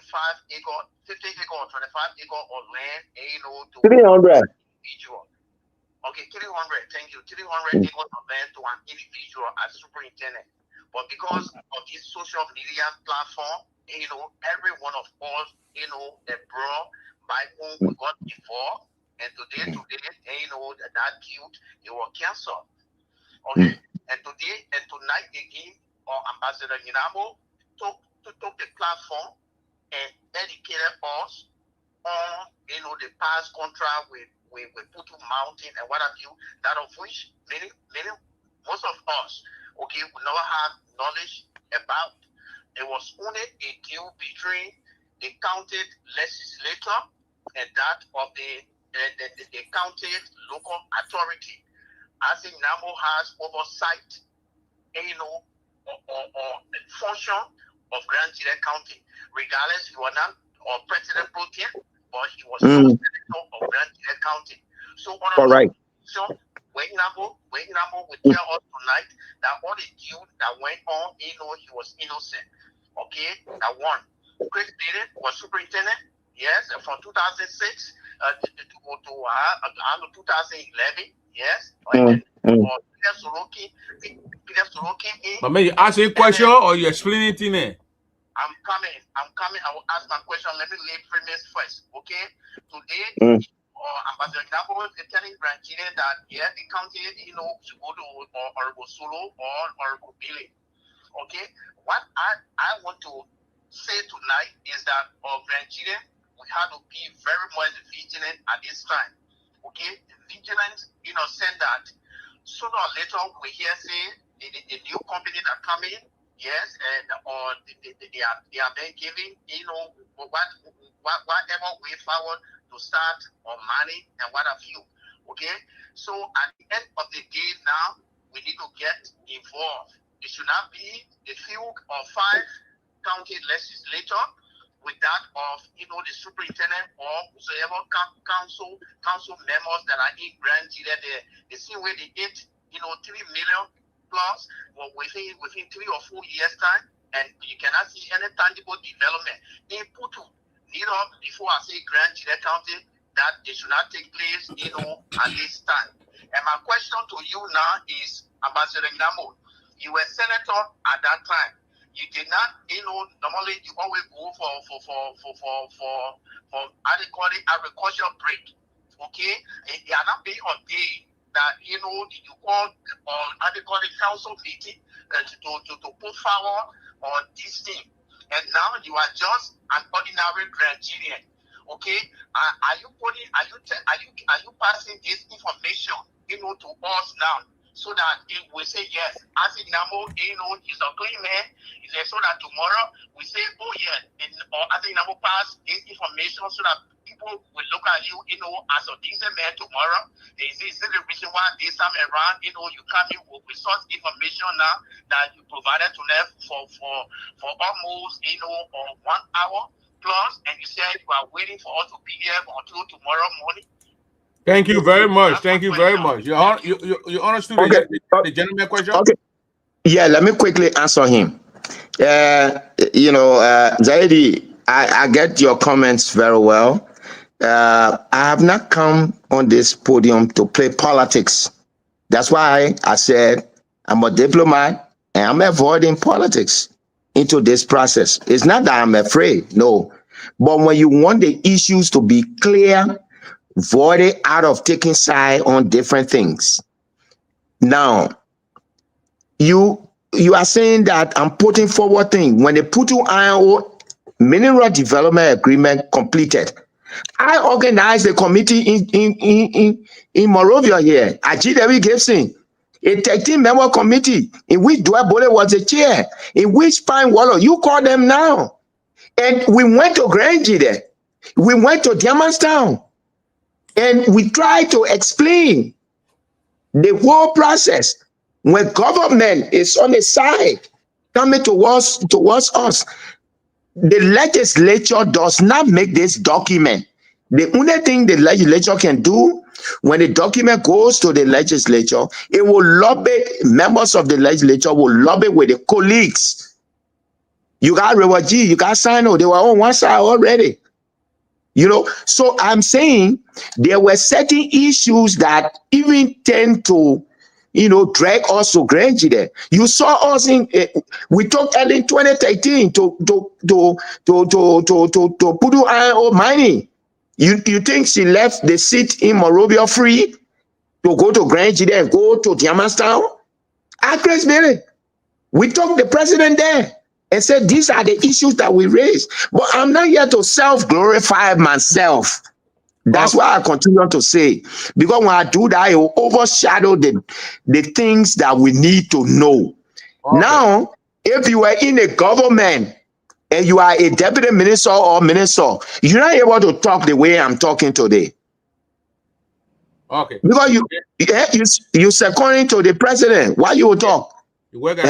acre, 50 acre, or 25 acre of land, to 300 individual. Okay, 300. Thank you. 300 acres of land to an individual as superintendent. But because of this social media platform, every one of us, the bro by whom we got involved, and today, that deal, it was canceled. Okay, and today and tonight again, Ambassador Nyenabo took the platform and educated us on, the past contract with Putu Mountain and what have you, that of which most of us, okay, we never have knowledge about. It was only a deal between the county legislature and that of the county local authority. As Nyenabo has oversight, or function of Grand Chile County, regardless you are not or President Pro Tem, but he was senator of Grand Chile County. So on all right. So Wehyee Nyenabo will tell us tonight that all the deal that went on, he was innocent. Okay, that one. Chris Biden was superintendent, yes, from 2006 to 2011, yes. Peter Soroki. But man, you asking a question or you explaining it in there? I'm coming. I will ask my question. Let me lay premise first. Okay. Today, Ambassador Nyenabo is telling Nigeria that the county, should go to Honorable Solo or Honorable Billy. Okay. What I want to say tonight is that Nigeria, we have to be very much vigilant at this time. Okay. Vigilant, saying that sooner or later we hear say the new company that come in, yes, and they are being given, whatever way forward to start on money and what have you. Okay, so at the end of the day now, we need to get involved. It should not be the few or 5 county legislature with that of the superintendent or whosoever council members that are in Grand Chile. The same way they get 3 million plus within 3 or 4 years time, and you cannot see any tangible development in Putu. Before I say Grand Chile County, that they should not take place at this time. And my question to you now is, Ambassador Nyenabo, you were senator at that time. You did not, normally you always go for agricultural break. Okay, and they are not being ordained that you call agricultural council meeting to put forward on this thing, and now you are just an ordinary Nigerian. Okay, are you passing this information to us now so that if we say yes, as in Namo, he's a clean man, he said so that tomorrow we say, oh yeah, or as in Namo pass this information so that people will look at you, as a decent man tomorrow. Is this the reason why this time around, you come in with such information now that you provided to them for almost, 1 hour plus, and you said you are waiting for us to be here until tomorrow morning? Thank you very much. Thank you very much. You understood the gentleman question? Okay. Yeah, let me quickly answer him. Zaidi, I get your comments very well. I have not come on this podium to play politics. That's why I said I'm a diplomat and I'm avoiding politics into this process. It's not that I'm afraid, no. But when you want the issues to be clear, voided out of taking side on different things. Now, you are saying that I'm putting forward things. When they put you IO mineral development agreement completed, I organized a committee in Morovia here at GW Gibson, a 13-member committee in which Dwell Bole was the chair, in which Pine Waller, you call them now. And we went to Grange there. We went to Diamondstown. And we tried to explain the whole process. When government is on the side, coming towards us, the legislature does not make this document. The only thing the legislature can do, when the document goes to the legislature, it will lobby, members of the legislature will lobby with the colleagues. You got Rewaji, you got Sino, they were on one side already. So I'm saying there were certain issues that even tend to, drag us to Grange there. You saw us we took early in 2013 to Pudu Iron mining. You think she left the seat in Morovia free to go to Grange there and go to Diamondstown? Actress Mary, we took the president there and said these are the issues that we raised. But I'm not here to self-glorify myself. That's why I continue to say, because when I do that, it will overshadow the things that we need to know. Now, if you are in a government and you are a deputy minister or minister, you're not able to talk the way I'm talking today. Okay. Because you seconding to the president. Why you will talk? So that go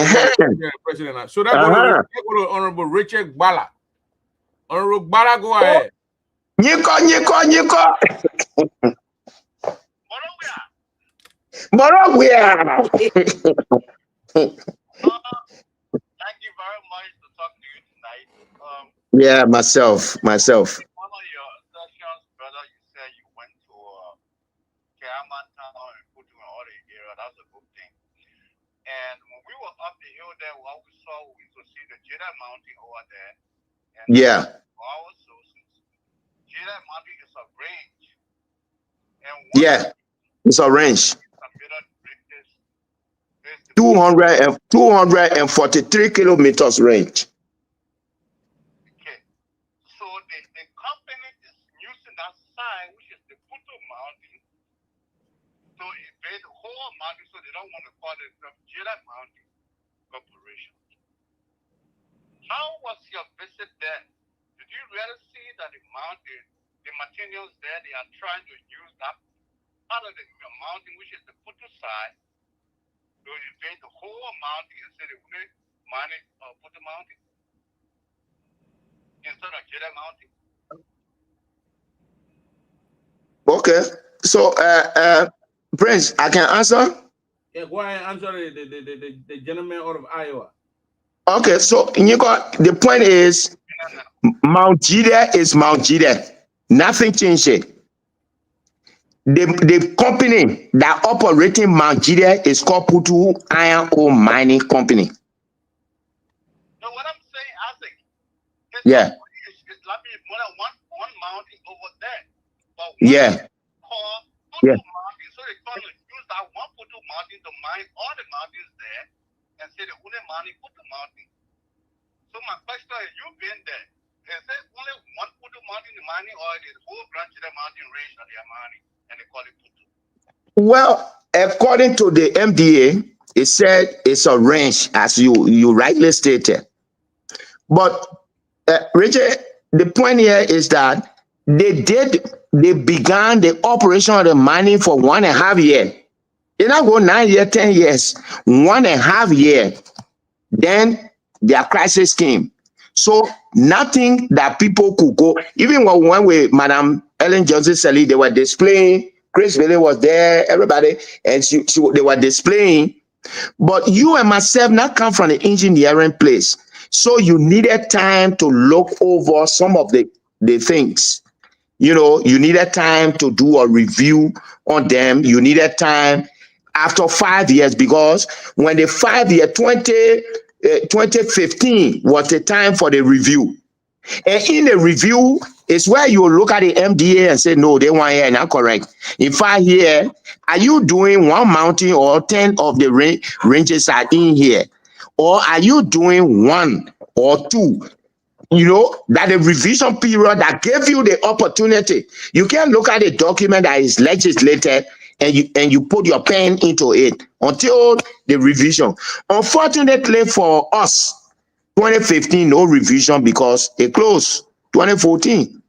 to Honorable Richard Bala. Honorable Bala, go ahead. Nyiko. Morovia. Thank you very much to talk to you tonight. Yeah, myself. One of your sessions, brother, you said you went to Kiaman Town and put you in all the area. That's a good thing. And when we were up the hill there, what we saw, we could see the Jeddah Mountain over there. And our sources, Jeddah Mountain is a range. And it's a range. 243 kilometers range. Okay. So the company is using that sign, which is the Puto Mountain, to invade the whole mountain, so they don't want to call it the Jeddah Mountain Corporation. How was your visit there? Did you really see that the mountain, the materials there, they are trying to use that part of the mountain, which is the Puto side, to invade the whole mountain and say they want to mine Puto Mountain instead of Jeddah Mountain? Okay. So, Prince, I can answer? Yeah, go ahead and answer the gentleman out of Iowa. Okay, so the point is, Mount Jeddah is Mount Jeddah. Nothing changed it. The company that operating Mount Jeddah is called Putu Iron Ore Mining Company. So what I'm saying, I think, it's like one mountain over there. But called Putu Mountain, so they're trying to use that one Putu Mountain to mine all the mountains there and say the only mining Putu Mountain. So my question is, you've been there. Is there only one Putu Mountain mining, or is the whole Grand Jeddah Mountain range that they are mining and they call it Putu? Well, according to the MDA, it said it's a range, as you rightly stated. But Richard, the point here is that they began the operation of the mining for 1.5 years. It not go 9 years, 10 years, 1.5 years. Then their crisis came. So nothing that people could go, even when we Madam Ellen Johnson Sirleaf, they were displaying, Chris Bailey was there, everybody, and they were displaying. But you and myself not come from the engineering place. So you needed time to look over some of the things. You know, you needed time to do a review on them. You needed time after 5 years, because when the 5 year 2015 was the time for the review. And in the review is where you look at the MDA and say, no, they want here, not correct. In 5 years, are you doing one mountain or 10 of the ranges are in here? Or are you doing 1 or 2? You know, that the revision period that gave you the opportunity. You can't look at a document that is legislated and you put your pen into it until the revision. Unfortunately for us, 2015 no revision because it closed. 2014,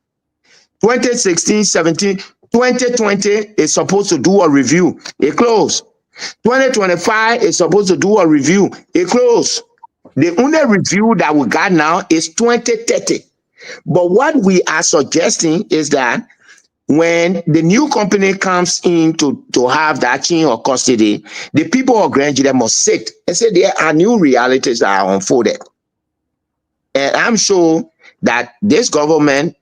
2016, 17, 2020 is supposed to do a review. It closed. 2025 is supposed to do a review. It closed. The only review that we got now is 2030. But what we are suggesting is that when the new company comes in to have that chain of custody, the people of Grand Nigeria must sit and say there are new realities that are unfolded. And I'm sure that this government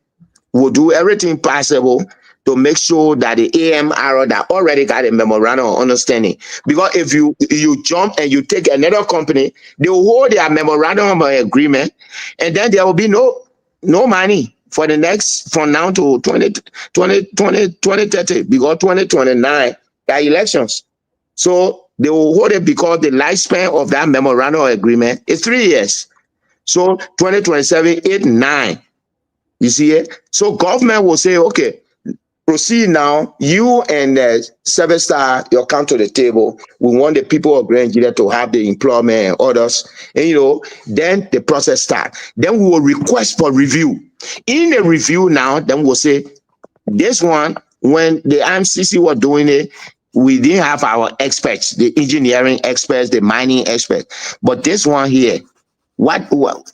will do everything possible to make sure that the AMR that already got a memorandum of understanding. Because if you jump and you take another company, they will hold their memorandum of agreement, and then there will be no money for the next, from now to 2030, because 2029 there are elections. So they will hold it because the lifespan of that memorandum of agreement is 3 years. So 2027, 8, 9. You see it? So government will say, okay, proceed now. You and Seven Star, you'll come to the table. We want the people of Grand Nigeria to have the employment and others. And, you know, then the process starts. Then we will request for review. In the review now, then we'll say, this one, when the MCC were doing it, we didn't have our experts, the engineering experts, the mining experts. But this one here, what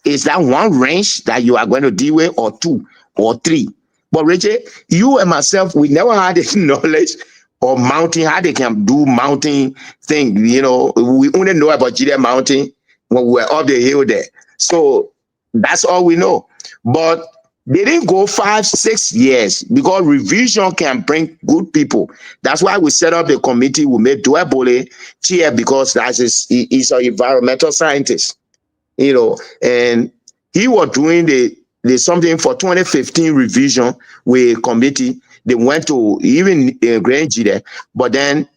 is that one range that you are going to deal with, or 2 or 3? But Richard, you and myself, we never had the knowledge of mountain, how they can do mountain thing. You know, we only know about Jide Mountain when we were up the hill there. So that's all we know. But they didn't go 5, 6 years, because revision can bring good people. That's why we set up a committee. We made Duebole chair, because he's an environmental scientist. You know, and he was doing the something for 2015 revision with a committee. They went to even Grand Nigeria, but then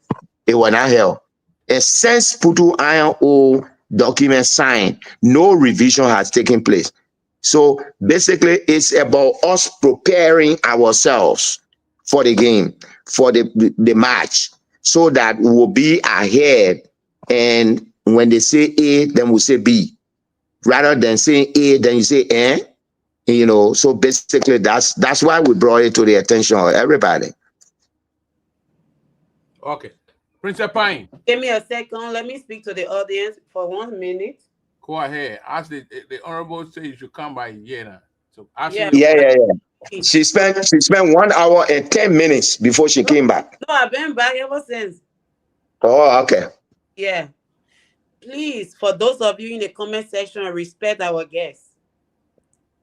it was not held. And since Putu Iron Ore document signed, no revision has taken place. So basically, it's about us preparing ourselves for the game, for the match, so that we will be ahead. And when they say A, then we'll say B. Rather than saying A, then you say eh. You know, so basically that's why we brought it to the attention of everybody. Okay. Princess Pine. Give me a second. Let me speak to the audience for 1 minute. Go ahead. Ask the honorable say you should come by here now. So ask yeah. She spent 1 hour and 10 minutes before she came back. No, I've been back ever since. Oh, okay. Yeah. Please, for those of you in the comment section, respect our guest.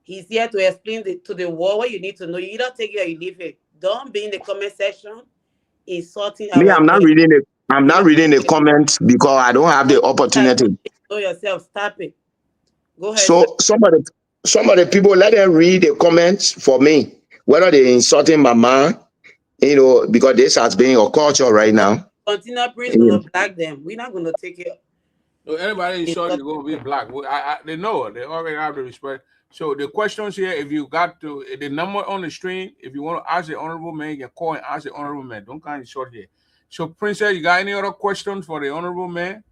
He's here to explain to the world what you need to know. You either take it or you leave it. Don't be in the comment section insulting Me, our I'm not guest. reading it. I'm not reading the comments because I don't have the opportunity. Know yourself. Stop it. Go ahead. So some of the people, let them read the comments for me. Whether they're insulting my mom, you know, because this has been a culture right now. Continue, Prince, going to black them. We're not going to take it. So everybody is sure you're going to be black. They know. They already have the respect. So the questions here, if you got to the number on the screen, if you want to ask the honorable man, you can call and ask the honorable man. Don't kind of short here. So, Princess, you got any other questions for the honorable man?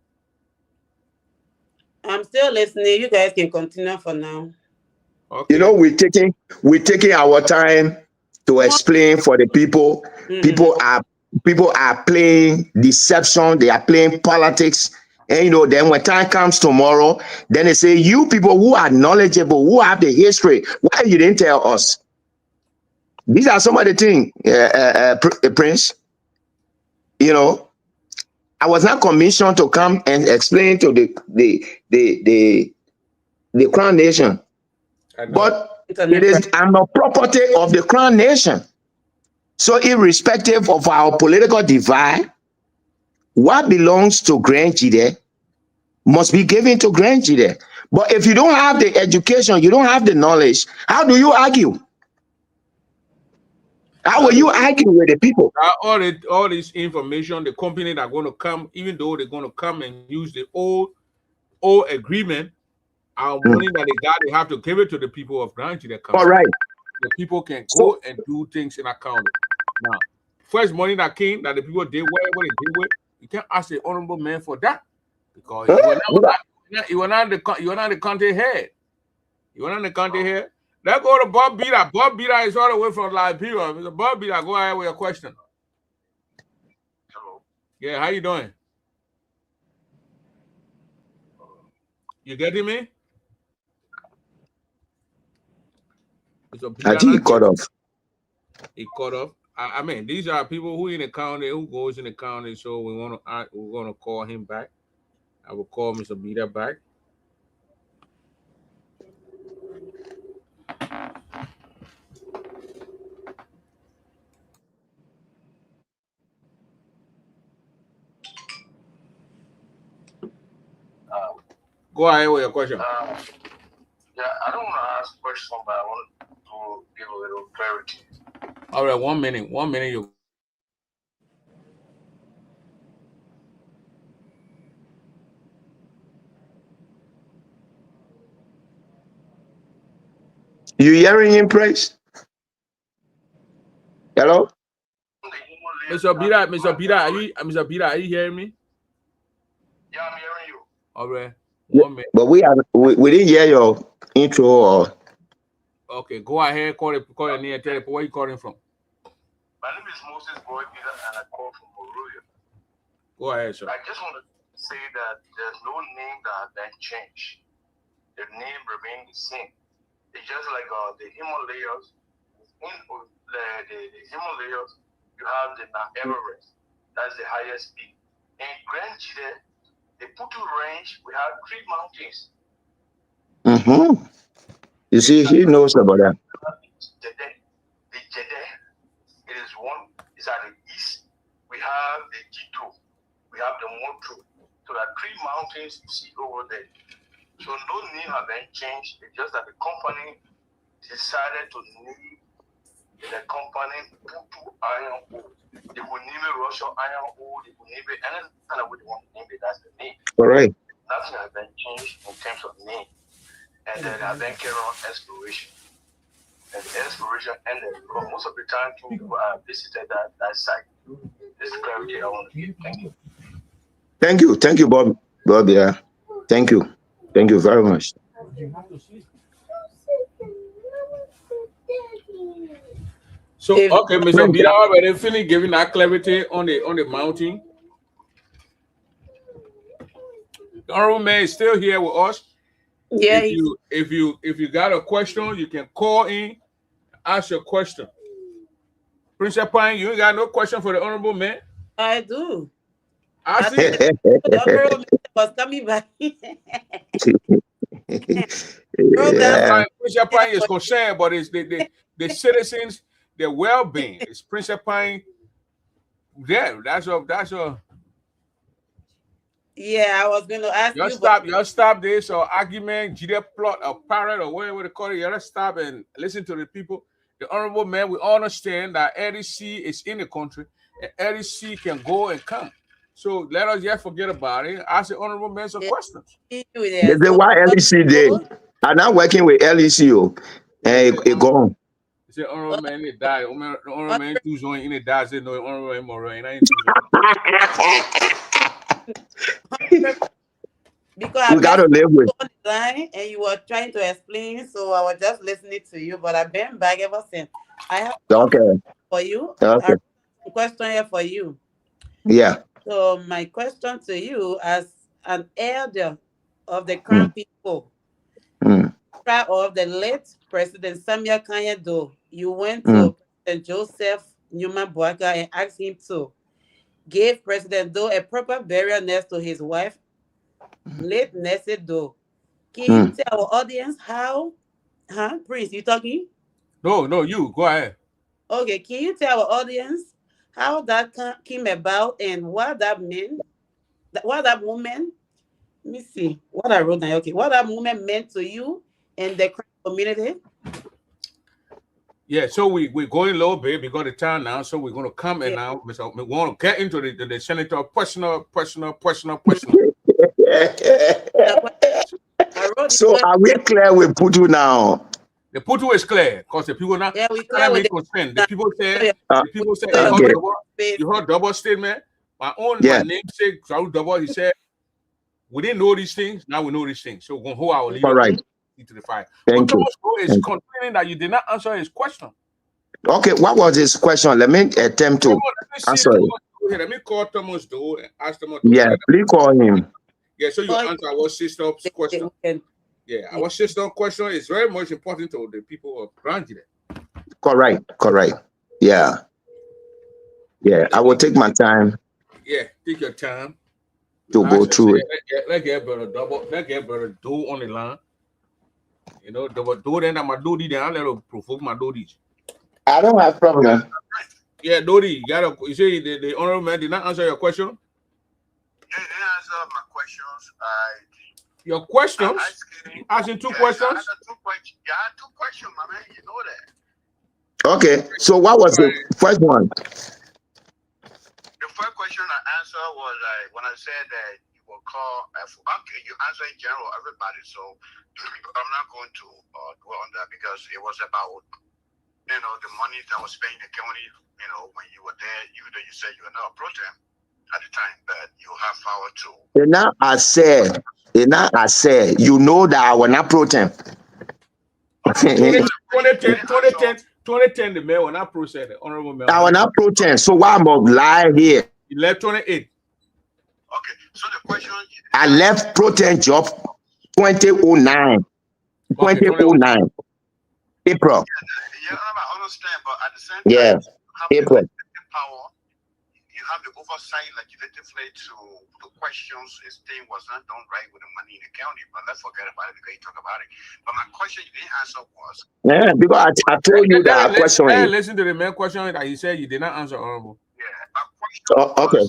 I'm still listening. You guys can continue for now. Okay. You know, we're taking our time to explain for the people. People are playing deception. They are playing politics. And you know, then when time comes tomorrow, then they say, you people who are knowledgeable, who have the history, why you didn't tell us? These are some of the things, Prince. You know, I was not commissioned to come and explain to the Crown Nation, but it is I'm a property of the Crown Nation. So, irrespective of our political divide, what belongs to Grand Jide must be given to Grand Jide. But if you don't have the education, you don't have the knowledge, how do you argue? How will you argue with the people? All this information, the company that are going to come, even though they're going to come and use the old agreement, our money that they got, they have to give it to the people of Grand Jide. All right. The people can go and do things in account. Now, first money that came that the people did whatever they did with, you can't ask the honorable man for that because you were not the county head. You were not the county head. Let's go to Bob Bida. Bob Bida is all the way from Liberia. Mr. Bob Bida, go ahead with your question. Hello. Yeah, how you doing? You getting me? I think he cut off. He cut off. I mean, these are people who in the county, who goes in the county. So we're gonna call him back. I will call Mr. Bida back. Go ahead with your question. Yeah, I don't want to ask a question, but I want to give a little clarity. All right, 1 minute. 1 minute. You hearing him, Praise? Hello? Mr. Bida, are you hearing me? Yeah, I'm hearing you. All right. 1 minute. But we didn't hear your intro or. Okay, go ahead, call your name and tell it. Where you calling from? My name is Moses Boy Peter, and I call from Moruya. Go ahead, sir. I just want to say that there's no name that has been changed. The name remains the same. It's just like the Himalayas. In the Himalayas, you have the Mount Everest. That's the highest peak. In Grand Jide, the Putu Range, we have 3 mountains. You see, he knows about that. The Jede, it is one. It's at the east. We have the Jito. We have the Motu. So there are 3 mountains you see over there. So no name has been changed. It's just that the company decided to name the company Putu Iron Ore. They could name it Russian Iron Ore. They could name it any kind of way they want to name it. That's the name. All right. Nothing has been changed in terms of name. And then I then carry on exploration. And the exploration ended because most of the time people have visited that site. This is the clarity I want to give. Thank you. Thank you, Bob. Yeah. Thank you very much. So okay, Mr. Bida already finished giving that clarity on the mountain. The honorable man is still here with us. Yeah. If you got a question, you can call in, ask your question. Princess Pine, you ain't got no question for the honorable man? I do. I see. The honorable man was coming back. Princess Pine is concerned, but it's the citizens, their well-being. It's Princess Pine. Yeah, that's a. Yeah, I was going to ask you. Y'all stop this or argument, GD plot or parrot or whatever they call it. Y'all stop and listen to the people. The honorable man, we understand that LDC is in the country and LDC can go and come. So let us just forget about it. Ask the honorable man some questions. Why LEC did? I'm not working with LEC and it gone. He said, honorable Oh, man, they die. Honorable oh, man, too joint in the die. Said, no, honorable man, more, and I ain't too joint. because I We got met to live with. you on the line and you were trying to explain, so I was just listening to you. But I've been back ever since. I have Okay. for you. I Okay. have a question here for you. Yeah. So my question to you, as an elder of the Crown Mm, people, mm, trial of the late President Samuel Kanyado, you went mm, to President Joseph Newman Boaga and asked him to give President Doe a proper burial next to his wife, late Nessie Doe. Can you mm. tell our audience how, Prince, you talking? No, no, you go ahead. Okay, can you tell our audience how that came about and what that meant, what that moment, let me see what I wrote down. Okay, what that moment meant to you and the Crown community? Yeah, so we're going a little bit because the time now, so we're gonna come in Yeah, now. So we want to get into the senator personal. the question, I wrote this So question. are we clear with Putu now? The photo is clear because the people now Yeah, we clear time with ain't the concerned. now. Uh, The people say Show your okay. you heard double statement. My Yeah. namesake, Saul Double, he said, we didn't know these things, now we know these things. So we're gonna hold our All leader right. to the fire. But Thank you. Thomas Go is Thank you. complaining that you did not answer his question. Okay. What was his question? Let me attempt Thomas, to let me see answer Thomas it. Doe here. Let me call Thomas Doe and ask Thomas Doe. Yeah. Please call him. Yeah, so you call answer our sister's the question. weekend. Yeah, Yeah. our sister's question is very much important to the people of Granted. Correct. Correct. Yeah. Yeah. I will take my time Yeah, take your time. You to go ask and say, through it. let's get brother double, let's get brother Doe on the line. You know, double Doe then I'm a Dodi, then I'll let her provoke my Dodis. I don't have problem. Yeah, Dodi, you say the honorable man did not answer your question. Yeah, they answer my questions. Your I questions? asked him. Asking two Yes, I questions? had two questions. Yeah, I had two questions, my man. You know that. Okay. So what was the first one? The first question I answered was like when I said that you will call. Okay, you answer in general everybody, so I'm not going to dwell on that because it was about the money that was spent in the county. When you were there, even though you said you were not a pro tem at the time, but you have power to. And now I said, you know that I will not protest. Okay, Okay, so 2010, the mayor will not process the honorable mayor. I will not protest. So why must lie here? He left 28. Okay, so the question. I left protest job 2009. Okay, 2009. April. Yeah, I understand, but at the same Yeah. time, you have the April. legislative power. You have the oversight legislatively to questions if thing was not done right with the money in the county. But let's forget about it because you talk about it. But my question you didn't answer was. Yeah, because I told you that I question you. Listen to the main question that he said you did not answer, honorable. Yeah, my question Okay.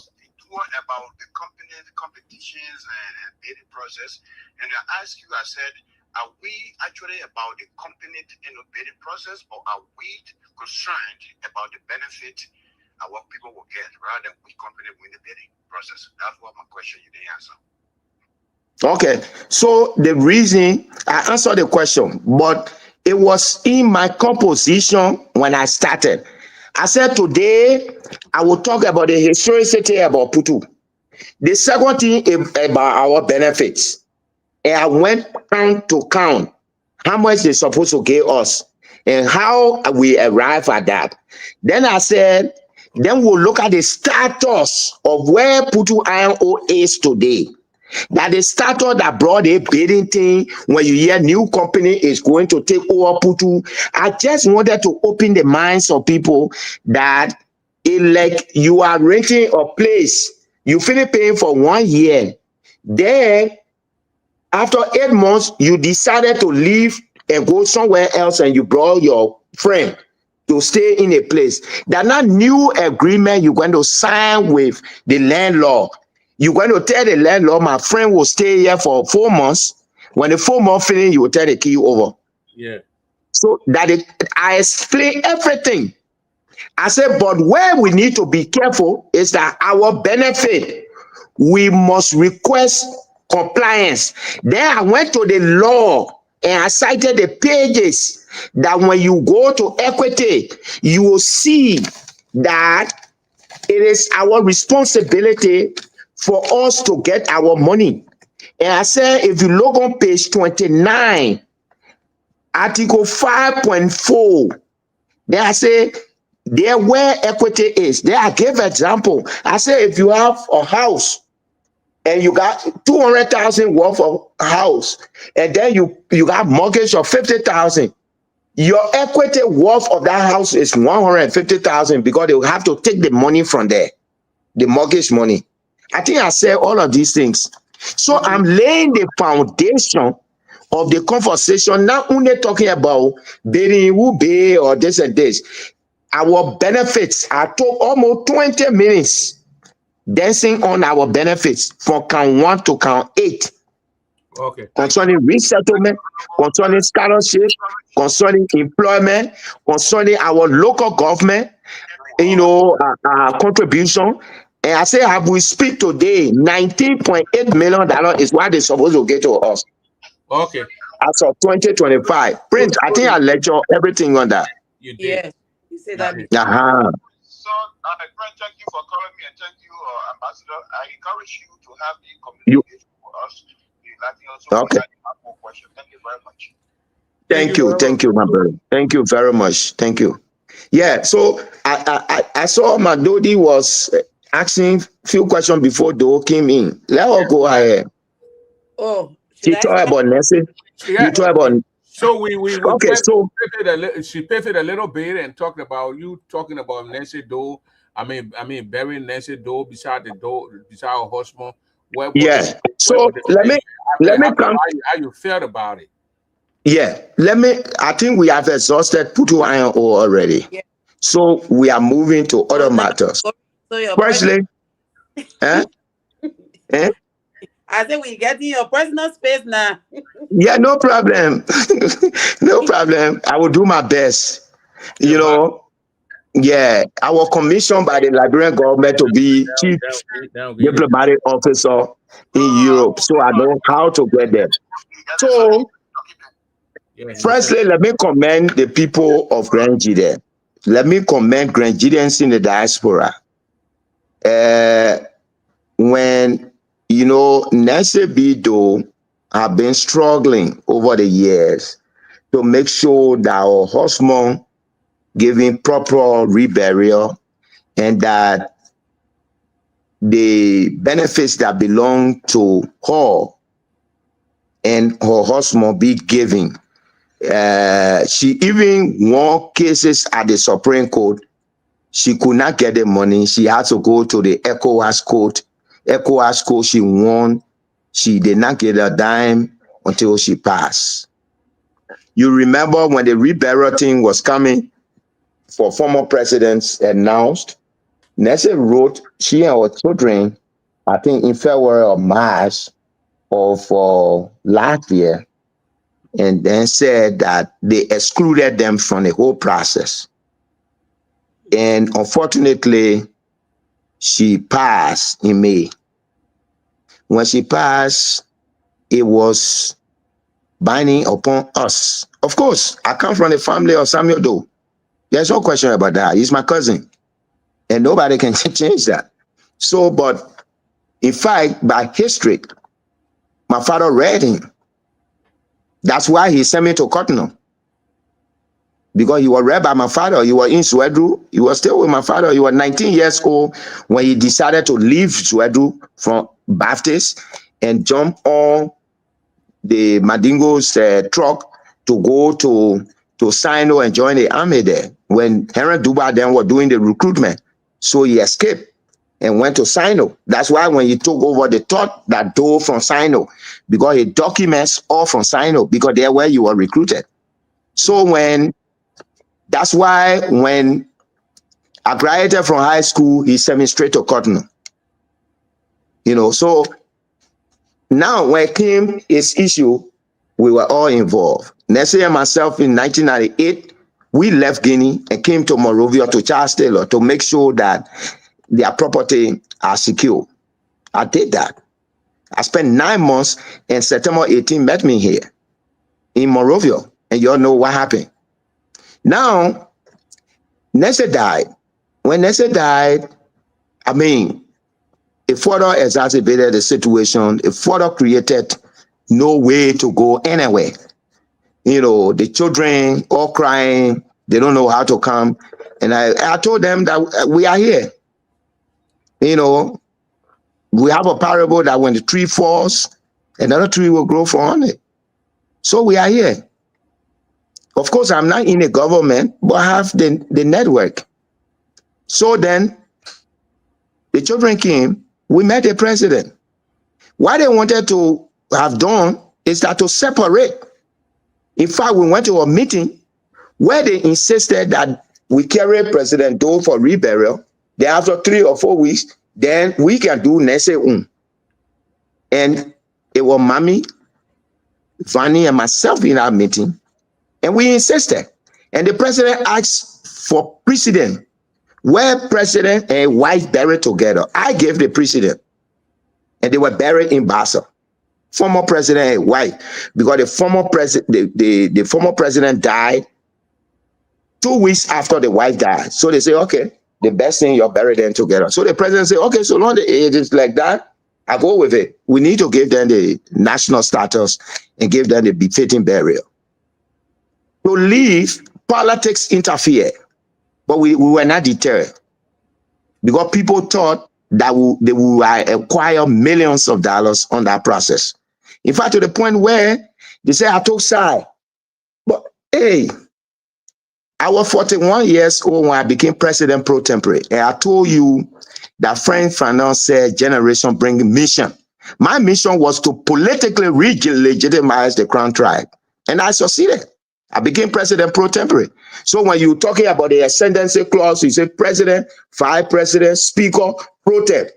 was about the company, the competitions and bidding process. And I asked you, I said, are we actually about the company bidding process, or are we concerned about the benefit what people will get rather than which company win the bidding process? That's what my question you didn't answer. Okay. So the reason I answered the question, but it was in my composition when I started. I said today I will talk about the historicity about Putu. The second thing about our benefits. And I went count to count how much they're supposed to give us and how we arrive at that. Then I said, then we'll look at the status of where Putu Iron Ore is today. That the status that brought a bidding thing when you hear new company is going to take over Putu. I just wanted to open the minds of people that it like you are renting a place, you finish paying for 1 year, then after 8 months, you decided to leave and go somewhere else and you brought your friend to stay in a place. That not new agreement you're going to sign with the landlord. You're going to tell the landlord, my friend will stay here for 4 months. When the 4 months finish, you will turn the key over. Yeah. So I explain everything. I said, but where we need to be careful is that our benefit, we must request compliance. Then I went to the law And I cited the pages that when you go to equity, you will see that it is our responsibility for us to get our money. And I said, if you look on page 29, article 5.4, then I say, there where equity is. There I gave example. I say, if you have a house and you got 200,000 worth of house, and then you got mortgage of 50,000, your equity worth of that house is 150,000 because they will have to take the money from there, the mortgage money. I think I said all of these things. So I'm laying the foundation of the conversation, not only talking about bidding who pay or this and this. Our benefits, I took almost 20 minutes dancing on our benefits from count 1 to count 8. Okay. Concerning resettlement, concerning scholarship, concerning employment, concerning our local government, contribution. And I say, have we speak today, $19.8 million is what they're supposed to get to us Okay. as of 2025. Prince, I think I lecture everything on that. You did. Yes, you say that. Uh-huh. So, friend, thank you for calling me and thank you, Ambassador. I encourage you to have the communication with us. Okay. More questions. Thank you very much. Thank you, my brother. Thank you very much. Thank you. Yeah, so I saw Madodi was asking few questions before Doe came in. Let her go ahead. Oh, She talked about Nessie. Yeah. You talk about. So we Okay, so she pivoted a little bit and talked about you talking about Nancy Doe. I mean burying Nancy Doe beside her husband. Yeah. So let me come. How you felt about it? Yeah, I think we have exhausted Putu Iron Ore already. Yeah. So we are moving to other matters. So your Firstly, eh? I said we getting your personal space now. Yeah, no problem. No problem. I will do my best. Yeah, I was commissioned by the Liberian government to be chief diplomatic officer in Europe, so I know how to get there. So, firstly, let me commend the people of Grand Gideon. Let me commend Grand Gideons in the diaspora. When, Nancy Bido have been struggling over the years to make sure that our husband giving proper reburial and that the benefits that belong to her and her husband be given. She even won cases at the Supreme Court. She could not get the money. She had to go to the ECOWAS court. ECOWAS court, she won. She did not get a dime until she passed. You remember when the reburial thing was coming for former presidents announced, Nancy wrote, she and her children, I think in February or March of last year, and then said that they excluded them from the whole process. And unfortunately, she passed in May. When she passed, it was binding upon us. Of course, I come from the family of Samuel Doe. There's no question about that. He's my cousin. And nobody can change that. So, but in fact, by history, my father read him. That's why he sent me to Cotonou. Because he was read by my father. He was in Swedru. He was still with my father. He was 19 years old when he decided to leave Swedru from Baptist and jump on the Madingo's truck to go to Sino and join the army there when Henry Duba then was doing the recruitment. So he escaped and went to Sino. That's why when he took over, they thought that door from Sino because he documents all from Sino because they're where you were recruited. So that's why when I graduated from high school, he sent me straight to Cotonou. So now when it came his issue, we were all involved. Nessie and myself in 1998, we left Guinea and came to Monrovia to Charles Taylor to make sure that their property are secure. I did that. I spent 9 months and September 18 met me here. in Monrovia, and you all know what happened. Now, Nessa died. When Nessa died, I mean, it further exacerbated the situation. It further created no way to go anywhere. The children all crying. They don't know how to come. And I told them that we are here. We have a parable that when the tree falls, another tree will grow from it. So we are here. Of course, I'm not in the government, but I have the network. So then the children came. We met the president. What they wanted to have done is that to separate. In fact, we went to a meeting where they insisted that we carry President Doe for reburial. Then after 3 or 4 weeks, then we can do Nesse. And it was Mami, Vanny, and myself in our meeting. And we insisted. And the president asked for precedent, where president and wife buried together. I gave the precedent. And they were buried in Basel. Former president and wife. Because the former president, the former president died 2 weeks after the wife died. So they say, okay, the best thing, you're buried them together. So the president said, okay, so long it is like that, I go with it. We need to give them the national status and give them the befitting burial. To leave, politics interfere, but we were not deterred because people thought that they would acquire millions of dollars on that process. In fact, to the point where they say, I took side. But hey, I was 41 years old when I became president pro tempore. And I told you that Frank Fanon said generation bring mission. My mission was to politically legitimize the Crown tribe. And I succeeded. I became president pro tempore. So when you're talking about the ascendancy clause, you say president, vice president, speaker, pro temp.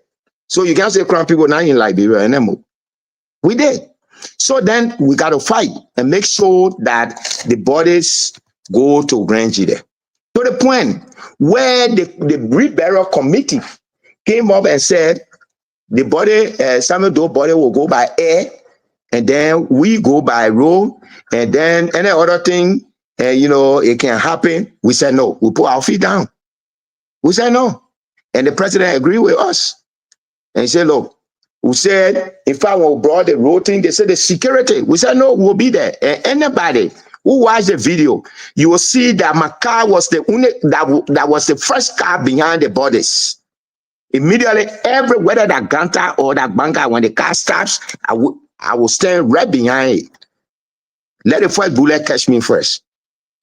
So you can't say Crown people now in Liberia anymore. We did. So then we got to fight and make sure that the bodies go to Grand Jide. To the point where the reburial committee came up and said the body, Samuel Doe body will go by air, and then we go by road, and then any other thing, it can happen. We said no. We put our feet down. We said no. And the president agreed with us. And he said, look, we said, in fact, when we brought the road thing, they said the security. We said, no, we'll be there. And anybody who watched the video, you will see that my car was the only, that was the first car behind the bodies. Immediately, whether that Ganta or that banker, when the car stops, I will stand right behind it. Let the first bullet catch me first.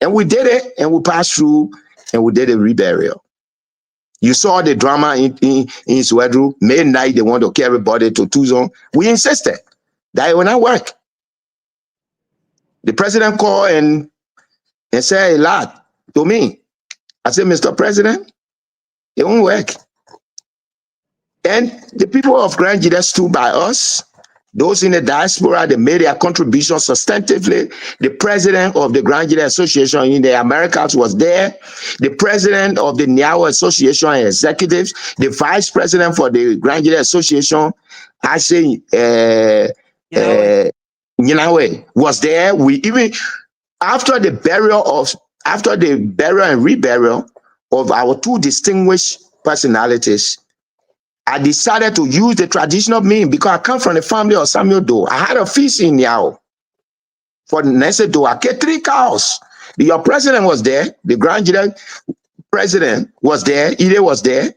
And we did it, and we passed through, and we did a reburial. You saw the drama in Swedru. Midnight, they want to carry body to Tuzon. We insisted that it will not work. The president called and said a lot to me. I said, Mr. President, it won't work. And the people of Grand Jide stood by us. Those in the diaspora, they made their contribution substantively. The president of the Grand Jide Association in the Americas was there. The president of the Niao Association executives, the vice president for the Grand Jide Association, I say, Nyenabo was there. We even after the burial and reburial of our two distinguished personalities, I decided to use the traditional means because I come from the family of Samuel Doe. I had a feast in Niao for Nesse Doe. I kept 3 cows. Your president was there. The Grand Jide president was there. Ide was there.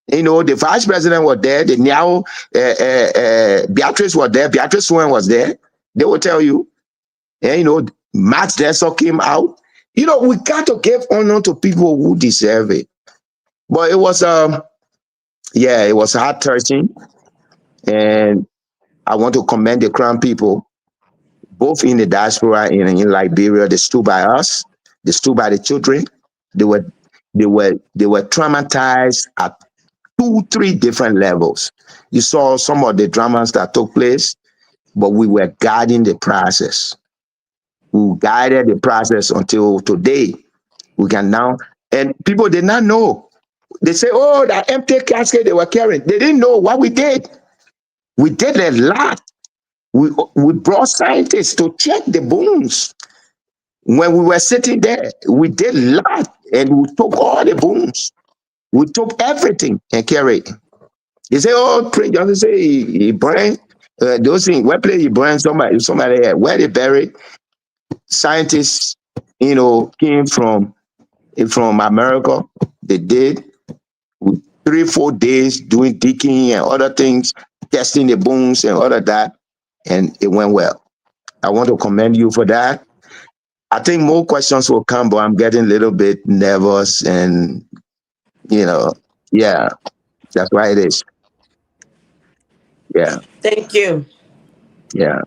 The vice president was there. The Niao Beatrice was there. Beatrice Swen was there. They will tell you. And Max Dessel came out. We got to give honor to people who deserve it. But it was it was heart-touching, and I want to commend the Crown people, both in the diaspora and in Liberia. They stood by us. They stood by the children. They were traumatized at 2-3 different levels. You saw some of the dramas that took place, but we were guiding the process. We guided the process until today. We can now, and people did not know. They say, oh, that empty casket they were carrying. They didn't know what we did. We did a lot. We brought scientists to check the bones. When we were sitting there, we did lot and we took all the booms. We took everything and carried. He say, oh, Prince Johnson say he burned those things. Where place he burned somebody had. Where they buried scientists, came from America. They did with 3-4 days doing digging and other things, testing the bones and all of that, and it went well. I want to commend you for that. I think more questions will come, but I'm getting a little bit nervous, and yeah, that's why it is. Yeah, Thank you. yeah,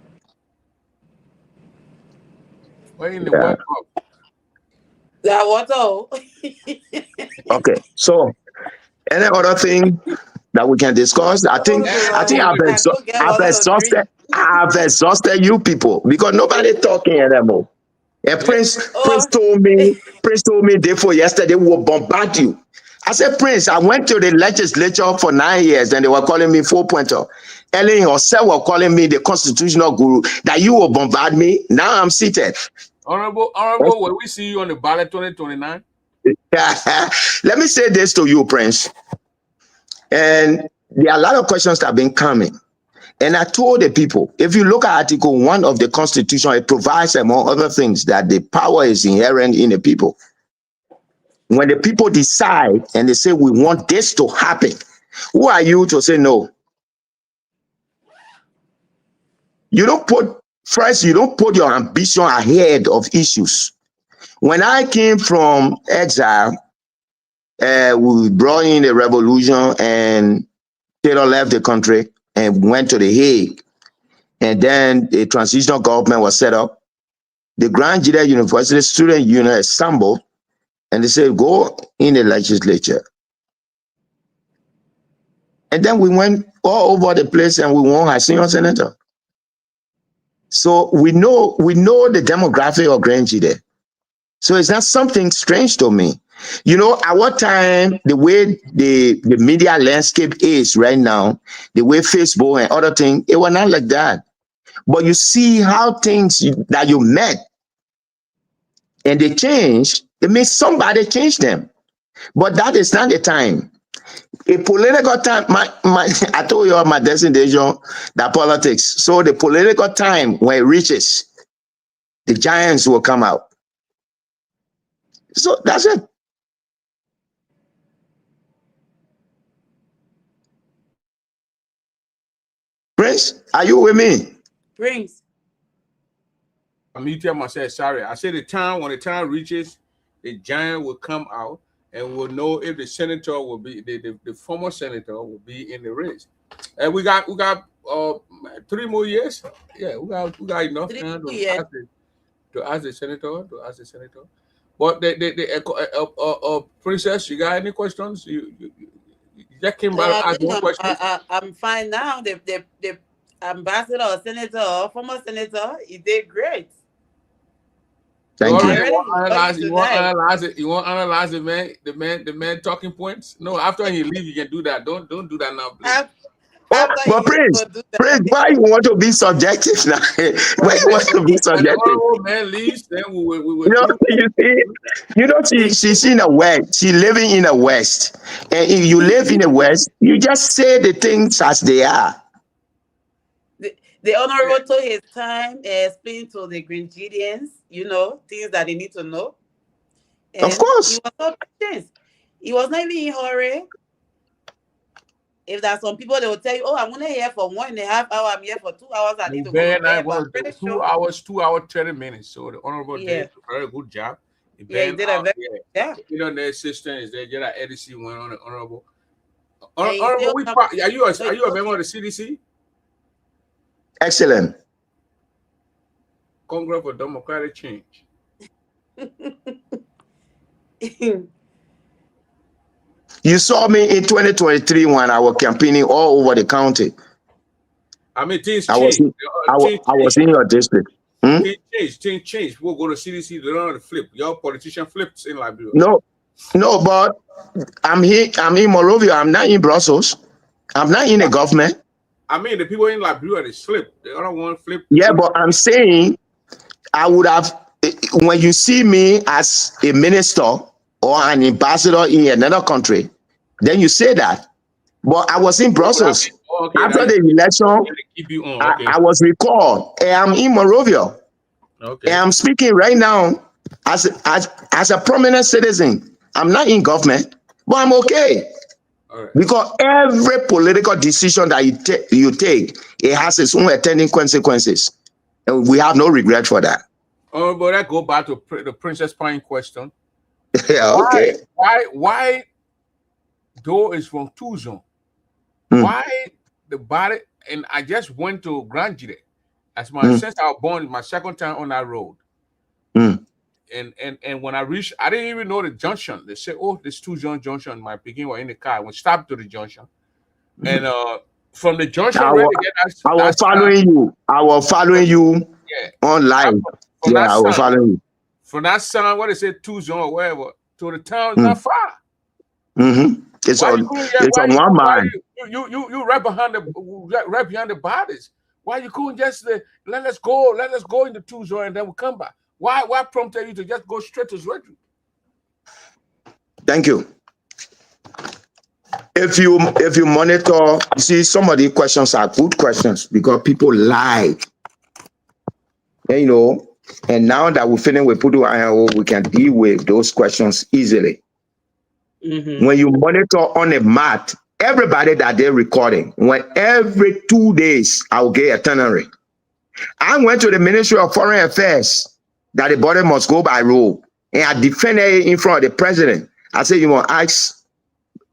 Where in the yeah. World Cup? That was all. Okay, so any other thing that we can discuss? I Go think to I think London and go get water to drink. I've exhausted you people because nobody talking anymore. And Yeah. Prince told me therefore yesterday we will bombard you. I said, Prince, I went to the legislature for 9 years and they were calling me 4-pointer. Ellen herself were calling me the constitutional guru, that you will bombard me. Now I'm seated. Honorable, when we see you on the ballot 2029. Let me say this to you, Prince. And there are a lot of questions that have been coming. And I told the people, if you look at Article 1 of the Constitution, it provides, among other things, that the power is inherent in the people. When the people decide and they say, we want this to happen, who are you to say no? You don't put your ambition ahead of issues. When I came from exile, we brought in a revolution and Taylor left the country and went to the Hague. And then a transitional government was set up. The Grand Judea University Student Union assembled and they said, go in the legislature. And then we went all over the place and we won our senior senator. So we know the demographic of Grand Judea. So it's not something strange to me. Our time, the way the media landscape is right now, the way Facebook and other things, it was not like that. But you see how things that you met and they change, it means somebody changed them. But that is not the time. A political time, I told you all my destination, that politics. So the political time when it reaches, the giants will come out. So that's it. Prince, are you with me? Prince. I'm muting myself. Sorry. I said when the time reaches, the giant will come out and we'll know if the senator will be the former senator will be in the race. And we got 3 more years. Yeah, we got enough time to ask the senator. But the Princess, you got any questions? You just came by to ask one question. I'm fine now. The ambassador or senator or former senator, he did great. Thank you. You want to analyze the man talking points? No, after he leave, you can do that. Don't do that now, please. But Prince, why you want to be subjective now? Why you want to be subjective? When the man leaves, then we will. She's in the West. She's living in the West, and if you live in the West, you just say the things as they are. The honorable took his time explaining to the Grenadians, things that they need to know. And of course. He was so patient. He was not even in a hurry. If there's some people, they will tell you, oh, I'm only here for 1.5 hours, I'm here for 2 hours, I need to go to bed. 2 hours, 2 hours, 30 minutes. So the honorable did a very good job. He did a very good job. The assistant is there, that EDC went on the honorable. Are you a member of the CDC? Excellent. Congress for Democratic Change. You saw me in 2023 when I was campaigning all over the county. I mean, things changed. I was in your district. Things change. We'll go to CDC. They don't flip. Your politician flips in Liberia. No, but I'm here. I'm in Morovia. I'm not in Brussels. I'm not in the government. I mean, the people in Liberia, they slip. The other one flip. Yeah, but I'm saying I would have when you see me as a minister or an ambassador in another country, then you say that. But I was in Brussels. Okay, After the election, keep you on. Okay. I was recalled, and I'm in Monrovia. Okay. And I'm speaking right now as a prominent citizen. I'm not in government, but I'm okay. All right. Because every political decision that you take, it has its own attending consequences. And we have no regret for that. Oh, but that go back to the Princess Pine question. Yeah, okay. Why though is from Tuzon? Why the body? And I just went to Grand Gide as since I was born, my second time on that road. And when I reached, I didn't even know the junction. They said, "Oh, this Tuzon junction." My beginning were in the car. I went stopped to the junction, and from the junction, I was following you online. From I was following you. From that sound, what they say, Tuzon or wherever, to the town is not far. It's on one man. You right behind the bodies. Why you couldn't just say, let us go into Tuzon and then we'll come back? Why prompted you to just go straight to Zwedru? Thank you. If you monitor, you see some of the questions are good questions because people lie. And, and now that we're finished with Pudu IO, we can deal with those questions easily. When you monitor on a map, everybody that they're recording, when every 2 days, I'll get itinerary. I went to the Ministry of Foreign Affairs that the border must go by road. And I defended it in front of the president. I said, you must ask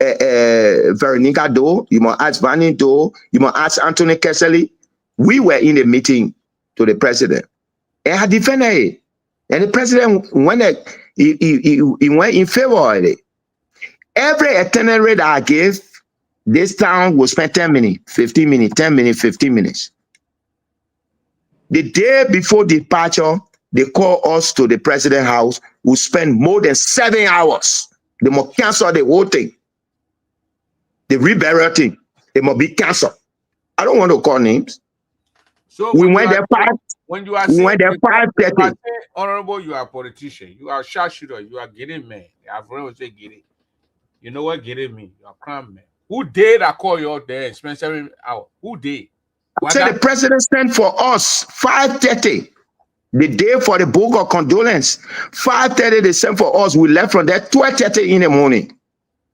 Veronica Doe, you must ask Vanny Doe, you must ask Anthony Kessley. We were in a meeting to the president. And I defended it. And the president, when he went in favor of it. Every itinerary that I gave, this town will spend 10 minutes, 15 minutes, 10 minutes, 15 minutes. The day before departure, they call us to the president's house. We spend more than 7 hours. They must cancel the whole thing. The reburial thing, they must be canceled. I don't want to call names. So we went there 5:30. Honorable, you are a politician. You are a sharpshooter. You are getting man. I've always said getting. You know what getting me? You are crime man. Who did I call you out there and spend 7 hours? Who did? So the president sent for us 5:30. The day for the book of condolence. 5:30 they sent for us. We left from there 12:30 in the morning.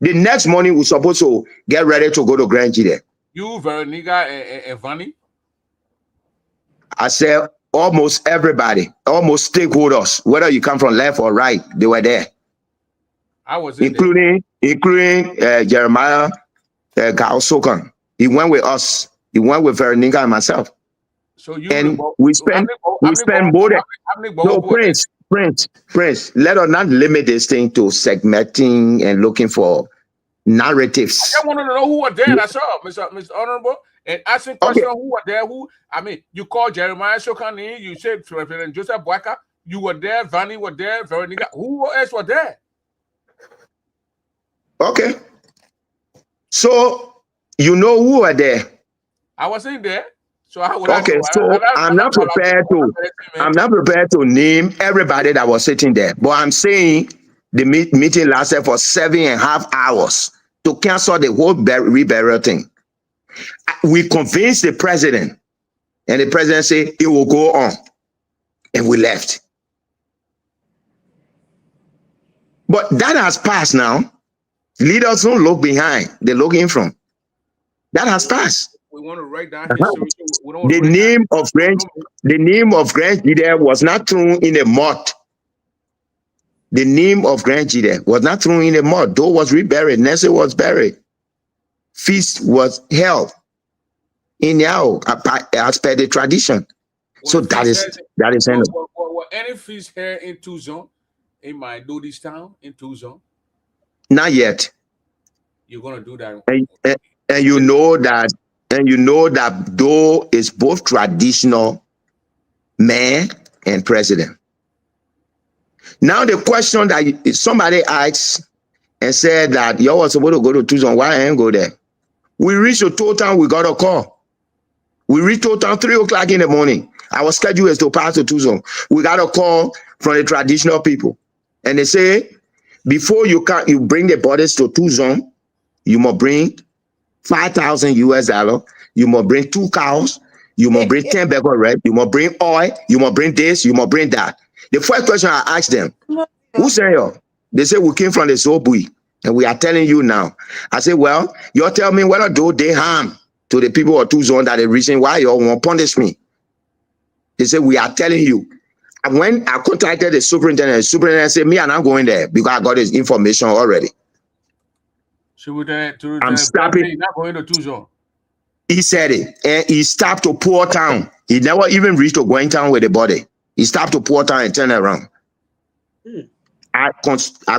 The next morning we're supposed to get ready to go to Grand Gide. You, Veronica, and Vanny? I said almost everybody, almost stakeholders, whether you come from left or right, they were there. I was including Jeremiah Gaosokan. He went with us. He went with Veronica and myself. So we spent more than Prince. Let us not limit this thing to segmenting and looking for narratives. I just wanted to know who was there. That's all, Mr. Honorable. And asking questions who were there. You called Jeremiah Shokani, you said President Joseph Boyka, you were there, Vanny were there, Veronica. Who else were there? Okay. So you know who were there. I wasn't there. So I would I'm not prepared to name everybody that was sitting there. But I'm saying the meeting lasted for 7.5 hours to cancel the whole reburial thing. We convinced the president, and the president said it will go on. And we left. But that has passed now. Leaders don't look behind, they look in front. That has passed. We want to write down history. The name of Grand Gide was not thrown in the mud. The name of Grand Gide was not thrown in the mud. Though was reburied, Nessie was buried. Feast was held in Yao as per the tradition. So that is ended. Were any feast here in Tuzon, in my Dodis town, in Tuzon? Not yet. You're gonna do that. And you know that though is both traditional mayor and president. Now the question that somebody asked and said that you was supposed to go to Tuzon, why I ain't go there? We reached a total, we got a call. We reached total 3 o'clock in the morning. Our schedule is to pass to Tuzon. We got a call from the traditional people. And they say, before you bring the bodies to Tuzon, you must bring 5,000 US dollar, you must bring 2 cows, you must bring 10 bags of red, you must bring oil, you must bring this, you must bring that. The first question I asked them, who sent you? They say, we came from the Zobui, and we are telling you now. I say, well, you tell me whether do they harm to the people of Tuzon, that the reason why you all want to punish me. They say, we are telling you. And when I contacted the superintendent said, me, and I'm going there because I got his information already. I'm stopping. Not going to Tuzon. He said it, and he stopped to Poor Town. He never even reached to Going Town with the body. He stopped to Poor Town and turned around. I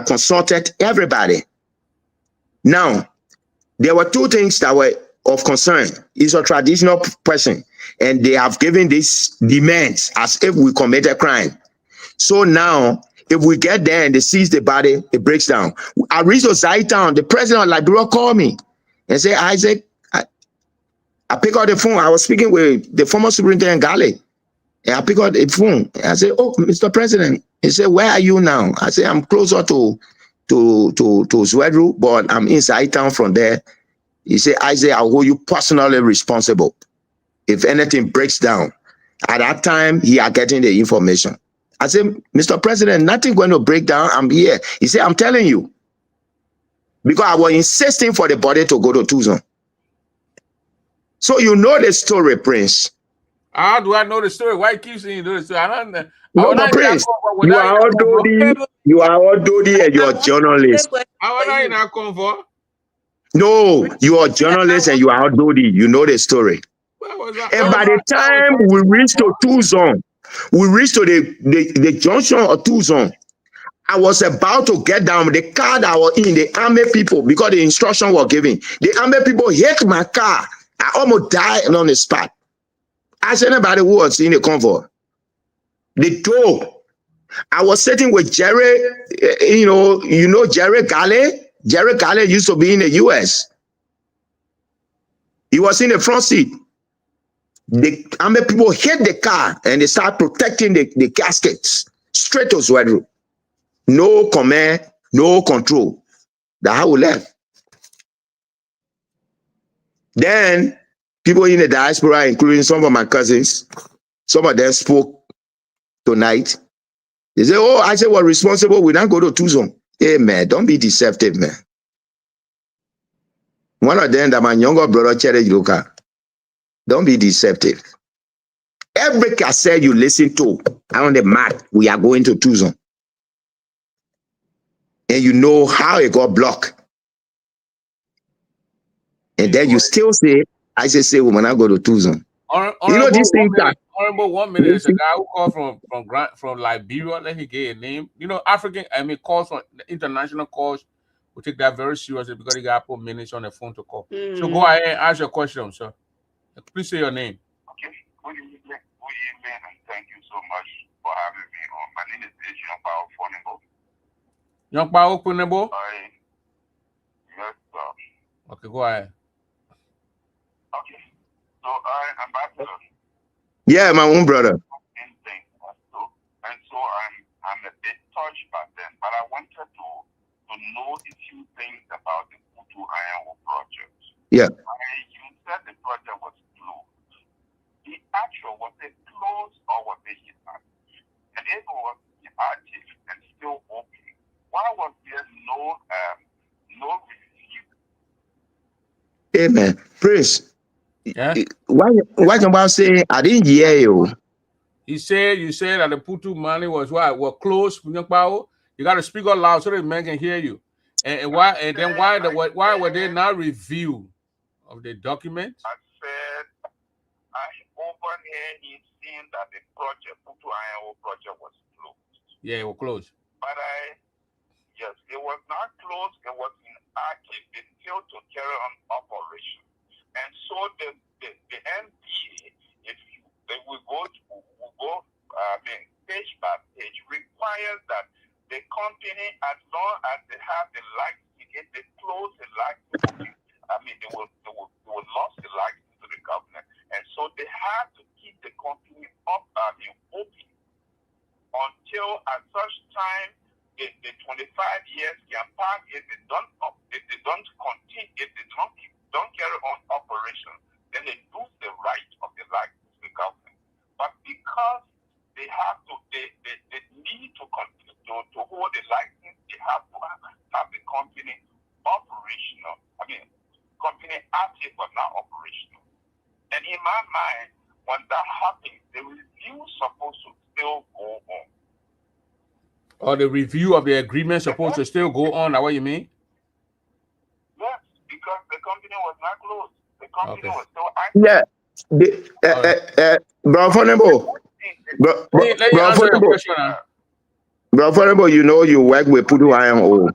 consulted everybody. Now, there were 2 things that were of concern. He's a traditional person, and they have given these demands as if we commit a crime. So now, if we get there and they seize the body, it breaks down. I reached to Zai Town. The president of Liberia called me and said, Isaac, I pick up the phone. I was speaking with the former superintendent Gale. And I pick up the phone. I said, oh, Mr. President. He said, where are you now? I said, I'm closer to Zwedru, but I'm inside town from there. He said, Isaac, I'll hold you personally responsible if anything breaks down. At that time, he are getting the information. I said, Mr. President, nothing going to break down. I'm here. He said, I'm telling you. Because I was insisting for the body to go to Tuzon. So you know the story, Prince. How do I know the story? Why keep saying you know the story? I don't know. No, but Prince, you are all Dodi and you are journalist. How are you not come for? No, you are journalist and you are all Dodi. You know the story. And by the time we reach to Tuzon, we reach to the junction of Tuzon, I was about to get down. The car that I was in, the army people, because the instruction was given, the army people hit my car. I almost died on the spot. I said anybody who was in the convoy. The door. I was sitting with Jerry, you know Jerry Gale? Jerry Gale used to be in the US. He was in the front seat. The army people hit the car and they start protecting the caskets straight to Zwedru. No command, no control. That's how we left. Then people in the diaspora, including some of my cousins, some of them spoke tonight. They say, oh, I said, we're responsible. We don't go to Tuzon. Hey, man, don't be deceptive, man. One of them, that my younger brother, Cherry Luka, don't be deceptive. Every cassette you listen to on the map, we are going to Tuzon. And you know how it got blocked. And then you still say, I say, we will not go to Tuzon. You know these things that. Honorable, 1 minute. There's a guy who called from Liberia. Let me get a name. You know, calls from the international calls. We take that very seriously because they got put minutes on the phone to call. So go ahead and ask your question, sir. Please say your name. Okay. Good evening, and thank you so much for having me on. My name is Young Pao Fonebo. Young Pao Fonebo? Yes, sir. Okay, go ahead. Okay. So Ambassador. Yeah, my own brother. So I'm a bit touched by them, but I wanted to know a few things about the Putu Iron Ore project. Yeah. You said the project was closed. The actual, was it closed or was it inactive? And if it was inactive and still open, why was there no review? Amen. Prince. Yeah. Why about say I didn't hear you? You said that the Putu money was what? Were closed, Young Pao? You got to speak out loud so that men can hear you. And why? And then why were they not review of the document? I said I over here he's saying that the project Putu Iron Ore project was closed. Yeah, it was closed. But yes, it was not closed. It was inactive. They failed to carry on operation. And so the NDA, if we go page by page, requires that the company, as long as they have the license, if they close the license, they will lose the license to the government. And so they have to keep the company open until until at such time the 25 years can pass, if they don't continue, if they don't carry on operation, then they lose the right of the license to the government. But because they have to, they need to continue to hold the license, they have to have the company operational. I mean, company active but not operational. And in my mind, when that happens, the review is supposed to still go on. Or the review of the agreement supposed to still go on? Is that what you mean? Yes, because the company was not closed. The company was still active. Yeah. Bro, Affordable. Let you answer your question now. Bro, Affordable, you know you work with Pudu Iron Ore.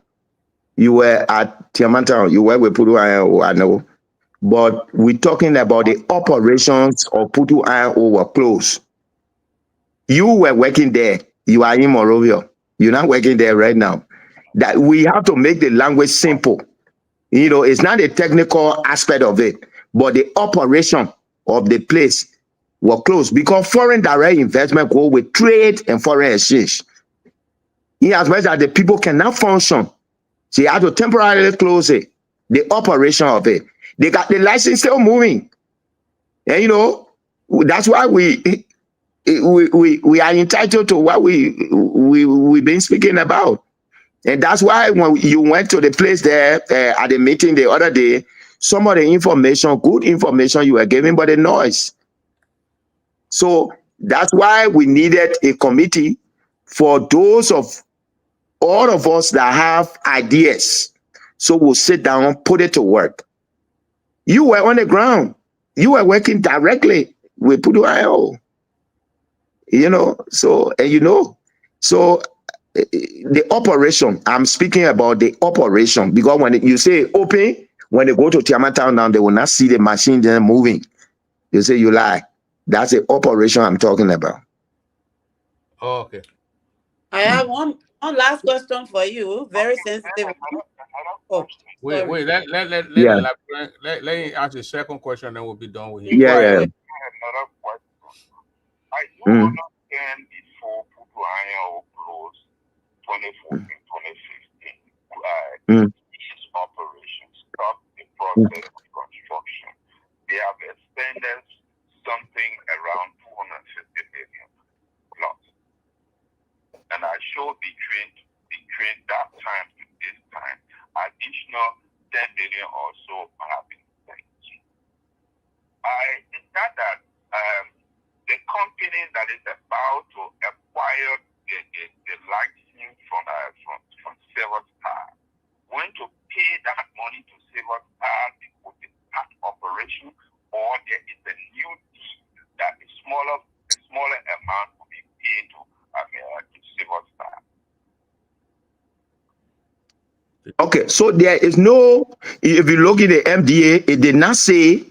You were at Tiamantown. You work with Pudu Iron Ore, I know. But we're talking about the operations of Pudu Iron Ore were closed. You were working there. You are in Morovia. You're not working there right now. That we have to make the language simple. You know, it's not the technical aspect of it, but the operation of the place were closed because foreign direct investment go with trade and foreign exchange. In as much as the people cannot function, so you have to temporarily close it. The operation of it. They got the license still moving. And you know, that's why we are entitled to what we've been speaking about. And that's why when you went to the place there at the meeting the other day, some of the information, good information you were giving, but the noise. So that's why we needed a committee for those of all of us that have ideas. So we'll sit down, put it to work. You were on the ground. You were working directly with Pudu IO. You know, so, and you know, so the operation, I'm speaking about the operation, because when you say open, when they go to Tiamantown now, they will not see the machine there moving. You say you lie. That's the operation I'm talking about. Oh, okay. I have one last question for you. Very sensitive. Oh, wait. Let me ask the second question, then we'll be done with him. Yeah. Another question. I do understand before Pudu Iron closed 2014, 2015, these operations stopped the process of construction. They have expended something around 250 million plus. And I showed between that time to this time, additional 10 million or so have been spent. It's not that the company that is about to acquire the license from Silver Star going to pay that money to Silver Star because it's not operation, or there is a new deal that a smaller amount will be paid to Silver Star. Okay, so there is no, if you look at the MDA, it did not say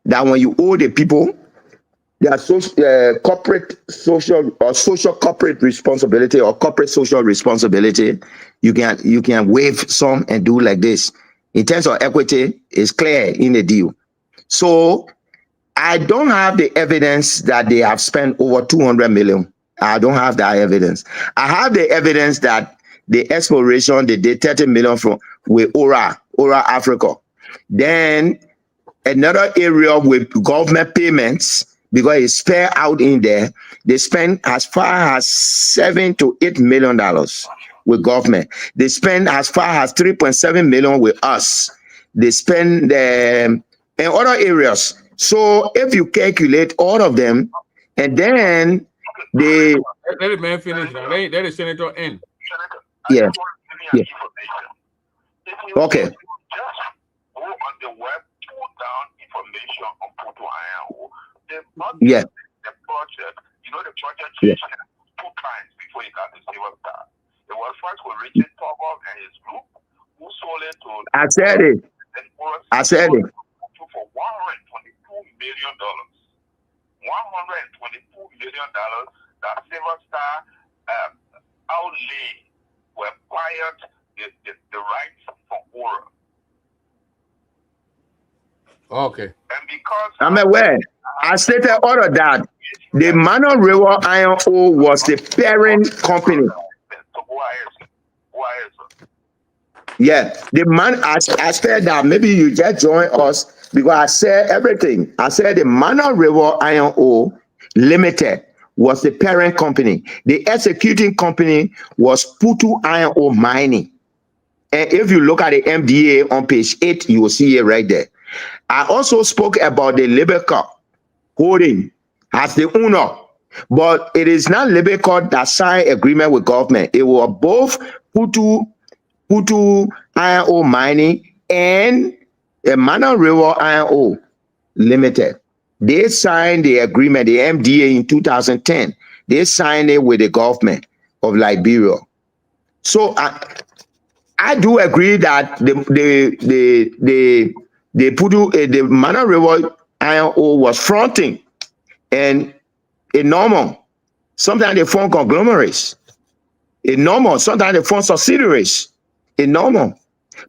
that when you owe the people, their corporate social corporate responsibility or corporate social responsibility, you can waive some and do like this. In terms of equity, it's clear in the deal. So I don't have the evidence that they have spent over 200 million. I don't have that evidence. I have the evidence that the exploration, they did 30 million with Ora Africa. Then another area with government payments, because it's spread out in there, they spend as far as $7 to $8 million with government. They spend as far as 3.7 million with us. They spend in other areas. So if you calculate all of them, and then they let the man finish now. Let the senator end. Yeah. Okay. Just go on the web, pull down information on Pudu Iron. Yeah. The project, the project changed 2 times before it got to Silver Star. It was first with Richard Tobol and his group, who sold it to. I said it. For $122 million. $122 million that Silver Star outlay were acquired the rights for Ora. Okay. And because I'm aware. I stated all of that. The Manuel River Iron Ore was the parent company. Yeah, the man, I said that maybe you just join us because I said everything. I said the Manuel River Iron Ore Limited was the parent company. The executing company was Putu Iron Ore Mining. And if you look at the MDA on page 8, you will see it right there. I also spoke about the Liberca Holding as the owner, but it is not Liberca that signed agreement with government. It was both Putu Iron Ore Mining and Manuel River Iron Ore Limited. They signed the agreement, the MDA, in 2010. They signed it with the government of Liberia. So I do agree that the Manuel River Iron Ore was fronting and a normal. Sometimes they form conglomerates. A normal. Sometimes they form subsidiaries. A normal.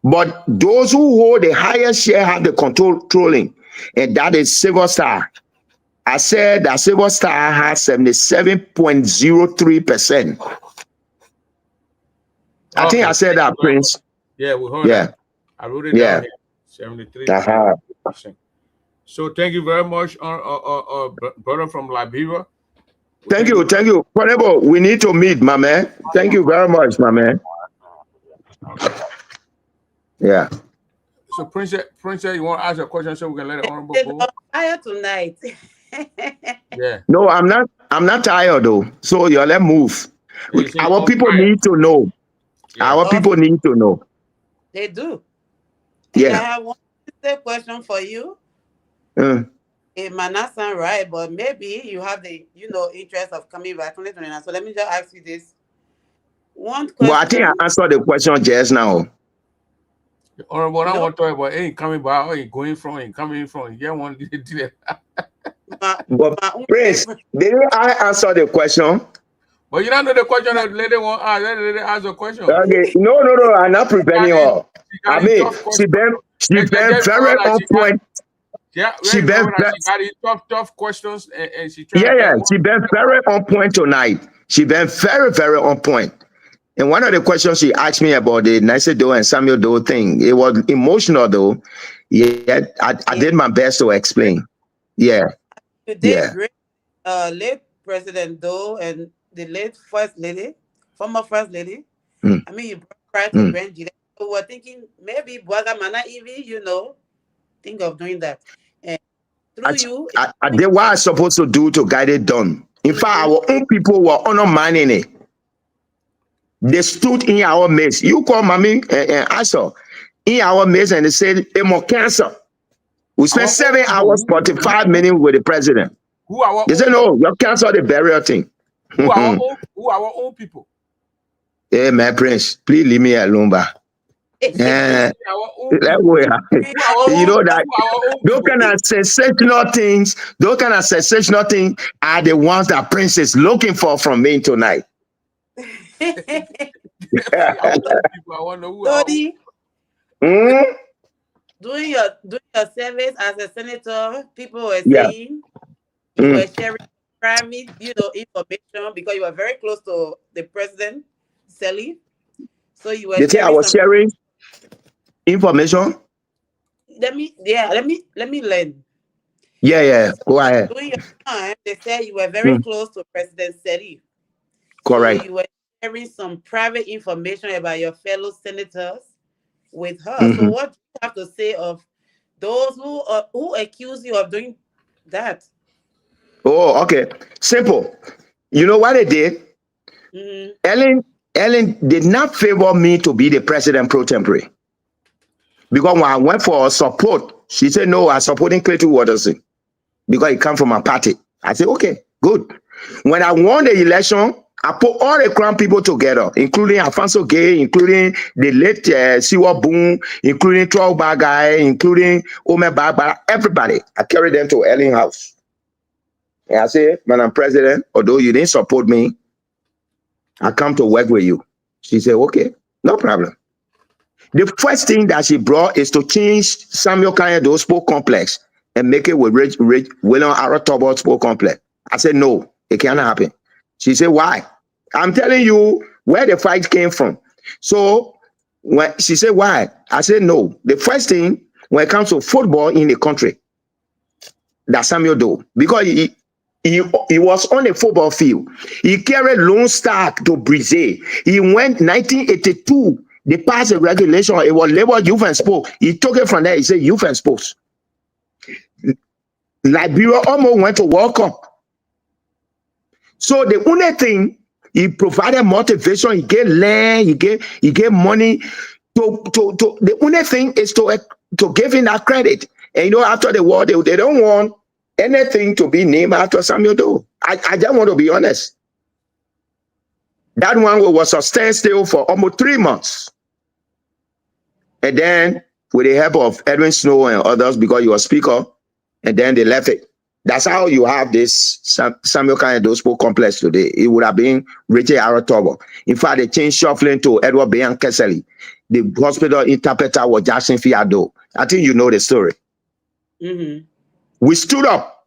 But those who hold the highest share have the controlling, and that is Silver Star. I said that Silver Star has 77.03%. I think I said that, Prince. Yeah, we heard that. I wrote it down here. 73. So thank you very much, brother from Liberia. Thank you. Whatever, we need to meet, my man. Thank you very much, my man. Yeah. So Princess, you want to ask a question so we can let it honorable go? Tired tonight. Yeah. No, I'm not tired though. So you let's move. Our people need to know. Yeah. Our people need to know. They do. Yeah. I have one question for you. It might not sound right, but maybe you have the interest of coming back. So let me just ask you this. One question. Well, I think I answered the question just now. Or what I want to talk about ain't coming back, or ain't going from, ain't coming from. Yeah, one did that. But Prince, didn't I answer the question? But you don't know the question that lady want to ask. Let the lady ask the question. Okay. No. I'm not preventing her. I mean, she been very on point. Yeah, she got tough questions, and she tried. She been very on point tonight. She been very, very on point. And one of the questions she asked me about the Nice Doe and Samuel Doe thing, it was emotional though. Yeah, I did my best to explain. Yeah. You did great. Late President Doe and the late former First Lady. I mean, you brought to Benji. So we're thinking maybe Bwaga might not even, think of doing that. And through I did what I was supposed to do to get it done. In fact, our own people were undermining it. They stood in our midst. You call mommy and Asa in our midst, and they said, "It more cancer." We spent 7 hours, 45 minutes with the president. They said, "No, you cancel the burial thing." Who our own people? Hey, my prince, please leave me alone, ba. You know that those kind of sensational things, are the ones that Prince is looking for from me tonight. Doing your service as a senator, people were saying you were sharing private, information because you were very close to the president, Sally. So you were. They say I was sharing information. Let me learn. Yeah. Go ahead. During your time, they said you were very close to President Sally. Correct. So you were sharing some private information about your fellow senators with her. So what do you have to say of those who accuse you of doing that? Oh, okay. Simple. You know what they did? Ellen did not favor me to be the president pro tempore. Because when I went for support, she said, "No, I'm supporting Clayton Watterson because he come from my party." I said, "Okay, good." When I won the election, I put all the Crown people together, including Alfonso Gay, including the late Siwa Boone, including Troll Bagay, including Omer Baba, everybody. I carried them to Ellen House. And I said, "Madam President, although you didn't support me, I come to work with you." She said, "Okay, no problem." The first thing that she brought is to change Samuel Kanye Sport Complex and make it with William Arrow Sport Complex. I said, no, it cannot happen. She said, why? I'm telling you where the fight came from. So when she said, why? I said, no. The first thing when it comes to football in the country, that Samuel Doe, because he was on the football field. He carried Lone Star to Brazil. He went 1982. They passed a regulation. It was labeled youth and sports. He took it from there. He said youth and sports. Liberia almost went to World Cup. So the only thing, he provided motivation. He gave land. He gave money. The only thing is to give him that credit. And you know, after the war, they don't want anything to be named after Samuel Doe. I just want to be honest. That one was a standstill for almost 3 months. And then, with the help of Edwin Snow and others, because you were speaker, and then they left it. That's how you have this Samuel Kanye complex today. It would have been Richard Aratobo. In fact, they changed shuffling to Edward Bayan Kesseli. The hospital interpreter was Jackson Fiado. I think you know the story. Mm-hmm. We stood up.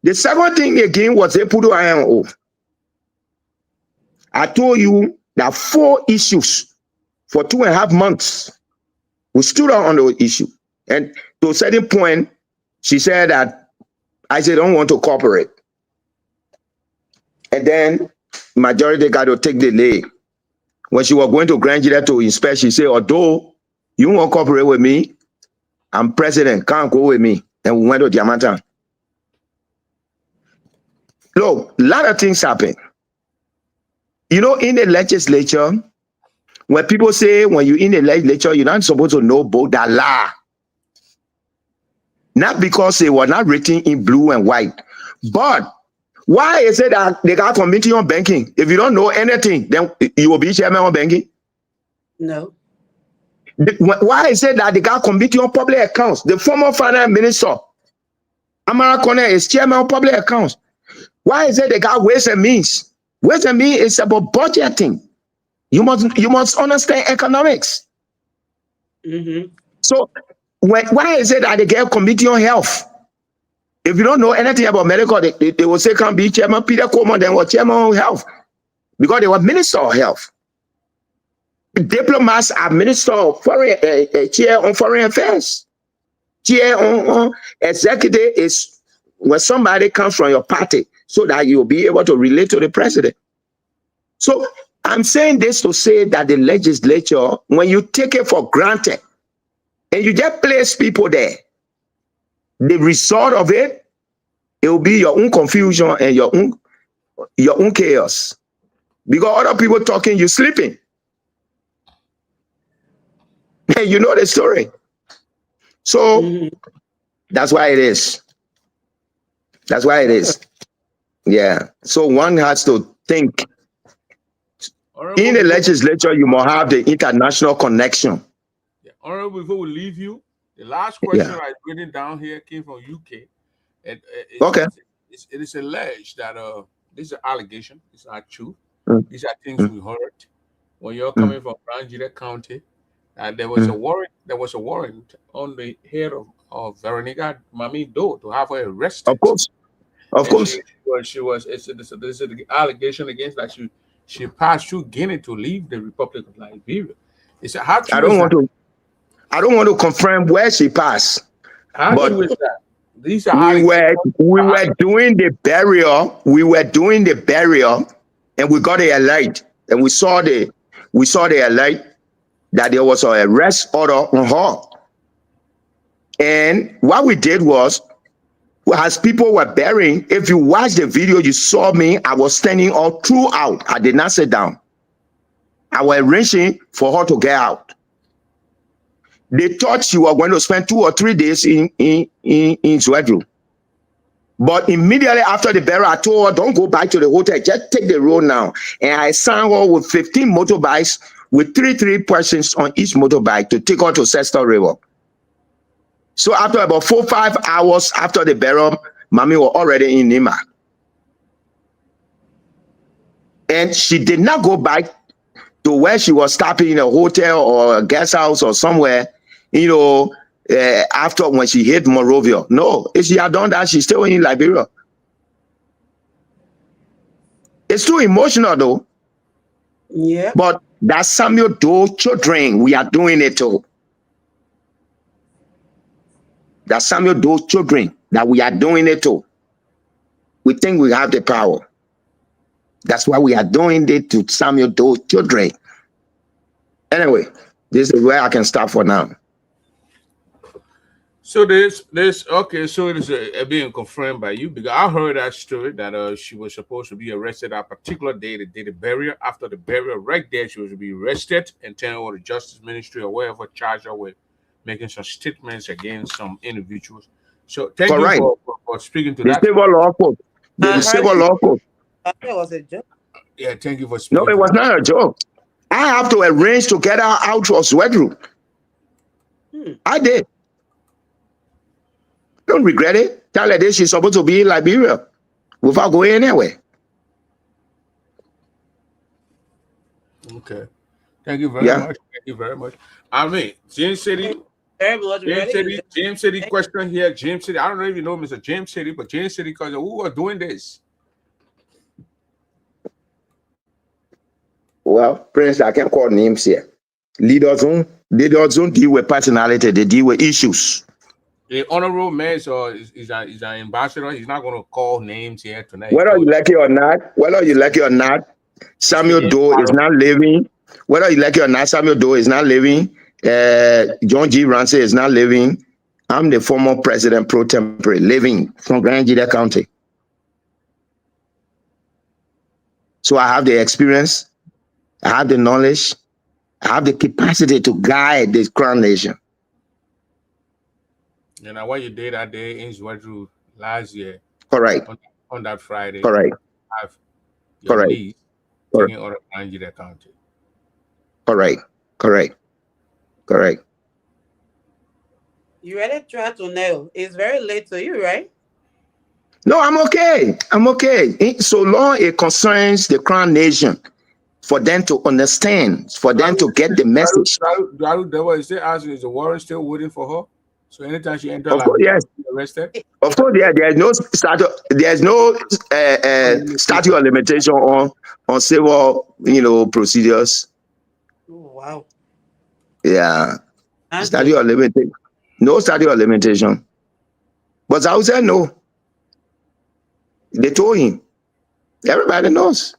The second thing again was Epudo IMO. I told you that 4 issues for 2.5 months. We stood up on the issue. And to a certain point, she said that I said, don't want to cooperate. And then majority got to take the lay. When she was going to Grand Jury to inspect, she said, although you won't cooperate with me, I'm president, can't go with me. And we went to Diamantan. Look, a lot of things happen. You know, in the legislature, when people say when you're in the legislature, you're not supposed to know both the law. Not because they were not written in blue and white. But why is it that they got committee on banking? If you don't know anything, then you will be chairman on banking? No. Why is it that they got committee on public accounts? The former finance minister, Amara Kone, is chairman of public accounts. Why is it they got ways and means? Ways and means is about budgeting. You must understand economics. Mm-hmm. So why is it that they get committee on health? If you don't know anything about medical, they will say can be chairman Peter Coleman, then was chairman of health, because they were minister of health. Diplomats are minister of foreign, chair on foreign affairs. Chair on executive is when somebody comes from your party, so that you'll be able to relate to the president. So I'm saying this to say that the legislature, when you take it for granted, and you just place people there, the result of it, it will be your own confusion and your own chaos. Because other people talking, you sleeping. And you know the story. So that's why it is. That's why it is. Yeah. So one has to think. In the legislature, you must have the international connection. Honorable, before we leave you, the last question I've written down here came from UK. And it is alleged that this is an allegation. It's not true. These are things we heard when you're coming from Ranjira County. And there was a warrant. There was a warrant on the head of Veronica Mami Doe to have her arrested. Of course. She was. This is the allegation against that she passed through Guinea to leave the Republic of Liberia. It's how true I don't want to confirm where she passed. How true is that? These are we were doing the burial. We were doing the burial, and we got the alert, and we saw the alert that there was an arrest order on her. And what we did was, as people were burying, if you watch the video, you saw me. I was standing all throughout. I did not sit down. I was arranging for her to get out. They thought she was going to spend 2 or 3 days in Zwedru. But immediately after the burial, I told her, don't go back to the hotel, just take the road now. And I signed her with 15 motorbikes with three persons on each motorbike to take her to Sester River. So after about 4 or 5 hours after the burial, Mommy was already in Nima. And she did not go back to where she was stopping in a hotel or a guest house or somewhere, after when she hit Monrovia. No, if she had done that, she's still in Liberia. It's too emotional though. Yeah. But that Samuel Doe children, we are doing it too. That Samuel Doe children, that we are doing it too. We think we have the power. That's why we are doing it to Samuel Doe children. Anyway, this is where I can stop for now. So this okay. So it is being confirmed by you because I heard that story that she was supposed to be arrested that particular day. They did the burial. After the burial, right there, she was to be arrested and taken over the Justice Ministry or wherever charged her with making some statements against some individuals. So thank you Correct. for speaking to The that. civil law court. The I heard civil law court. it was a joke. Yeah, thank you for No, speaking it to was that. not a joke. I have to arrange to get her out of Swedru. I did. Don't regret it. Tell her this she's supposed to be in Liberia without going anywhere. Okay. Thank you very much. Thank you very much. I mean, James City. Very much. James City question here. James City. I don't know if you know Mr. James City, but James City, because who was doing this? Well, Prince, I can't call names here. Leaders don't deal with personality, they deal with issues. The honorable man is an ambassador. He's not going to call names here tonight. Whether you like it or not, Samuel Doe is not living. Whether you like it or not, Samuel Doe is not living. John G. Ramsey is not living. I'm the former president pro tempore living from Grand Jida County. So I have the experience, I have the knowledge, I have the capacity to guide this crown nation. And now what you did that day in Zwedru last year. Correct. On that Friday. Correct. Have your Correct. niece taking out of Nigeria County. Correct. You already tried to nail. It's very late to you, right? No, I'm okay. So long it concerns the crown nation, for them to understand, for them to get the message. Is the warrant still waiting for her? So anytime she enters, of course, yes, arrested. Of course, there's no statute of limitation on civil, procedures. Oh, wow. Yeah, statute of limitation. No statute of limitation. But I would say no. They told him. Everybody knows.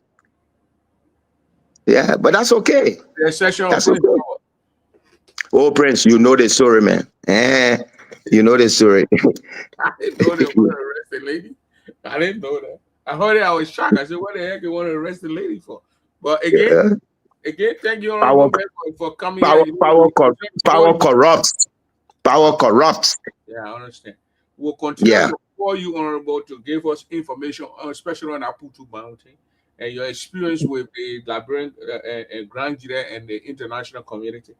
Yeah, but that's okay. That's okay. Oh, Prince, you know the story, man. You know the story. I didn't know they want to arrest the lady. I didn't know that. I heard it. I was shocked. I said, "What the heck you want to arrest the lady for?" But again, thank you for coming. Power corrupts. Power corrupts. Yeah, I understand. We'll continue to call you, Honorable, to give us information, especially on Aputu Mountain and your experience with the Liberian Grand Jida and the international community.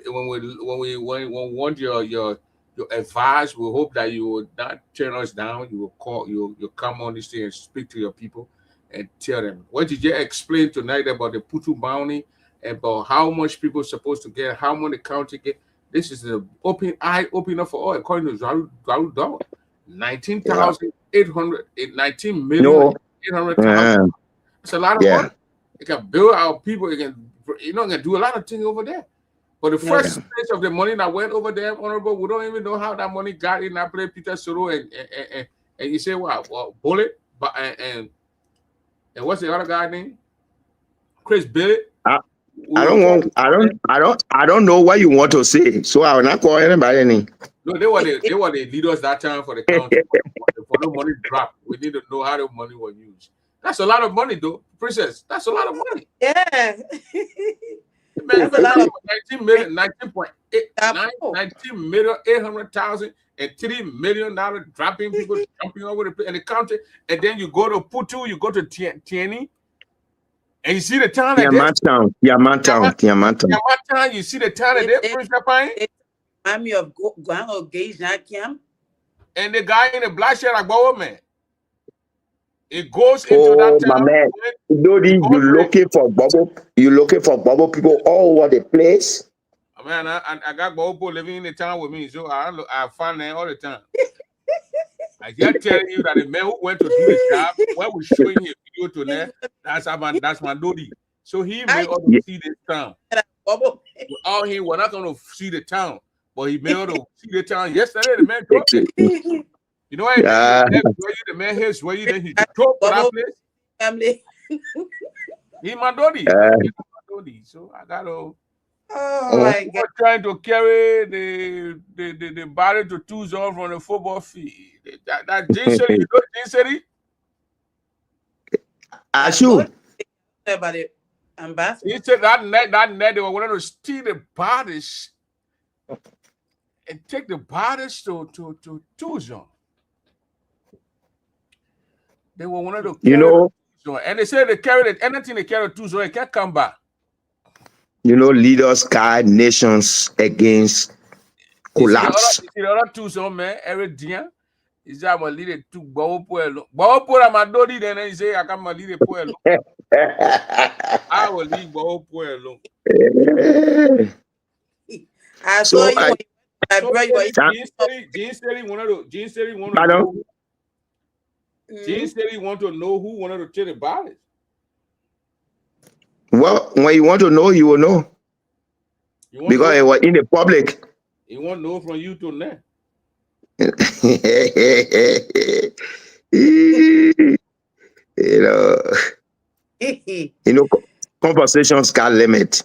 When we want your advice, we hope that you will not turn us down. You will call, you'll come on this thing and speak to your people and tell them. What did you explain tonight about the Putu bounty, about how much people are supposed to get, how much the county get? This is an eye opener for all. According to Zaru Dawa, 19,800,000. It's a lot of money. It can build our people. It can, can do a lot of things over there. But the first stage of the money that went over there, Honorable, we don't even know how that money got in. I play Peter Soro and you say what? Well, Bullet, but and what's the other guy name? Chris Billy. I don't know what you want to say, so I will not call anybody name. No, they were the leaders that time for the county. For the money drop, we need to know how the money was used. That's a lot of money, though, Princess. That's a lot of money. Yeah. Man, that's a lot of 19,800,000 and $3 million dropping people jumping over the county, and then you go to Putu, you go to Tieni, and you see the town that Yamantown. You see the town that they Prince Japan. Remind me of going Gage Camp. And the guy in the black shirt, like man. It goes into that town. My man, you're looking for bubble people all over the place. Man, I got bubble living in the town with me, so I find them all the time. I just telling you that the man who went to do the job, when we showing his video to there, that's my Dodi. So he made us to see this town. All he we're not going to see the town, but he made us to see the town. Yesterday, the man dropped it. You know what I mean? The man here swear you, then he drove to that place. Family. He my Dodi. So I got to. Oh my God! Trying to carry the body to Tucson from the football field. That Gene City, you know Gene City? I should. About it. Ambassador. He said that net they were wanting to steal the bodies and take the bodies to Tucson. They were wanting to carry Tucson, and they said they carried it. Anything they carry to Tucson, it can't come back. Leaders guide nations against collapse. You see the other Tucson man, every day. He said, I'm going to lead it to Bao Pueblo. Bao Pueblo, I'm going to then he said, I can't lead it Pueblo. I will leave Bao Pueblo. I saw you. Gene said he wanted to know who wanted to tell the bodies. Well, when you want to know, you will know. Because it was in the public. He won't know from you to now. Conversations got limit.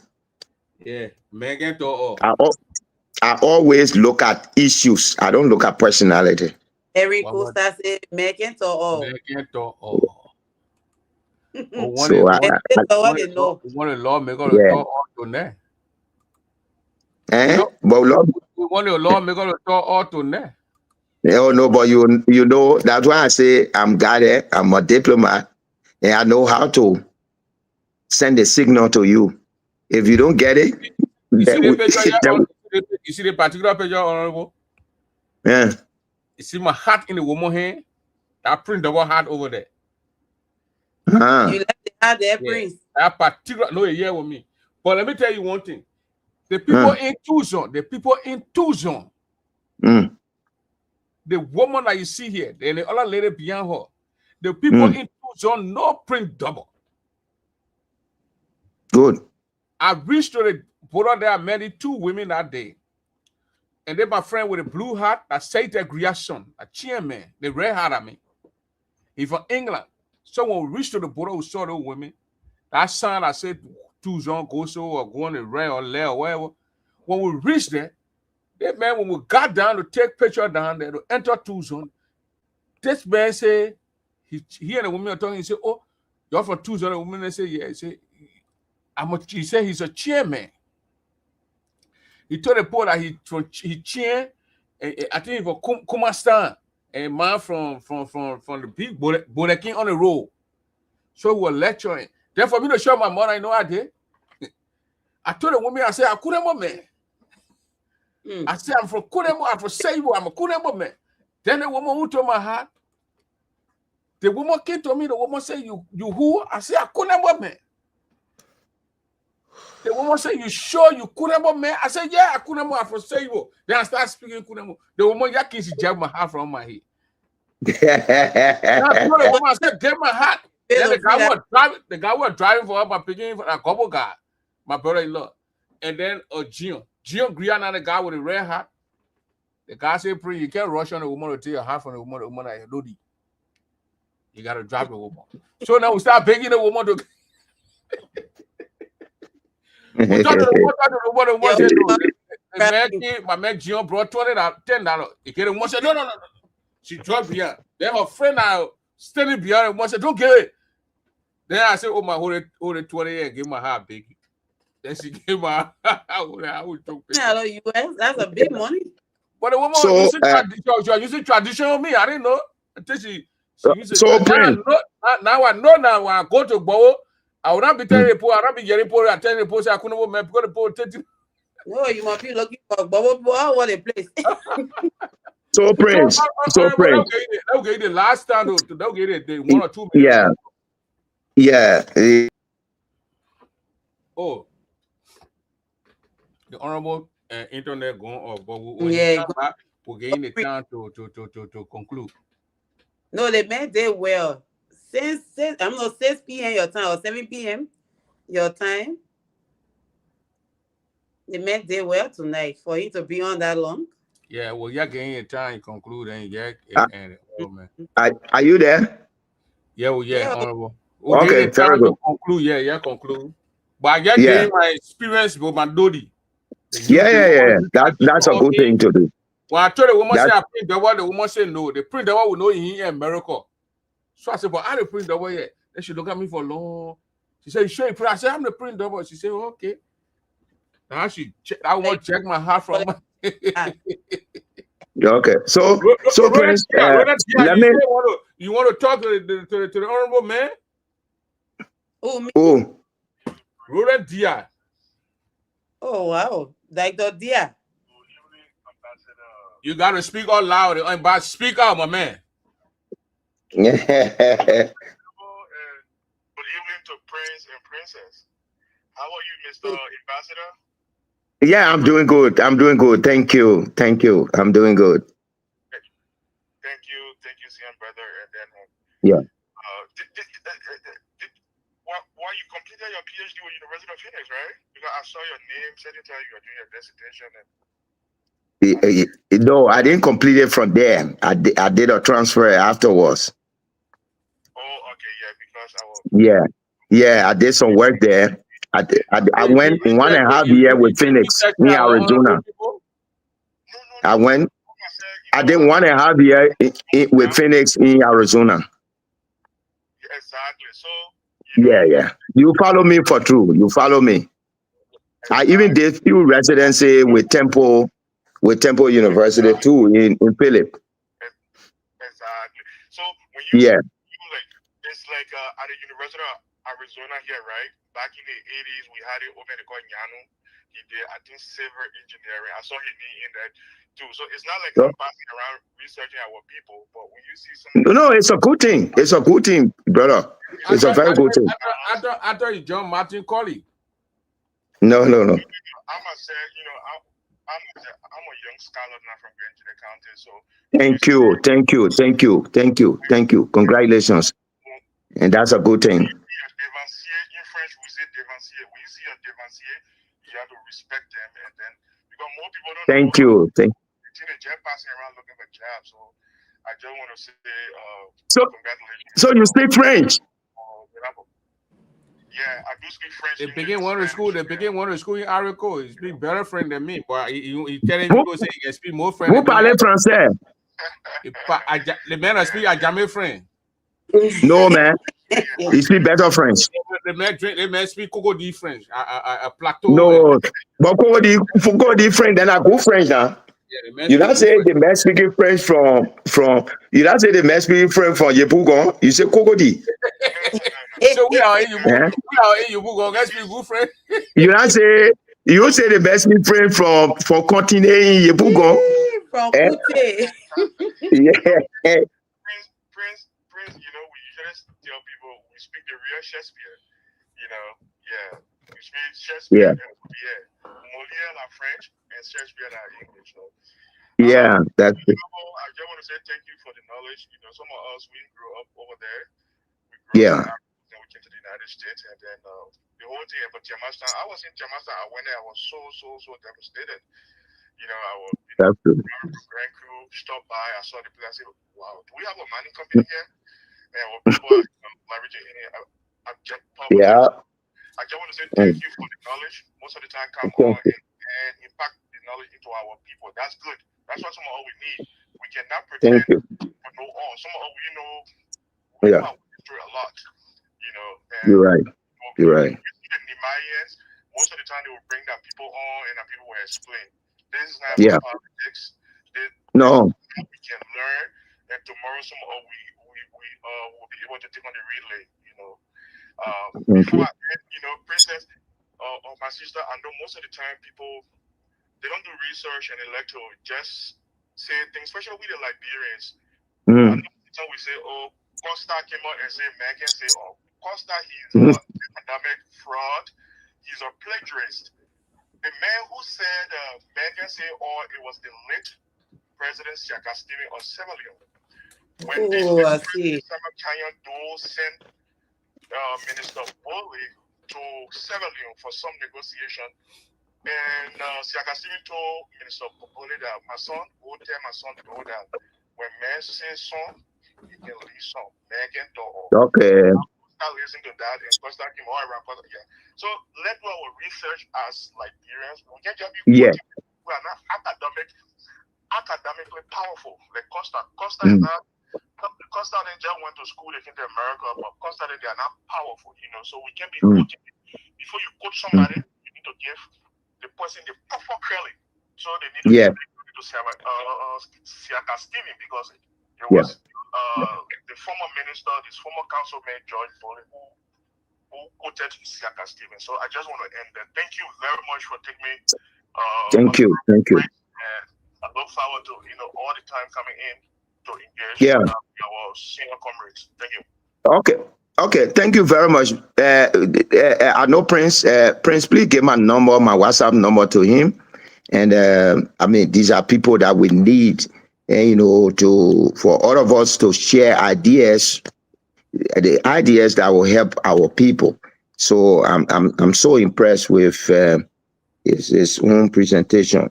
Yeah, Megan to all. I always look at issues. I don't look at personality. Eric Costa said, Megan to all. Megan to all. So one of the law maker to talk all to now. But Lord, one of the law maker to talk all to now. No, but you know, that's why I say I'm guided, I'm a diplomat, and I know how to send a signal to you. If you don't get it, you see the particular picture, Honorable? Yeah. You see my hat in the woman's hand? That print double hat over there. You left the hat there, Prince. That particular, no, yeah, with me. But let me tell you one thing. The people in Tucson, the woman that you see here, and the other lady behind her, the people in Tucson no print double. Good. I reached to the border there. I met 2 women that day. And then my friend with a blue hat, I said the creation, a chairman, the red hat at me. He from England. So when we reached to the border, we saw those women. That sign I said Tucson, go so or going to red or left or whatever. When we reached there, that man, when we got down to take picture down there to enter Tucson, this man said, he and the woman are talking, he said, oh, you're from Tucson? The woman, they say, yeah. He said he's a chairman. He told the poor that he chair, I think he from Kumastan, a man from the big Bonekin on the road. So we were lecturing. Then for me to show my mother, I know I did. I told the woman, I said, I couldn't man. I said, I'm from Kuremo, I'm from Seibo, I'm a Kuremo man. Then the woman who told my heart, the woman came to me, the woman said, you who? I said, I Kuremo man. The woman said, you sure you Kuremo man? I said, yeah, I Kuremo, I'm from Seibo. Then I started speaking Kuremo. The woman, yeah, she jabbed my heart from my head. The woman said, get my hat. Then the guy was driving for her, my picking for a couple guy, my brother-in-law. And then Gio Griana, the guy with the red hat. The guy said, "Pray, you can't rush on the woman to take your hat from the woman at Lodi. You got to drive the woman." So now we start begging the woman to. We talk to the woman. The woman said, my man Gio brought $10. He gave the woman said, no. She dropped behind. Then her friend now standing behind the woman said, don't get it. Then I said, oh, my hold it 20 and give my hat big. Then she gave my US, that's a big money. But the woman was using traditional me. I didn't know until she used it. So now I know now when I go to Bowo, I will not be telling the poor, I will not be getting poor, I tell the poor, I couldn't go because the poor take it. No, you must be looking for Bowo, what a place. So Prince. They'll get the last time they'll get it 1 or 2 minutes. Yeah. Oh. The honorable internet going off, but we'll gain the time to conclude. No, the men did well. Since I'm not 6 p.m. your time or 7 p.m. your time. The men did well tonight for you to be on that long. Yeah, well, yeah, getting your time conclude and yeah, Uh, and oh man. are you there? Yeah, well, yeah, Yeah. honorable. We'll get Okay, your very time good. to conclude. Yeah, conclude. But I just Yeah, gain my experience with my Dodi. The yeah. woman used to keep That's a on good me. thing to do. When I told the woman say That I print the word, the woman said no. The print the word will know in America. So I said, but I don't print the word yet. Then she look at me for long. She said, you sure you print? I said, I'm the print double. She said, okay. Now she check, I Like, want to check my heart from my ah, okay. So Roland Prince, Dia, let you me. say you want to talk to the honorable man? oh me. Oh, Roland Dia. Oh wow. Like the dear. Good evening, Ambassador. You gotta speak out loud. But speak out, my man. yeah. And good evening to Prince and Princess. How are you, Mr. Ambassador? I'm doing good. I'm doing good. Thank you. I'm doing good. Thank you, CM brother. And then, Yeah. while you completed your PhD with University of Phoenix, right? Because I saw your name, said it you are doing your dissertation. No, I didn't complete it from there. I did a transfer afterwards. Oh, okay, yeah, because I was. Yeah. I did some work there. I went 1.5 years with Phoenix in Arizona. People? I went. I said, I did 1.5 years with Phoenix in Arizona. Exactly. So, Yeah. You follow me for true. You follow me. I even did few residency with Temple University too in Philip. Exactly. So when you Yeah. like, it's like at the University of Arizona here, right? Back in the 80s, we had it over the called Nyanu. He did, I think, civil engineering. I saw his name in that too. So it's not like I'm passing around researching our people, but when you see some. No, it's a good thing. It's a good thing, brother. It's a very good thing. I thought you John Martin Colley. No. I must say, I'm a young scholar now from Benton County, so. Thank you. Congratulations. And that's a good thing. In French, we say devancier. When you see a devancier, you have to respect them, and then because more people don't know. Thank you. They're just passing around looking for jobs, so I just want to say congratulations. So you speak French? Yeah, I do speak French. They begin one of the school in Arico. He speak better French than me, but he telling people say he can speak more French Vous than me. parlez français? The man I speak Ajame French. No, man. He speak better French. The man speak Cocody French. A plateau. No, but Cocody French, then I go French now. Yeah, You not say the man speaking French from you not say the man speaking French from Yepougon. You say Cocody. So we are in Yepougon. Let's speak good French. You say the best speaking French from continent in Yepougon. From Kute. Yeah. Prince, we usually tell people we speak the real Shakespeare. We speak Shakespeare and Molière. Molière are French and Shakespeare are English. So, That's it. I just want to say thank you for the knowledge. Some of us, we grew up over there. We grew up and we came to the United States, and then the whole thing about Jamaica. I was in Jamaica. I went there. I was so devastated. I was, Grand Crew stopped by. I saw the place. I said, wow, do we have a mining company here? And what people are leveraging in it. I just want to say thank you for the knowledge. Most of the time, come on and impact the knowledge into our people. That's good. That's what some of us we need. We cannot pretend to know all. Some of us we are through a lot. And You're right. The Nehemiahs, most of the time they will bring that people on and that people will explain. This is not about politics. No. We can learn, and tomorrow some of us we will be able to take on the relay. Before I end, Princess or my sister, I know most of the time people they don't do research and they like to just say things, especially with the Liberians. I know some we say, oh, Costa came out and say, Megan say, oh, Costa, he's a pandemic fraud, he's a plagiarist. The man who said Megan say, oh, it was the late President Siaka Stephen or Semelion. When the I see. President Canyon Doe sent Minister Bowley to Sierra Leone for some negotiation, and Siaka Stephen told Minister Bowley that my son, go tell my son to that when man says son, he can leave son. Man can do all. Okay. Start listening to that and Costa came all around. Yeah. So let's do our research as Liberians. We can just be we are not academically powerful. Like Costa is not. Costa and just went to school, they came to America, but Costa they are not powerful, you know. So we can be coaching. Before you coach somebody, you need to give the person the proper credit. So they need to Siaka Stephen because it was the former minister, this former councilman George Bowley who quoted Siaka Stephen. So I just want to end there. Thank you very much for taking me. Thank you. And I look forward to all the time coming in to engage our senior comrades. Thank you. Okay. Thank you very much. I know Prince. Prince, please give my number, my WhatsApp number to him. And I mean, these are people that we need, for all of us to share ideas, the ideas that will help our people. So I'm so impressed with his own presentation.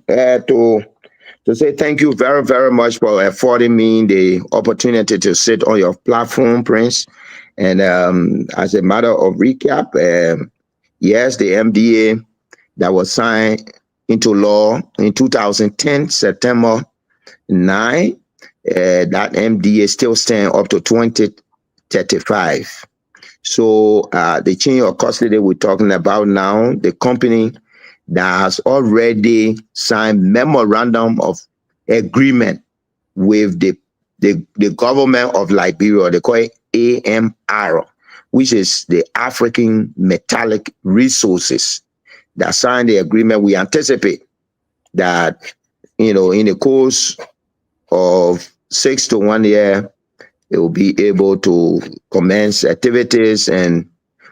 To say thank you very, very much for affording me the opportunity to sit on your platform, Prince. And as a matter of recap, yes, the MDA that was signed into law in 2010, September 9, that MDA still stands up to 2035. So the chain of custody we're talking about now, the company that has already signed memorandum of agreement with the government of Liberia, they call it AMR, which is the African Metallic Resources, that signed the agreement. We anticipate that, in the course of 6 to 1 year, it will be able to commence activities, and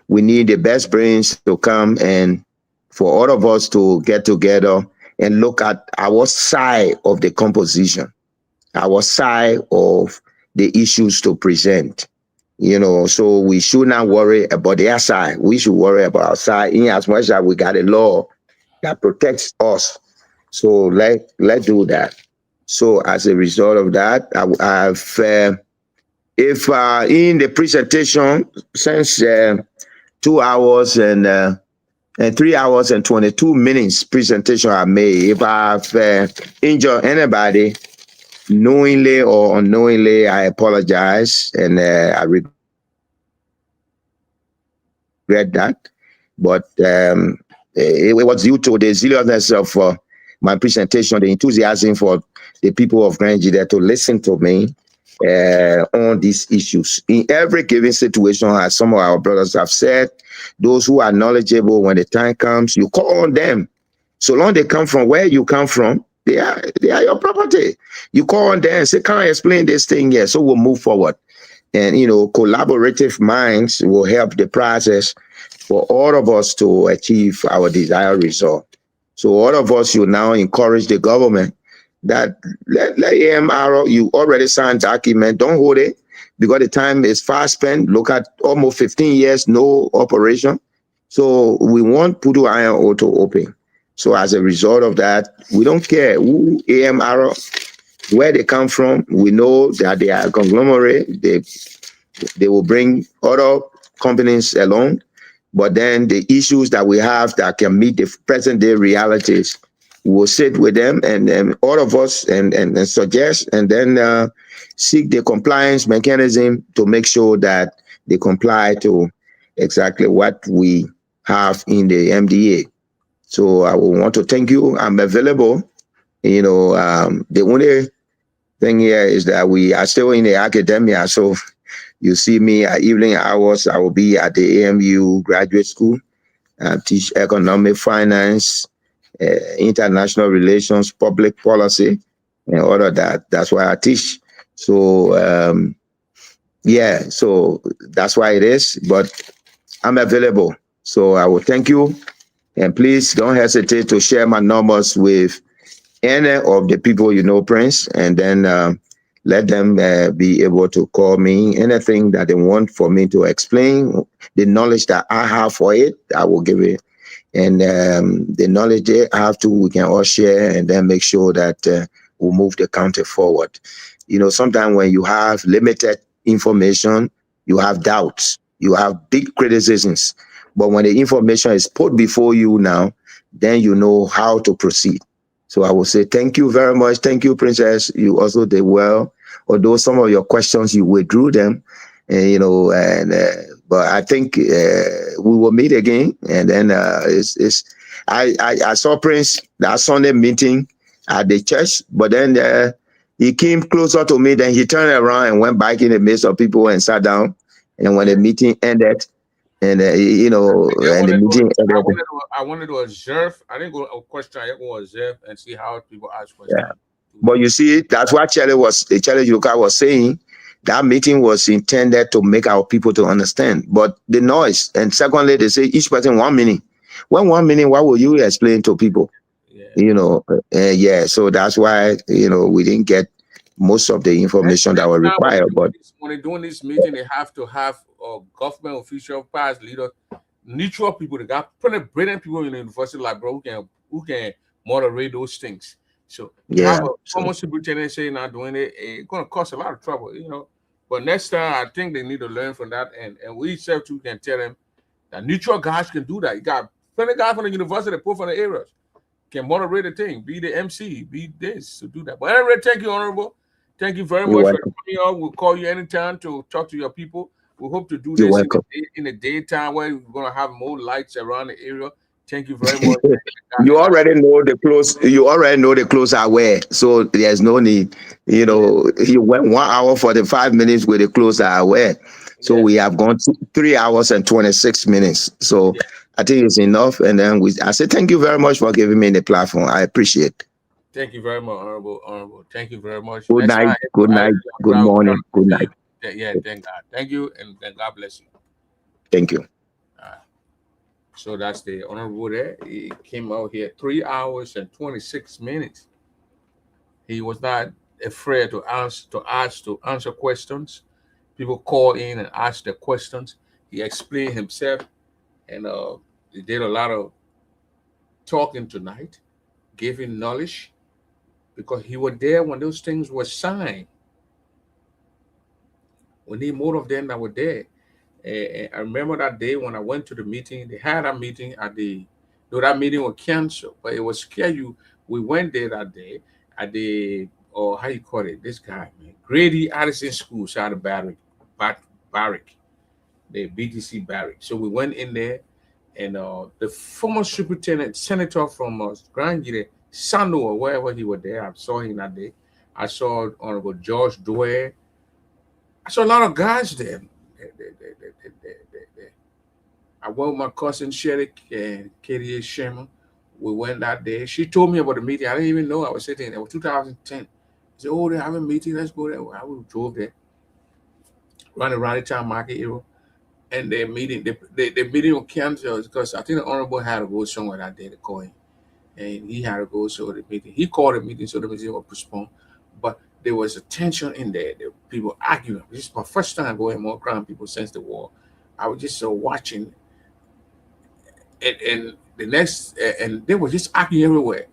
we need the best brains to come and for all of us to get together and look at our side of the composition, our side of the issues to present. So we should not worry about their side. We should worry about our side in as much as we got a law that protects us. So let's do that. So as a result of that, if in the presentation, since 2 hours and 3 hours and 22 minutes presentation I made, if I've injured anybody knowingly or unknowingly, I apologize, and I regret that. But it was due to the zealousness of my presentation, the enthusiasm for the people of Nigeria to listen to me on these issues. In every given situation, as some of our brothers have said, those who are knowledgeable, when the time comes, you call on them. So long they come from where you come from, they are your property. You call on them and say, can I explain this thing here? So we'll move forward. And, collaborative minds will help the process for all of us to achieve our desired result. So all of us should now encourage the government that let AMR, you already signed document, don't hold it, because the time is fast spent. Look at almost 15 years, no operation. So we want Pudu Iron Ore to open. So as a result of that, we don't care who AMR, where they come from. We know that they are a conglomerate. They will bring other companies along. But then the issues that we have that can meet the present day realities, we'll sit with them and all of us and suggest and then seek the compliance mechanism to make sure that they comply to exactly what we have in the MDA. So I will want to thank you. I'm available. The only thing here is that we are still in the academia. So you see me at evening hours, I will be at the AMU graduate school. I teach economic finance, international relations, public policy, and all of that. That's why I teach. So, so that's why it is. But I'm available. So I will thank you. And please don't hesitate to share my numbers with any of the people Prince. And then Let them be able to call me. Anything that they want for me to explain, the knowledge that I have for it, I will give it. And the knowledge they have to, we can all share and then make sure that we move the country forward. Sometimes when you have limited information, you have doubts, you have big criticisms. But when the information is put before you now, then you know how to proceed. So I will say thank you very much. Thank you, Princess. You also did well. Although some of your questions you withdrew them, but I think we will meet again. And then I saw Prince that Sunday meeting at the church, but then he came closer to me. Then he turned around and went back in the midst of people and sat down. And when the meeting ended, and and the meeting ended. I wanted to observe. I didn't go a question. I go observe and see how people ask Yeah. questions. But you see, that's what Charlie Yuka was saying. That meeting was intended to make our people to understand. But the noise, and secondly, they say each person 1 minute. When 1 minute, what will you explain to people? Yeah. So that's why we didn't get most of the information that Next was time required. But when they're doing this meeting, they have to have government official, past leader, neutral people. They got pretty brilliant people in the university, like bro, who can moderate those things. So you yeah, have a so former superintendent saying not doing it, it's gonna cause a lot of trouble, But next time, I think they need to learn from that, and we self too can tell them that neutral guys can do that. You got plenty of guys from the university, put from the areas, can moderate the thing, be the MC, be this to do that. But anyway, thank you, Honorable. Thank you very you're much for welcome. coming on. We'll call you anytime to talk to your people. We hope to do You're this in welcome. the daytime where we're gonna have more lights around the area. Thank you very much. You already know the clothes. You already know the clothes I wear, so there's no need. Yeah, You went 1 hour 45 minutes with the clothes that I wear, so yeah, we have gone 3 hours and 26 minutes. So yeah. I think it's enough. And then I say thank you very much for giving me the platform. I appreciate it. Thank you very much, Honorable. Thank you very much. Good Next night. time, Good I night. Good will try morning. to Good see night. you. Yeah, thank God. Thank you, and God bless you. Thank you. Uh, so that's the Honorable there. He came out here 3 hours and 26 minutes. He was not afraid to answer questions. People call in and ask the questions. He explained himself, and he did a lot of talking tonight, giving knowledge because he was there when those things were signed. We need more of them that were there. I remember that day when I went to the meeting. They had a meeting at though that meeting was canceled, but it was scheduled. We went there that day at or how you call it, this guy, man, Grady Addison School, out of Barrick, the BTC Barrick. So we went in there, and the former superintendent, senator from Grand Gire, Sano, or wherever he was there, I saw him that day. I saw Honorable George Dwyer. I saw a lot of guys there. I went with my cousin Sherry and Katie Sherman. We went that day. She told me about the meeting. I didn't even know I was sitting there. It was 2010. She said, "Oh, they're having a meeting. Let's go there." I drove there, run around the town market area, and their meeting, the meeting was canceled because I think the honorable had to go somewhere that day to call him, and he had to go. So the meeting, he called the meeting, so the meeting was postponed. But there was a tension in there. There were people arguing. This is my first time going more ground people since the war. I was just watching, and the next, and they were just arguing everywhere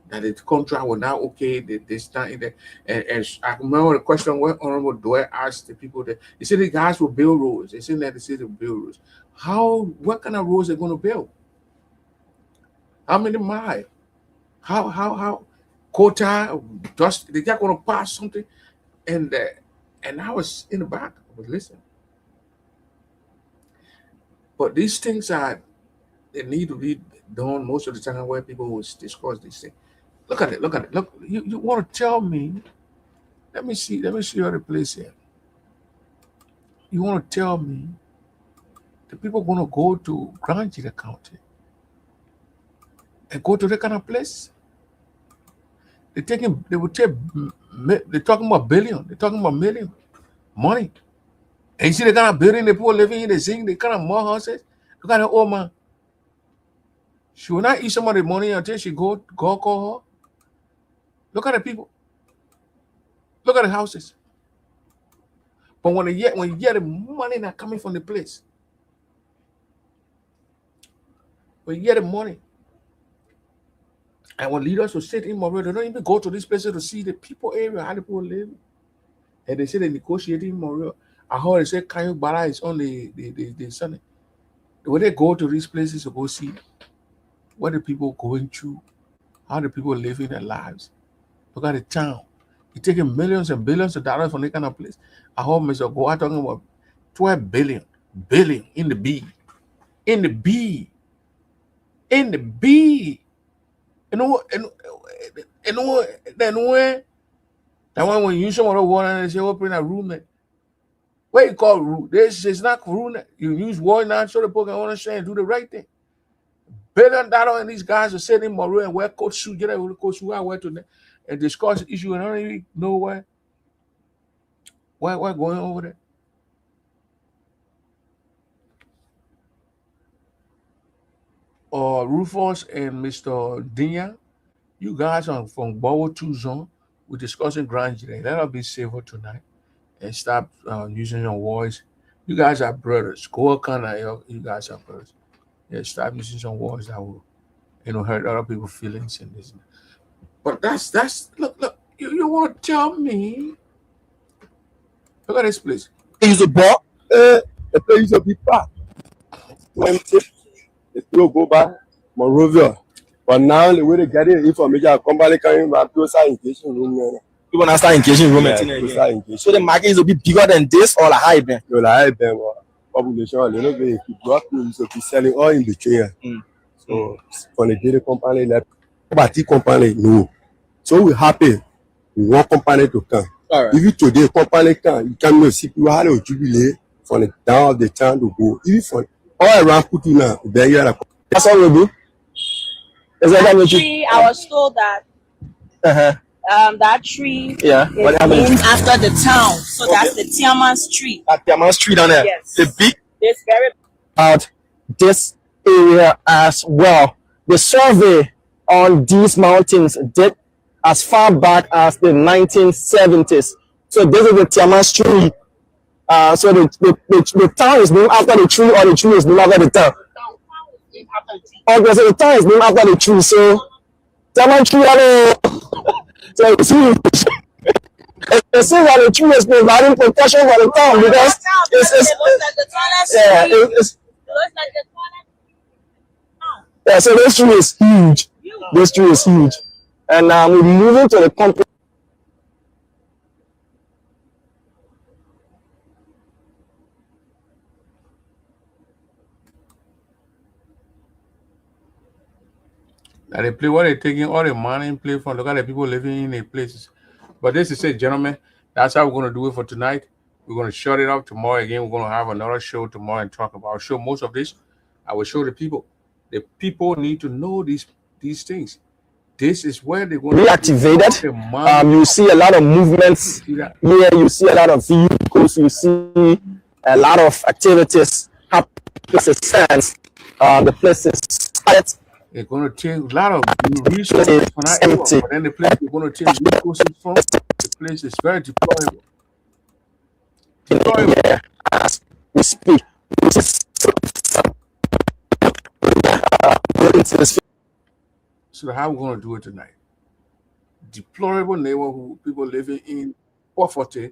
that the contract was not okay. This not in there, and I remember the question what Honorable Dwyer asked the people that they said the guys will build roads. They said that the city will build roads. What kind of roads they're going to build? How many miles? How quota? Just they got going to pass something, and I was in the back. I was listening, but these things are they need to be done most of the time where people will discuss these things. Look at it. Look at it. Look, you want to tell me? Let me see. Let me see your place here. You want to tell me the people going to go to Grand Gila County and go to that kind of place? They would take. They're talking about billion. They're talking about million money. And you see the kind of building the people living in. They sing the kind of more houses. Look at the old man. She will not eat some of the money until she go call her. Look at the people. Look at the houses. But when you hear the money not coming from the place, when you hear the money, and when leaders will sit in Monroe, they don't even go to these places to see the people area, how the people live. And they say they negotiating in Monroe. I heard they say Kayo Bara is on the Sunday. When they go to these places to go see what the people going through, how the people living their lives. Look at the town. You're taking millions and billions of dollars from that kind of place. I heard Mr. Goa talking about 12 billion in the B. In the B. In the B. You know, then when you use some of the water and they say open a room there. What you call room? This is not room. You use water now so the people can understand and do the right thing. $1 billion and these guys are sitting in Monroe and wear coat suit, get out with coat suit, I wear to them and discuss the issue and I don't even know why going over there. Rufus and Mr. Dinya, you guys are from Bowo 2 zone. We're discussing grand today. Let us be safer tonight and stop using your voice. You guys are brothers. Go kind you guys are brothers. Yeah, stop using some words that will, hurt other people's feelings and this. But that's look. You want to tell me? Look at this place. Use a ball. The place use a big part. The flow go back Monrovia. But now the way they get it information, company coming back closer engagement room. You want to start engaging room? Yeah, so the market is a bit bigger than this or like high ben? No, like high ben. Population a little bit. If you drop, you should be selling all in between. So for the daily company, like property company, no. So we happy. We want company to come. All right. Even today, company come, you can see people how they jubilate from the down of the town to go. Even for all around Kutu now, then you are. That's all we do. Actually, I was told that that tree is named after the town, so that's the Tiaman's tree. Tiaman's tree down there. Yes. The big. It's very out this area as well. The survey on these mountains did as far back as the 1970s. So this is the Tiaman's tree. So the town is named after the tree, or the tree is named after the town. Okay, so the town is named after the tree. So Tiaman tree, so it's huge. It seems that the tree is providing protection for the town because so this tree is huge. This tree is huge, and we're moving to the company. Now they play what they're taking all the money and play from. Look at the people living in the places. But this is it, gentlemen. That's how we're going to do it for tonight. We're going to shut it up tomorrow again. We're going to have another show tomorrow and talk about. I'll show most of this. I will show the people. The people need to know these things. This is where they're going to reactivated. You see a lot of movements here. You see a lot of vehicles. You see a lot of activities happening. The place is quiet. They're going to take a lot of resources from that area, but then the place they're going to take resources from, the place is very deployable. Yeah, as we speak. So how we're going to do it tonight? Deplorable neighborhood, people living in poverty.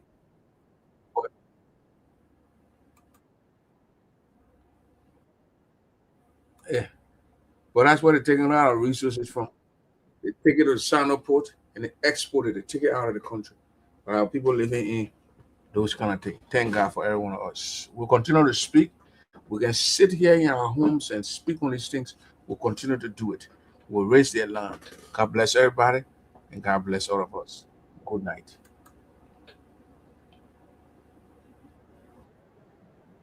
Yeah. But that's where they're taking a lot of resources from. They take it to the Sino port and they export it. They take it out of the country. People living in those kind of things. Thank God for every one of us. We'll continue to speak. We can sit here in our homes and speak on these things. We'll continue to do it. We'll raise their land. God bless everybody, and God bless all of us. Good night.